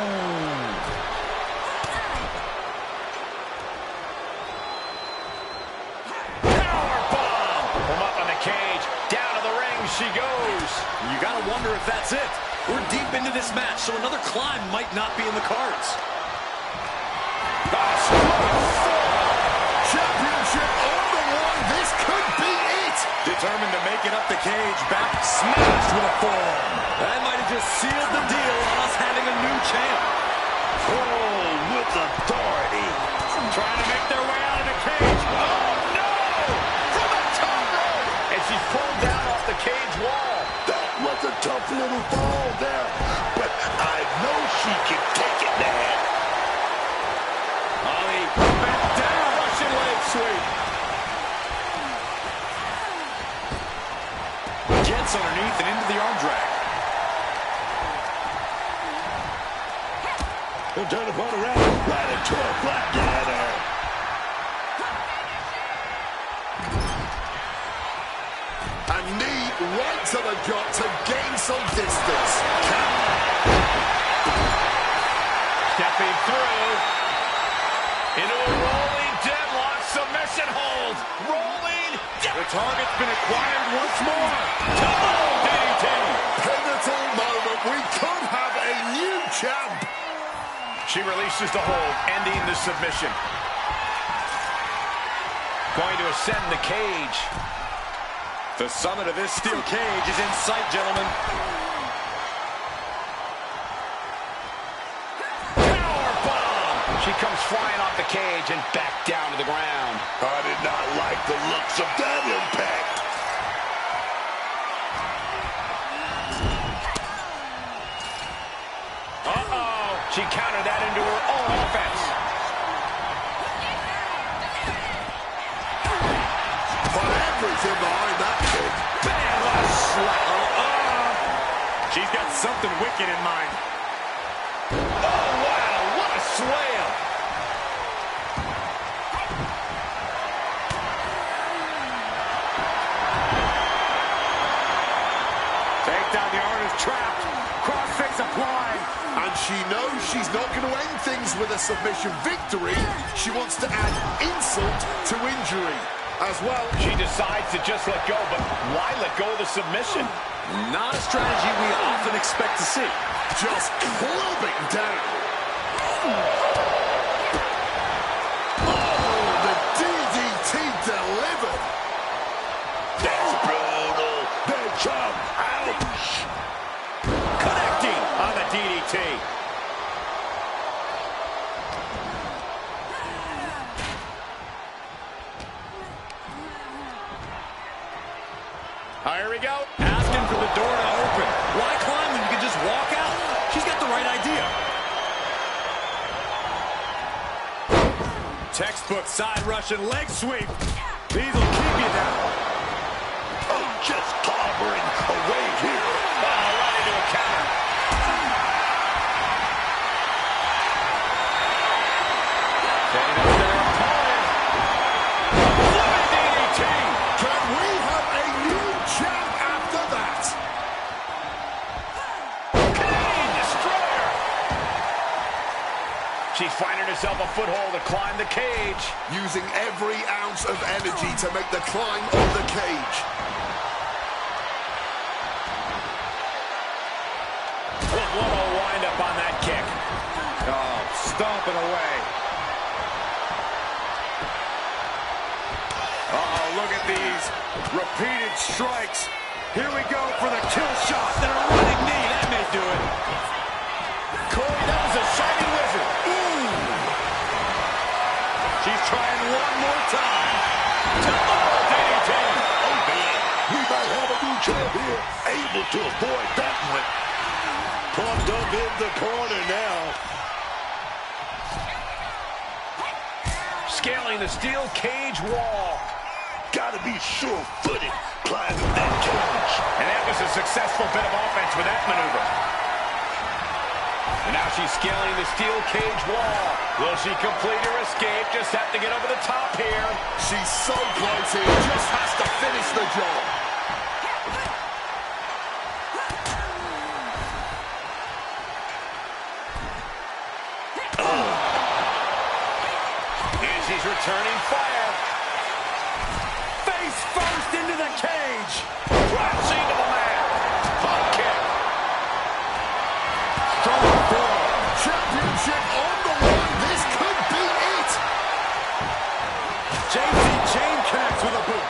Powerbomb! From up on the cage, down to the ring she goes. You gotta wonder if that's it. We're deep into this match, so another climb might not be in the cards. Championship on the line. This could be it. Determined to make it up the cage, back smashed with a forearm. That might have just sealed the deal on us having a new champ. Oh, with authority. Trying to make their way out of the cage. Oh, no! From the top rope! And she's pulled down off the cage wall. That was a tough little fall there, but I know she can take it there. Ollie back down. Russian leg sweep. Gets underneath and into the arm drag. He'll turn the ball around, right into a black ladder. right to the gut to gain some distance. Stepping through into a rolling deadlock submission hold. Rolling. The target's been acquired once more. Double DDT. Pivotal moment. We could have a new champ. She releases the hold, ending the submission. Going to ascend the cage. The summit of this steel cage is in sight, gentlemen. Powerbomb! She comes flying off the cage and back down to the ground. I did not like the looks of that impact. She countered that into her own offense. But everything behind that kick. Bam! What a slap. She's got something wicked in mind. Oh, wow. What a slam. Takedown, the arm is trapped. Crossface applied. And she knows she's not going to end things with a submission victory. She wants to add insult to injury. As well, She decides to just let go, but why let go of the submission? Not a strategy we often expect to see. just clubbing down. Oh, the DDT delivered. That's brutal. Big chop. Ouch. Connecting on the DDT. Here we go. Asking for the door to open. Why climb when you can just walk out? She's got the right idea. Textbook side Russian leg sweep. These will keep you down. Oh, just clobbering away here. Oh, right into a counter. Setting up their opponent. Flipping DDT. Can we have a new champ after that? King Destroyer. She's finding herself a foothold to climb the cage. Using every ounce of energy to make the climb of the cage. What a wind-up on that kick. Oh, stomping away. Uh-oh, look at these repeated strikes. Here we go for the kill shot. Then a running knee. That may do it. Corey, that was a shining wizard. Ooh. She's trying one more time. Oh, DDT. Oh, man. We might have a new champ here. Able to avoid that one. Pumped up in the corner now. Scaling the steel cage wall. Gotta be sure-footed climbing that cage. And that was a successful bit of offense with that maneuver. And now she's scaling the steel cage wall. Will she complete her escape? Just have to get over the top here. She's so close here, just has to finish the job. And she's returning fire. Face first into the cage. Crashing to the mat. Hot kick. Strong throw. Championship on the line, this could be it. JC chain connects with a boot.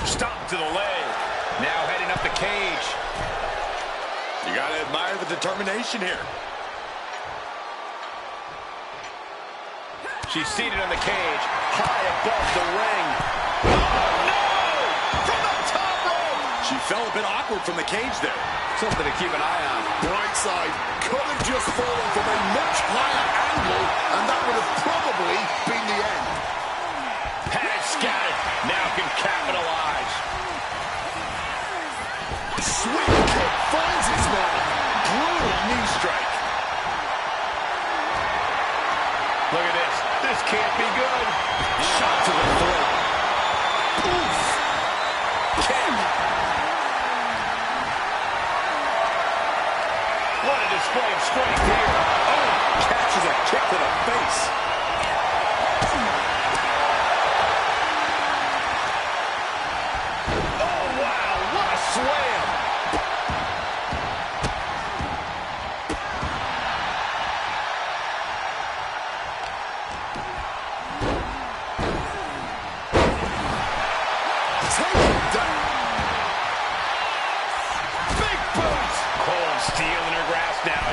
Stop to the leg. Now heading up the cage. You gotta admire the determination here. She's seated on the cage, high above the ring. Oh, no! From the top rope! She fell a bit awkward from the cage there. Something to keep an eye on. Right side could have just fallen from a much higher angle, and that would have probably been the end. Had it scattered, now can capitalize. Sweet kick finds its mark. Brutal knee strike. Look at this. This can't be good. Shot to the throat. Oof. display of strength here. Oh, catches a kick to the face. Oh, wow, what a slam.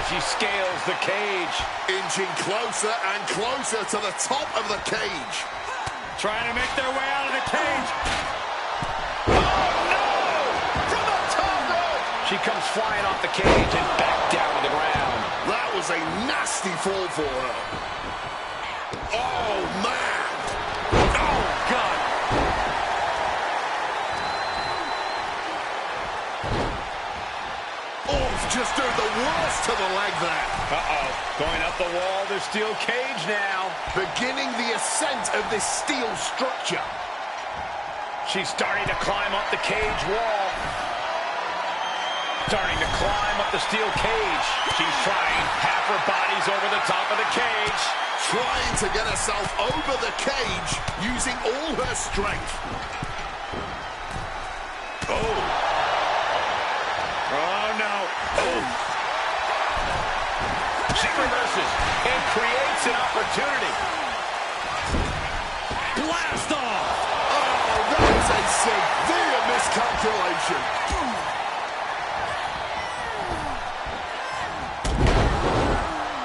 She scales the cage. Inching closer and closer to the top of the cage. Trying to make their way out of the cage. Oh, no! From the top rope! She comes flying off the cage and back down to the ground. That was a nasty fall for her. Oh, man! Oh, God! Just doing the worst to the leg there. Uh-oh. Going up the wall, the steel cage now. Beginning the ascent of this steel structure. She's starting to climb up the cage wall. Starting to climb up the steel cage. She's trying. Half her body's over the top of the cage. Trying to get herself over the cage using all her strength. Oh. Oh, no. Oh. She reverses and creates an opportunity. Blast off! Oh, that was a severe miscalculation.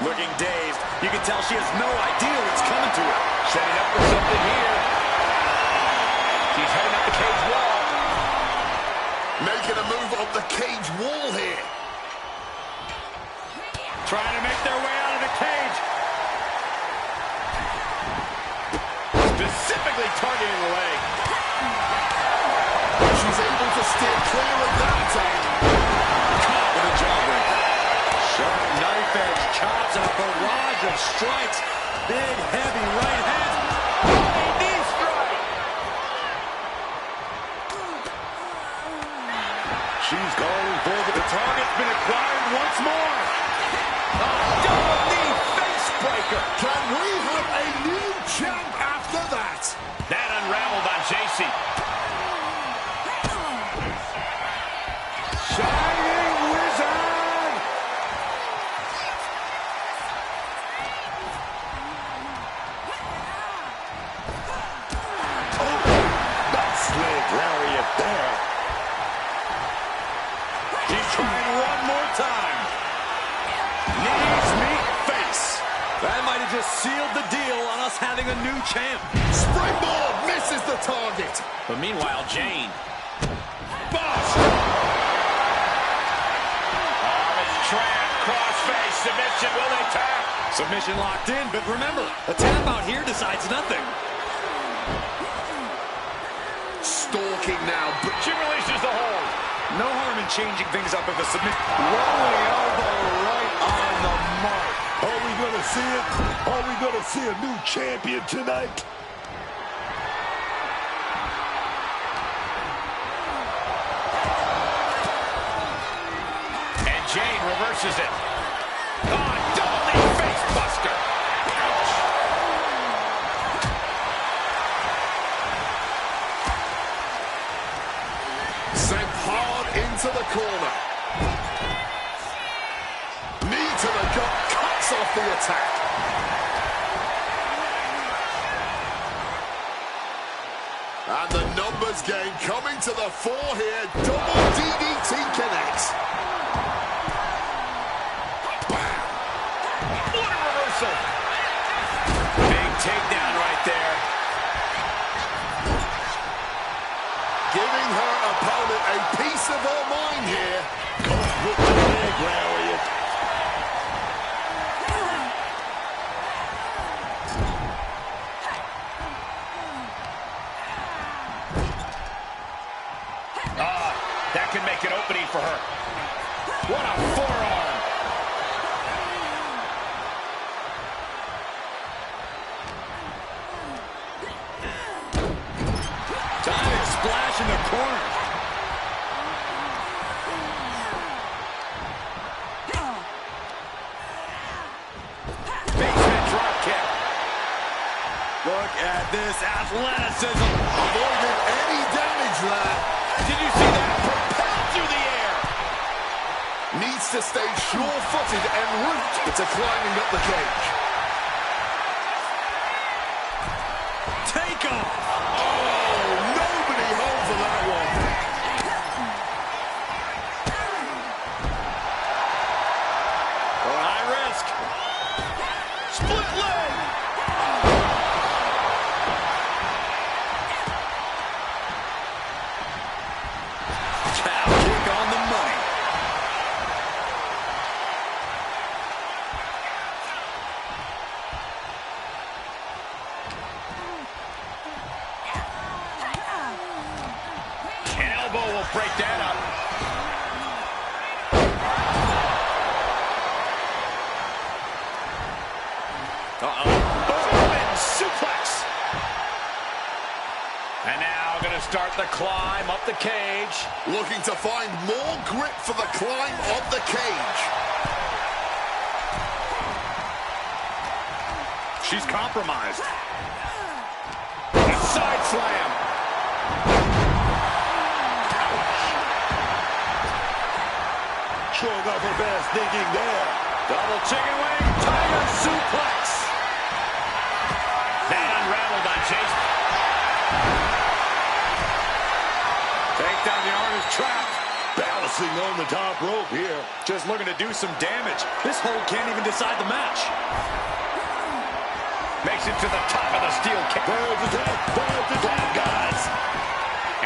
Looking dazed. You can tell she has no idea what's coming to her. Setting up for something here. She's heading up the cage wall. Making a move up the cage wall here. Trying to make their way out of the cage. Specifically targeting the leg. She's able to steer clear of that attack. Caught with a jawbreaker. Sharp knife edge chops and a barrage of strikes. Big, heavy right hand. Running knee strike. She's going for the target's been acquired once more. Double knee face breaker. Can we have a new champ after that? That unraveled on JC. Shining Wizard! Oh, nice leg lariat there. She's trying one more time. Knees meet face. That might have just sealed the deal on us having a new champ. Springboard misses the target. But meanwhile, Jane. Bust! Arms trap, crossface, submission, will they tap? Submission locked in, but remember, a tap out here decides nothing. Stalking now, but She releases the hold. No harm in changing things up if a submission. Rolling elbow right on the mark. Are we going to see it? Are we going to see a new champion tonight? And Jane reverses it. Oh, double knee face buster. Ouch. sent hard into the corner. Knee to the gut, cuts off the attack. And the numbers game coming to the fore here. Double DDT connects. Bam! What a reversal. Big takedown right there. Giving her opponent a piece of her mind here. Caught with the leg lariat. That can make an opening for her. What a forearm. Diving splash in the corner. this. Athleticism. Avoiding any damage there. Did you see that? Propelled through the air. Needs to stay sure-footed en route to climbing up the cage. Take off. Oh, nobody home for that one. For high risk. Split leg. Cow kick on the money. An elbow will break that up. German suplex. And now going to start the climb up the cage. Looking to find more grip for the climb of the cage. She's compromised. A side slam. Showing off her best thinking there. Double chicken wing. Tiger suplex. That unraveled on Chase. Takedown, the arm is trapped. Balancing on the top rope here. Just looking to do some damage. This hold can't even decide the match. Makes it to the top of the steel cage. There's the tap, guys.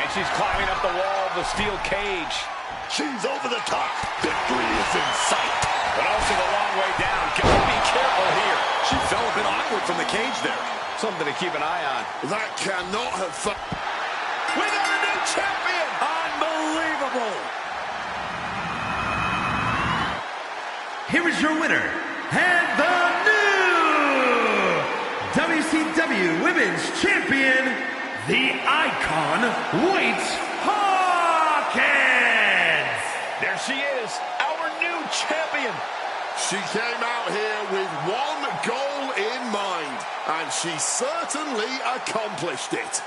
And she's climbing up the wall of the steel cage. She's over the top. Victory is in sight. But also the long way down. Gotta be careful here. She fell a bit awkward from the cage there. Something to keep an eye on. That cannot have... We got a new champion! Unbelievable! Here is your winner, and the new WCW Women's Champion, the Icon White Hawkins! There she is, our new champion. She came out here with one goal in mind, and she certainly accomplished it.